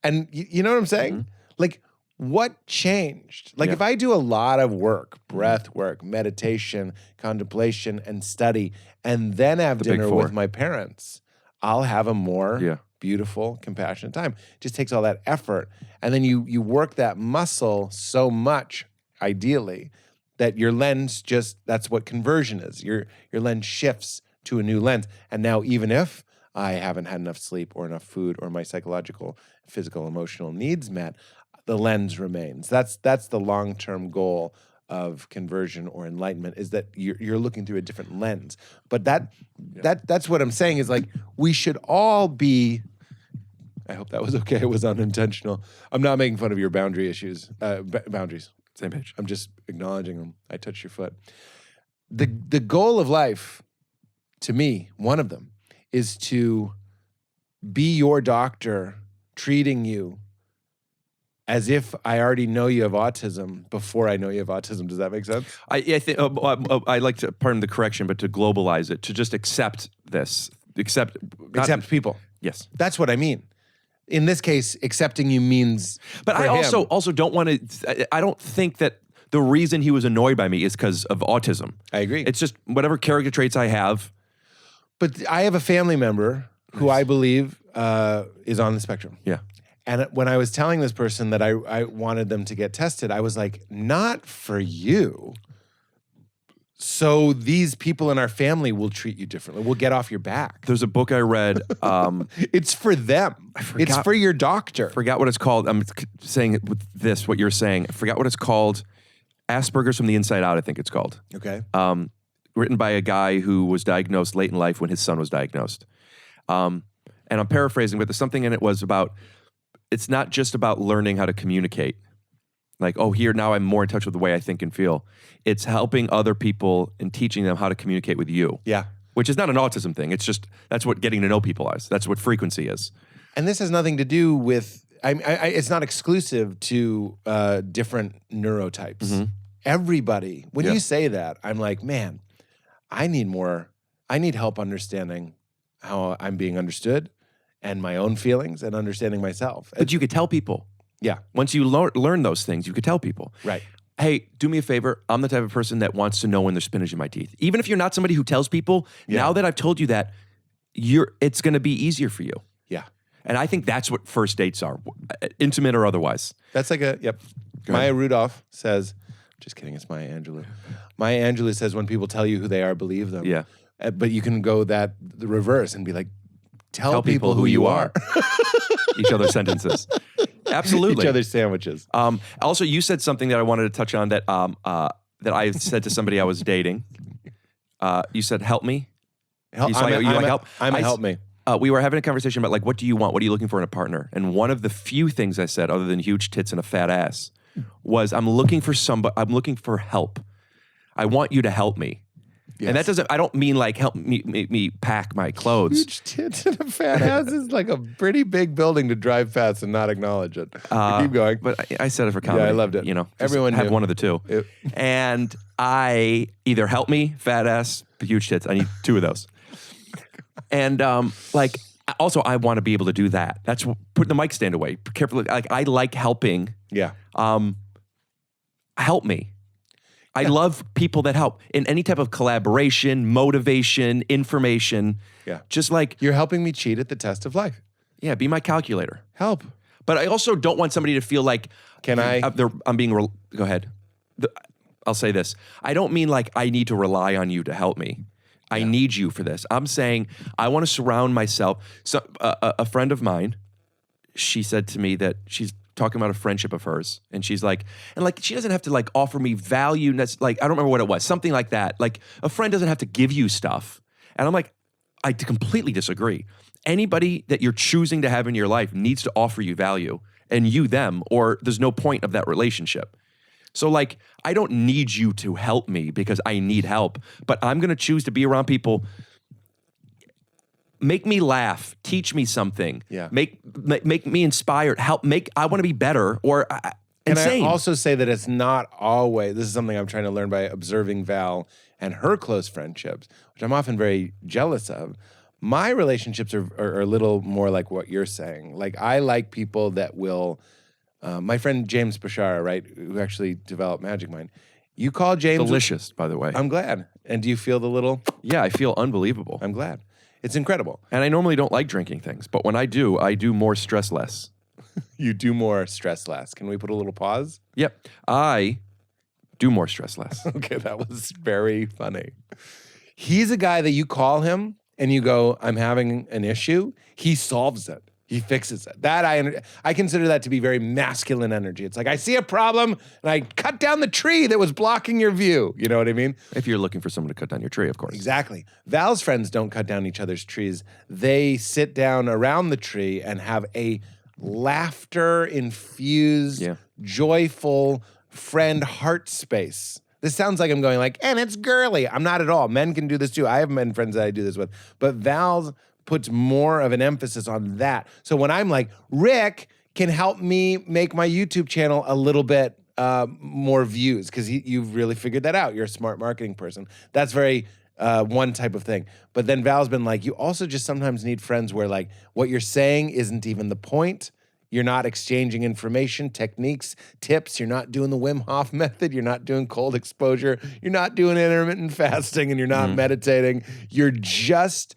And you know what I'm saying? Like, what changed? Like, if I do a lot of work, breath work, meditation, contemplation, and study, and then have The big dinner four. with my parents, I'll have a more beautiful, compassionate time. It just takes all that effort. And then you work that muscle so much, ideally, that your lens that's what conversion is. Your lens shifts to a new lens. And now, even if I haven't had enough sleep or enough food or my psychological, physical, emotional needs met, the lens remains. That's the long-term goal of conversion or enlightenment, is that you're looking through a different lens. But that's what I'm saying, is like, we should all be, I hope that was okay. It was unintentional. I'm not making fun of your boundary issues. Boundaries. Same page. I'm just acknowledging them. I touched your foot. The goal of life, to me, one of them, is to be your doctor treating you as if I already know you have autism before I know you have autism. Does that make sense? I think I like to, pardon the correction, but to globalize it, to just accept this, accept people. Yes, that's what I mean. In this case, accepting you means. But I also don't want to. I don't think that the reason he was annoyed by me is because of autism. I agree. It's just whatever character traits I have. But I have a family member who I believe is on the spectrum. Yeah. And when I was telling this person that I wanted them to get tested, I was like, not for you. So these people in our family will treat you differently. We'll get off your back. There's a book I read. It's for them. It's for your doctor. Forgot what it's called. I'm saying it with this, what you're saying. I forgot what it's called. Asperger's from the Inside Out, I think it's called. Okay. Written by a guy who was diagnosed late in life when his son was diagnosed. And I'm paraphrasing, but there's something in it was about, it's not just about learning how to communicate. Like, oh, here, now I'm more in touch with the way I think and feel. It's helping other people and teaching them how to communicate with you. Yeah. Which is not an autism thing. It's just, that's what getting to know people is. That's what frequency is. And this has nothing to do with, it's not exclusive to different neurotypes. Mm-hmm. Everybody, when Yeah. you say that, I'm like, man, I need help understanding how I'm being understood and my own feelings and understanding myself. But you could tell people. Yeah. Once you learn those things, you could tell people. Right. Hey, do me a favor. I'm the type of person that wants to know when there's spinach in my teeth. Even if you're not somebody who tells people, now that I've told you that, it's going to be easier for you. Yeah. And I think that's what first dates are, intimate or otherwise. That's like yep. Maya Rudolph says, just kidding, it's Maya Angelou. Maya Angelou says when people tell you who they are, believe them. Yeah. But you can go the reverse and be like, tell people who you are. Each other's sentences. Absolutely. Each other's sandwiches. Also, you said something that I wanted to touch on that I said to somebody I was dating. You said, help me. Help me. We were having a conversation about, like, what do you want? What are you looking for in a partner? And one of the few things I said, other than huge tits and a fat ass, was I'm looking for help. I want you to help me. Yes. And I don't mean like help me pack my clothes. Huge tits and a fat ass is like a pretty big building to drive past and not acknowledge it. Keep going. But I said it for comedy. Yeah, I loved it. You know, everyone have knew. one of the two. And I either help me, fat ass, huge tits. I need two of those. And also I want to be able to do that. That's putting the mic stand away carefully. Like, I like helping. Yeah. Help me. I love people that help in any type of collaboration, motivation, information. Yeah. Just like, you're helping me cheat at the test of life. Yeah, be my calculator. Help. But I also don't want somebody to feel like, I'm being, go ahead. I'll say this. I don't mean like I need to rely on you to help me. I need you for this. I'm saying I want to surround myself. So a friend of mine, she said to me that she's talking about a friendship of hers, and she's like, she doesn't have to like offer me value. That's like, I don't remember what it was, something like that. Like, a friend doesn't have to give you stuff. And I'm like, I completely disagree. Anybody that you're choosing to have in your life needs to offer you value, and you them, or there's no point of that relationship. So like, I don't need you to help me because I need help, but I'm going to choose to be around people. Make me laugh, teach me something. Yeah. Make me inspired. I want to be better or insane. And I also say that it's not always, this is something I'm trying to learn by observing Val and her close friendships, which I'm often very jealous of. My relationships are a little more like what you're saying. Like, I like people that will, my friend James Bashara, right, who actually developed Magic Mind. You call James. Delicious, by the way. I'm glad. And do you feel the little? Yeah, I feel unbelievable. I'm glad. It's incredible. And I normally don't like drinking things, but when I do more stress less. You do more stress less. Can we put a little pause? Yep. I do more stress less. Okay, that was very funny. He's a guy that you call him and you go, I'm having an issue. He solves it. He fixes it. That I consider that to be very masculine energy. It's like, I see a problem and I cut down the tree that was blocking your view. You know what I mean? If you're looking for someone to cut down your tree, of course. Exactly. Val's friends don't cut down each other's trees. They sit down around the tree and have a laughter-infused, joyful friend heart space. This sounds like I'm going like, and it's girly. I'm not at all. Men can do this too. I have men friends that I do this with. But Val's puts more of an emphasis on that. So when I'm like, Rick can help me make my YouTube channel a little bit more views because you've really figured that out. You're a smart marketing person. That's very one type of thing. But then Val's been like, you also just sometimes need friends where like what you're saying isn't even the point. You're not exchanging information, techniques, tips. You're not doing the Wim Hof method. You're not doing cold exposure. You're not doing intermittent fasting and you're not meditating. You're just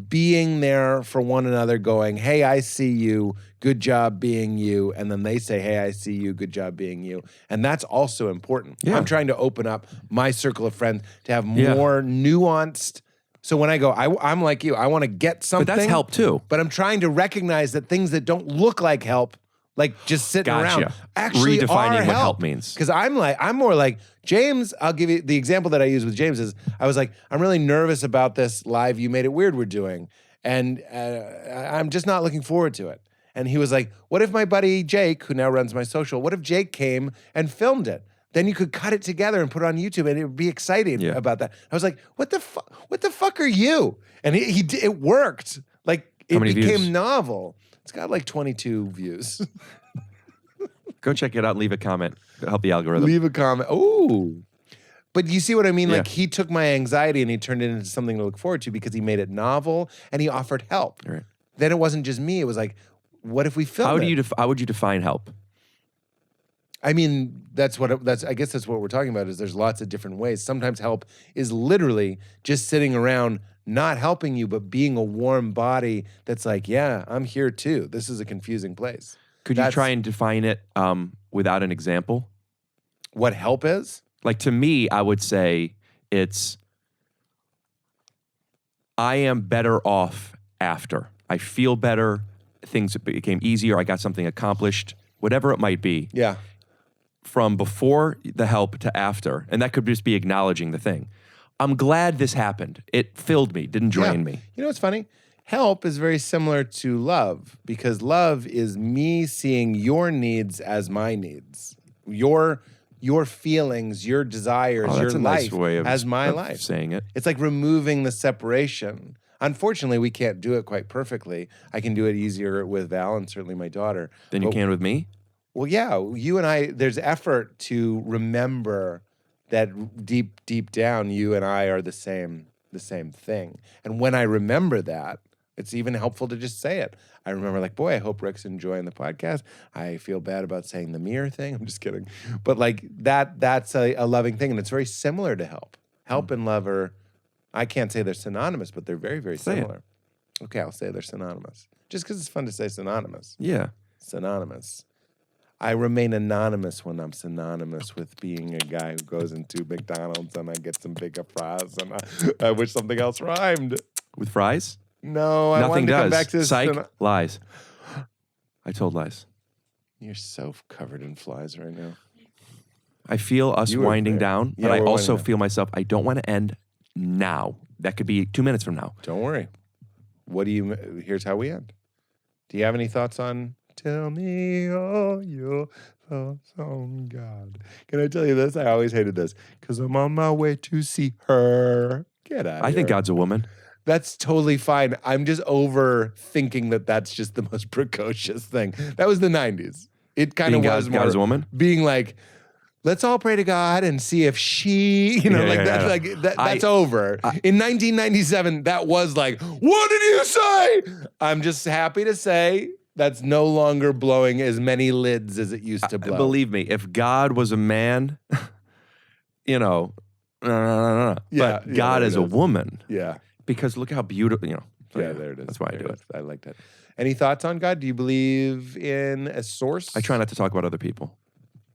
being there for one another going, hey, I see you, good job being you. And then they say, hey, I see you, good job being you. And that's also important. Yeah. I'm trying to open up my circle of friends to have more nuanced. So when I go, I'm like you, I want to get something. But that's help too. But I'm trying to recognize that things that don't look like help, like just sitting around, actually redefining are what help means. Because I'm more like, James, I'll give you the example that I use with James is, I was like, I'm really nervous about this live You Made It Weird we're doing. And I'm just not looking forward to it. And he was like, what if my buddy Jake, who now runs my social, what if Jake came and filmed it? Then you could cut it together and put it on YouTube, and it would be exciting about that. I was like, "What the fuck? What the fuck are you?" And it worked. Like it became views? novel. It's got like 22 views. Go check it out and leave a comment. Help the algorithm. Leave a comment. Ooh. But you see what I mean? Like he took my anxiety and he turned it into something to look forward to because he made it novel and he offered help. Right. Then it wasn't just me. It was like, what if we filmed How would you define help? I mean, I guess that's what we're talking about is there's lots of different ways. Sometimes help is literally just sitting around, not helping you, but being a warm body that's like, yeah, I'm here too. This is a confusing place. Could you try and define it without an example? What help is? Like to me, I would say it's, I am better off after. I feel better. Things became easier. I got something accomplished, whatever it might be. Yeah. From before the help to after, and that could just be acknowledging the thing. I'm glad this happened. It filled me, didn't drain me. You know what's funny? Help is very similar to love because love is me seeing your needs as my needs. Your feelings, your desires, your that's a nice life way as my of life. saying it. It's like removing the separation. Unfortunately, we can't do it quite perfectly. I can do it easier with Val and certainly my daughter. Than you can with me? Well, yeah, you and I, there's effort to remember that deep down, you and I are the same thing. And when I remember that, it's even helpful to just say it. I remember like, boy, I hope Rick's enjoying the podcast. I feel bad about saying the mirror thing. I'm just kidding. But like that's a loving thing. And it's very similar to help. Help and love are, I can't say they're synonymous, but they're very, very similar. Okay, I'll say they're synonymous. Just because it's fun to say synonymous. Yeah. Synonymous. I remain anonymous when I'm synonymous with being a guy who goes into McDonald's and I get some bigger fries and I wish something else rhymed. With fries? No, I Nothing wanted to does. come back to this. Psych, lies. I told lies. You're so covered in flies right now. I feel us You were winding there. down, Yeah, but I we're also winding down. feel myself, I don't want to end now. That could be 2 minutes from now. Don't worry. Here's how we end. Do you have any thoughts on tell me all your thoughts on God? Can I tell you this? I always hated this because I'm on my way to see her. Get out of I think here. God's a woman. That's totally fine. I'm just overthinking that that's just the most precocious thing. That was the 90s. It kind of Being was God more is a woman? being like, let's all pray to God and see if she, that's over. In 1997, that was like, what did you say? I'm just happy to say that's no longer blowing as many lids as it used to blow. Believe me, if God was a man, no. But God there is it a is. woman. Yeah. Because look how beautiful, So Yeah, there it is. That's why I There do it. is. I like that. Any thoughts on God? Do you believe in a source? I try not to talk about other people.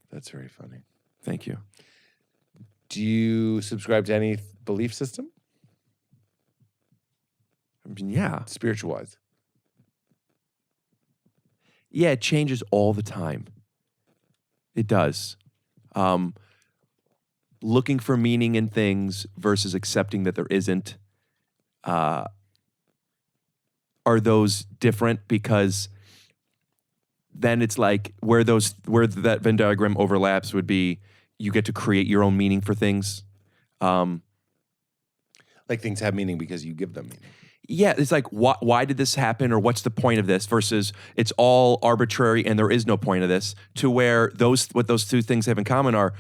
That's very funny. Thank you. Do you subscribe to any belief system? I mean, yeah. Spiritual-wise? Yeah, it changes all the time. It does. Looking for meaning in things versus accepting that there isn't. Are those different? Because then it's like where that Venn diagram overlaps would be you get to create your own meaning for things. Like things have meaning because you give them meaning. Yeah, it's like why did this happen, or what's the point of this? Versus it's all arbitrary and there is no point of this. To where what those two things have in common are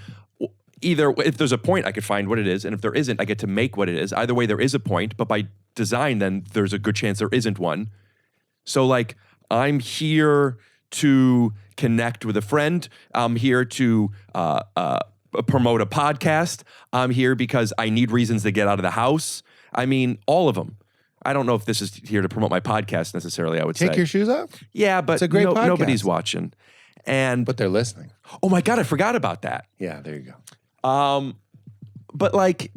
either if there's a point, I could find what it is, and if there isn't, I get to make what it is. Either way, there is a point, but by design, then there's a good chance there isn't one. So like I'm here to connect with a friend. I'm here to promote a podcast. I'm here because I need reasons to get out of the house. I mean, all of them. I don't know if this is here to promote my podcast necessarily, I would say. Take your shoes off? Yeah, but It's a great podcast. nobody's watching. But they're listening. Oh my God, I forgot about that. Yeah, there you go. But like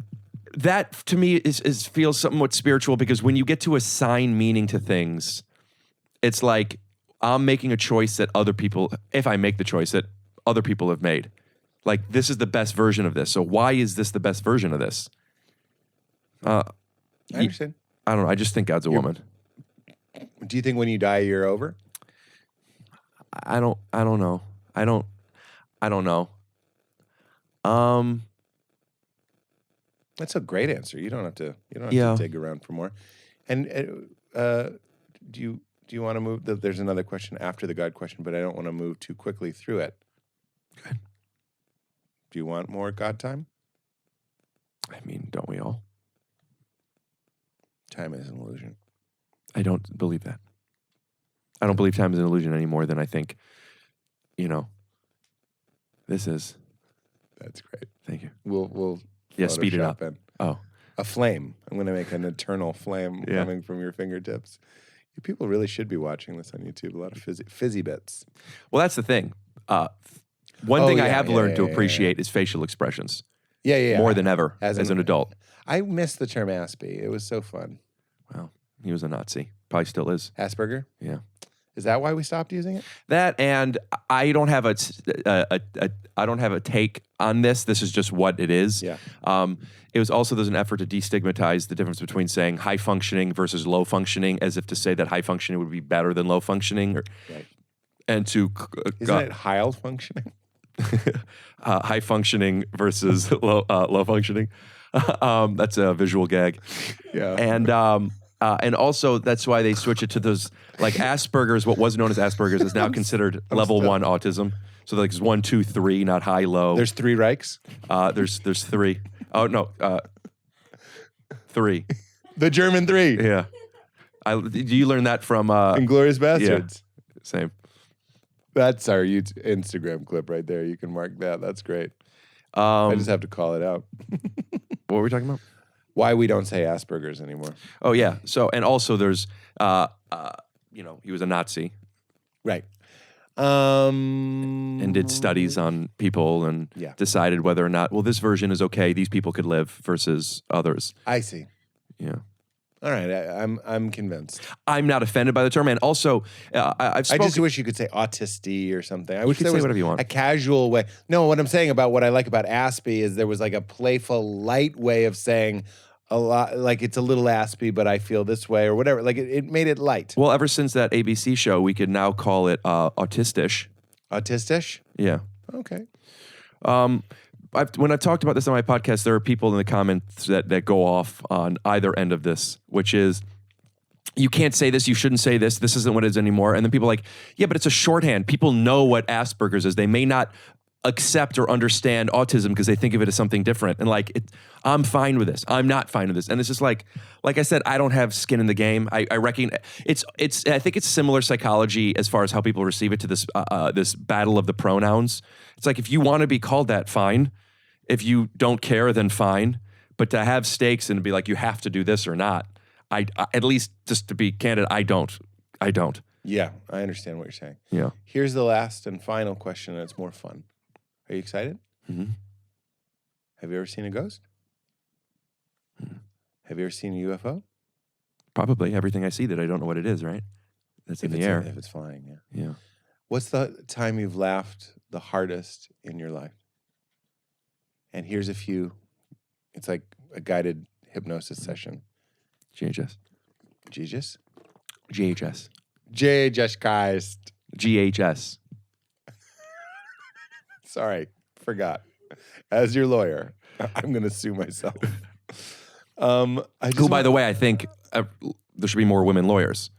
that to me is feels somewhat spiritual, because when you get to assign meaning to things, it's like I'm making a choice that other people, if I make the choice that other people have made. Like, this is the best version of this. So why is this the best version of this? I understand. I don't know. I just think God's a woman. Do you think when you die you're over? I don't know. I don't know. That's a great answer. You don't have to Yeah. dig around for more. And do you want to move? There's another question after the God question, but I don't want to move too quickly through it. Good. Do you want more God time? I mean, don't we all? Time is an illusion. I don't believe that. I don't believe time is an illusion any more than I think, this is. That's great. Thank you. We'll Speed it Photoshop up. in Oh, a flame. I'm going to make an eternal flame Yeah. coming from your fingertips. You people really should be watching this on YouTube. A lot of fizzy bits. well, that's the thing. One thing I yeah, have yeah, learned to yeah, yeah. appreciate is facial expressions Yeah. more than ever As as an- an adult. I miss the term Aspie. It was so fun. Well, he was a Nazi. Probably still is. Asperger? Yeah. Is that why we stopped using it? That, and I don't have I don't have a take on this. This is just what it is. Yeah. It was also, there's an effort to destigmatize the difference between saying high functioning versus low functioning, as if to say that high functioning would be better than low functioning, Right. and to Isn't it high functioning? high functioning versus low functioning. That's a visual gag. Yeah. And also that's why they switch it to those, like Asperger's. What was known as Asperger's is now considered level 1 autism. So like it's 1, 2, 3, not high, low. There's 3 Reichs? There's 3. Oh no, 3. The German 3. Yeah. Do you learn that from Inglourious Bastards. Yeah, same. That's our Instagram clip right there. You can mark that. That's great. I just have to call it out. What were we talking about? Why we don't say Asperger's anymore. Oh yeah. So, and also there's he was a Nazi Right. and did studies on people and Yeah. decided whether or not, well, this version is okay, these people could live versus others. I see. Yeah. All right. I'm convinced. I'm not offended by the term. And also, I've I spoken. just wish you could say autisty or something. I wish could there say was whatever you want. a casual way. No, what I'm saying about what I like about Aspie is there was like a playful, light way of saying a lot, like it's a little Aspie, but I feel this way or whatever. Like it made it light. Well, ever since that ABC show, we could now call it autistish. Autistish? Yeah. Okay. When I talked about this on my podcast, there are people in the comments that go off on either end of this, which is, you can't say this, you shouldn't say this, this isn't what it is anymore. And then people are like, yeah, but it's a shorthand. People know what Asperger's is. They may not accept or understand autism because they think of it as something different. And like, I'm fine with this. I'm not fine with this. And it's just like I said, I don't have skin in the game. I reckon I think it's similar psychology as far as how people receive it to this this battle of the pronouns. It's like, if you want to be called that, fine. If you don't care, then fine. But to have stakes and be like, you have to do this or not, I at least just to be candid, I don't. Yeah, I understand what you're saying. Yeah. Here's the last and final question, and it's more fun. Are you excited? Mm-hmm. Have you ever seen a ghost? Have you ever seen a UFO? Probably everything I see that I don't know what it is, right? That's in If the air. if it's flying, yeah. Yeah. What's the time you've laughed the hardest in your life? And here's a few. It's like a guided hypnosis session. GHS. Jesus? GHS. Jesus Christ. GHS. Sorry, forgot. As your lawyer, I'm going to sue myself. Who, by the way, I think there should be more women lawyers.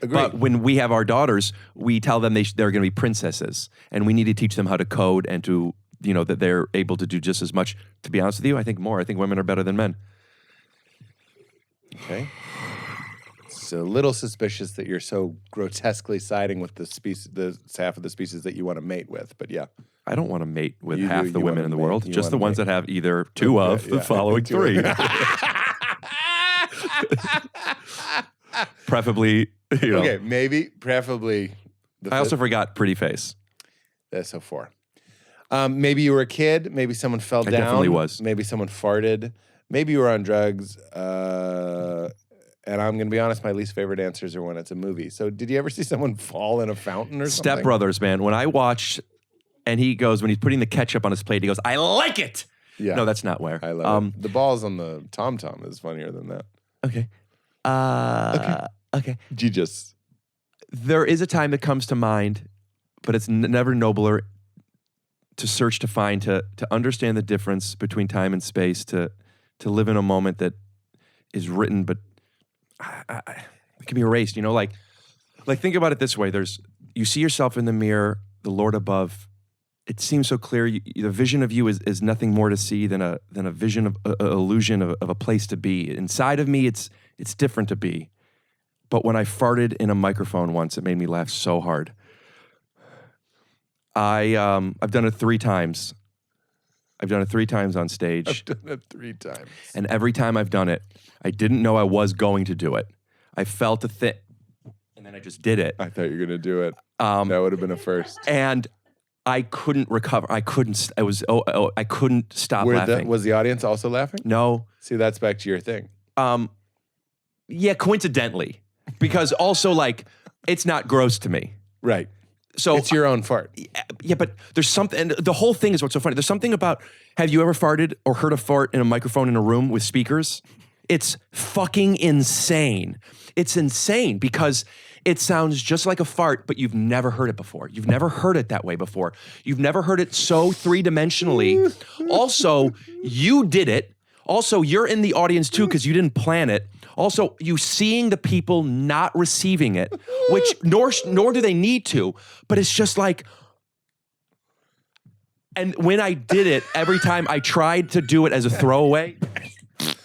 Agreed. But when we have our daughters, we tell them they're going to be princesses, and we need to teach them how to code and to, that they're able to do just as much. To be honest with you, I think more. I think women are better than men. Okay. It's a little suspicious that you're so grotesquely siding with the half of the species that you want to mate with, but yeah. I don't want to mate with You half do. the You women wanna in the mate. world, You just the wanna ones mate. that have either two of the Yeah. following Two. three. Preferably, Okay, maybe, preferably. I also forgot pretty face. That's so 4. Maybe you were a kid. Maybe someone fell down. definitely was. Maybe someone farted. Maybe you were on drugs. And I'm going to be honest, my least favorite answers are when it's a movie. So did you ever see someone fall in a fountain or something? Step Brothers, man. When I watched, and he goes, when he's putting the ketchup on his plate, he goes, "I like it." Yeah. No, that's not where. I love it. The balls on the tom-tom is funnier than that. Okay. Okay. Jesus. There is a time that comes to mind, but it's never nobler to search to find, to understand the difference between time and space, to live in a moment that is written, but it can be erased. Like think about it this way. You see yourself in the mirror, the Lord above. It seems so clear. The vision of you is nothing more to see than a vision of a illusion of a place to be. Inside of me, it's different to be. But when I farted in a microphone once, it made me laugh so hard. I've done it 3 times. I've done it 3 times on stage. I've done it 3 times. And every time I've done it, I didn't know I was going to do it. I felt a thing, and then I just did it. I thought you were going to do it. That would have been a first. And I couldn't recover. I couldn't. I couldn't stop laughing. Was the audience also laughing? No. See, that's back to your thing. Yeah, coincidentally, because also it's not gross to me. Right. So it's your own fart. Yeah, but there's something, and the whole thing is what's so funny. There's something about, have you ever farted or heard a fart in a microphone in a room with speakers? It's fucking insane. It's insane because it sounds just like a fart, but you've never heard it before. You've never heard it that way before. You've never heard it so 3-dimensionally. Also, you did it. Also, you're in the audience too because you didn't plan it. Also, you seeing the people not receiving it, which nor do they need to, but it's just like, and when I did it, every time I tried to do it as a throwaway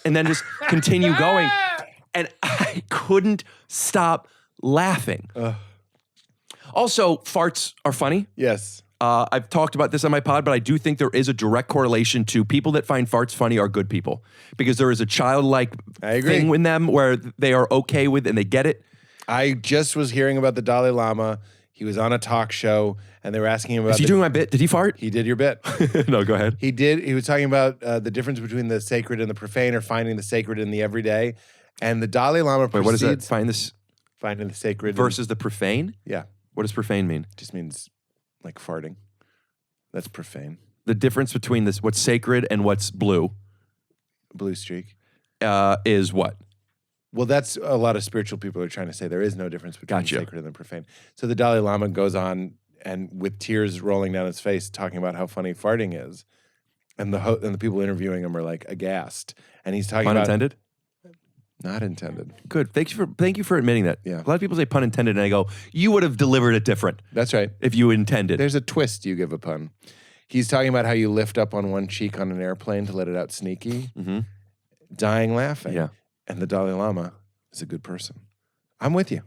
and then just continue going, and I couldn't stop laughing. Also, farts are funny. Yes. I've talked about this on my pod, but I do think there is a direct correlation to people that find farts funny are good people because there is a childlike thing with them where they are okay with and they get it. I just was hearing about the Dalai Lama. He was on a talk show and they were asking him about. Is he doing my bit? Did he fart? He did your bit. No, go ahead. He did. He was talking about the difference between the sacred and the profane, or finding the sacred in the everyday. And the Dalai Lama Wait, what is that? Finding the sacred versus the profane? Yeah. What does profane mean? It just means like farting. That's profane. The difference between what's sacred and what's blue streak is what? Well, that's a lot of spiritual people are trying to say there is no difference between Gotcha. sacred and the profane. So the Dalai Lama goes on and with tears rolling down his face talking about how funny farting is. And the people interviewing him are like aghast. And he's talking Pun about... intended? Not intended. Good. Thank you for admitting that. Yeah. A lot of people say pun intended, and I go, you would have delivered it different. That's right. If you intended. There's a twist you give a pun. He's talking about how you lift up on one cheek on an airplane to let it out sneaky, dying laughing. Yeah. And the Dalai Lama is a good person. I'm with you.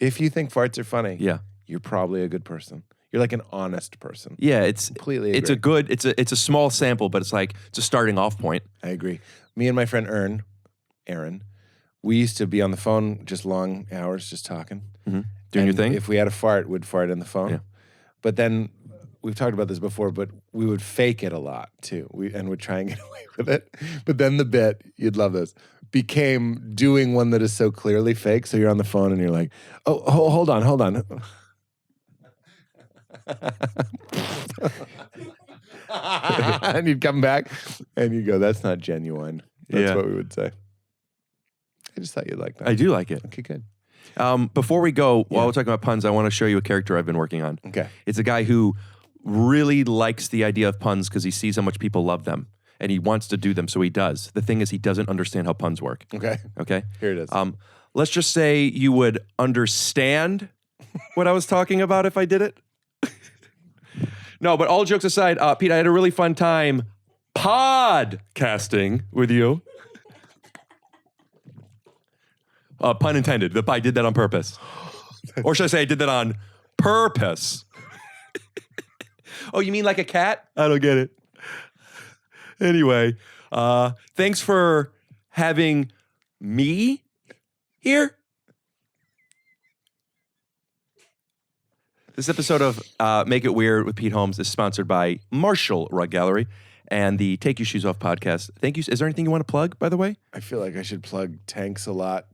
If you think farts are funny, Yeah. you're probably a good person. You're like an honest person. Yeah, it's Completely it's a agree. good, it's a small sample, but it's a starting off point. I agree. Me and my friend Aaron, we used to be on the phone just long hours, just talking. Doing And your thing? If we had a fart, we'd fart in the phone. Yeah. But then we've talked about this before, but we would fake it a lot too. And would try and get away with it. But then the bit, you'd love this, became doing one that is so clearly fake. So you're on the phone and you're like, oh, hold on. And you'd come back and you'd go, that's not genuine. That's Yeah. what we would say. I just thought you'd like that. I do like it. Okay, good. Before we go, while we're talking about puns, I want to show you a character I've been working on. Okay. It's a guy who really likes the idea of puns because he sees how much people love them and he wants to do them, so he does. The thing is, he doesn't understand how puns work. Okay. Okay? Here it is. Let's just say you would understand what I was talking about if I did it. No, but all jokes aside, Pete, I had a really fun time podcasting with you. Pun intended. I did that on purpose. Or should I say I did that on purpose? Oh, you mean like a cat? I don't get it. Anyway, thanks for having me here. This episode of Make It Weird with Pete Holmes is sponsored by Marshall Rug Gallery and the Take Your Shoes Off podcast. Thank you. Is there anything you want to plug, by the way? I feel like I should plug Tanks a Lot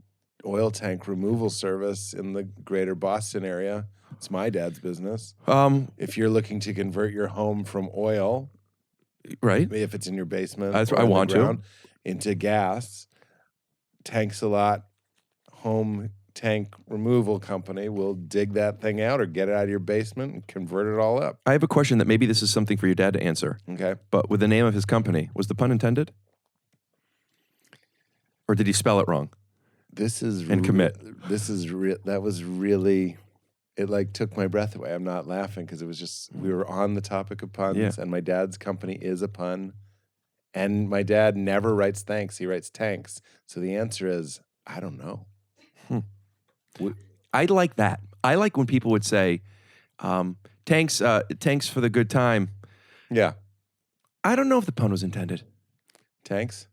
oil tank removal service in the greater Boston area. It's my dad's business. If you're looking to convert your home from oil, right? If it's in your basement, That's or what I in the want ground, into gas, Tanks a Lot home tank removal company will dig that thing out or get it out of your basement and convert it all up. I have a question that maybe this is something for your dad to answer. Okay. But with the name of his company, was the pun intended? Or did he spell it wrong? This is and commit. That was really, it like took my breath away. I'm not laughing because it was just, we were on the topic of puns and my dad's company is a pun. And my dad never writes thanks, he writes tanks. So the answer is, I don't know. I like that. I like when people would say, tanks for the good time. Yeah. I don't know if the pun was intended. Tanks?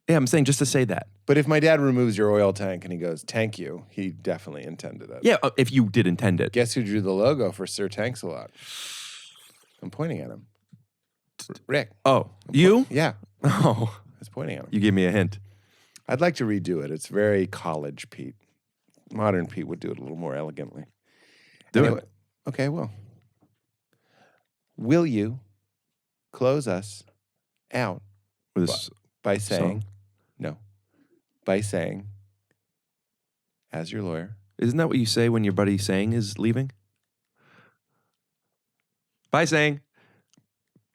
Yeah, I'm saying just to say that. But if my dad removes your oil tank and he goes, tank you, he definitely intended it. Yeah, if you did intend it. Guess who drew the logo for Sir Tanks a Lot? I'm pointing at him. Rick. Oh, you? Yeah. Oh. I was pointing at him. You gave me a hint. I'd like to redo it. It's very college Pete. Modern Pete would do it a little more elegantly. Do it. Okay, well. Will you close us out With this by saying, song? no, by saying, as your lawyer. Isn't that what you say when your buddy Sang is leaving? Bye, Sang.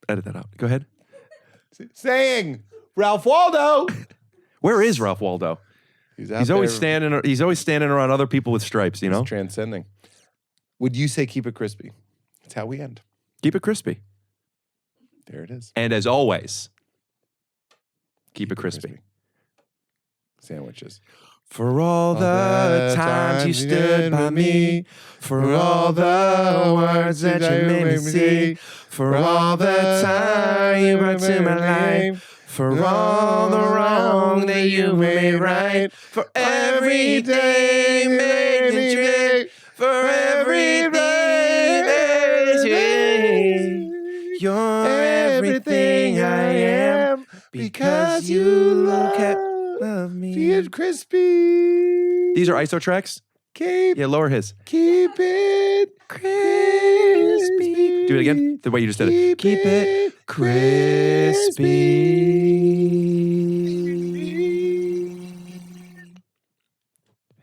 Edit that out. Go ahead. Saying, Ralph Waldo. Where is Ralph Waldo? He's always standing around other people with stripes, you know? He's transcending. Would you say keep it crispy? That's how we end. Keep it crispy. There it is. And as always, keep it crispy. Sandwiches. For all the times you stood by me, for all the words that you made me see, for all the time you brought to my life, for all the wrong that you made right, for every day you made me drink, for every day you're everything I am, because you love me. Keep crispy. These are ISO tracks? Yeah, lower his. Keep it crispy. Do it again, the way you just did it. Keep it crispy.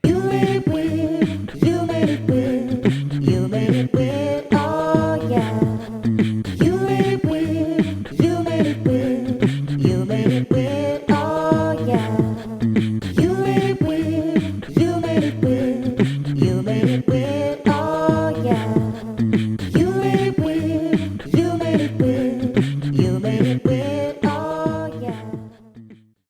You made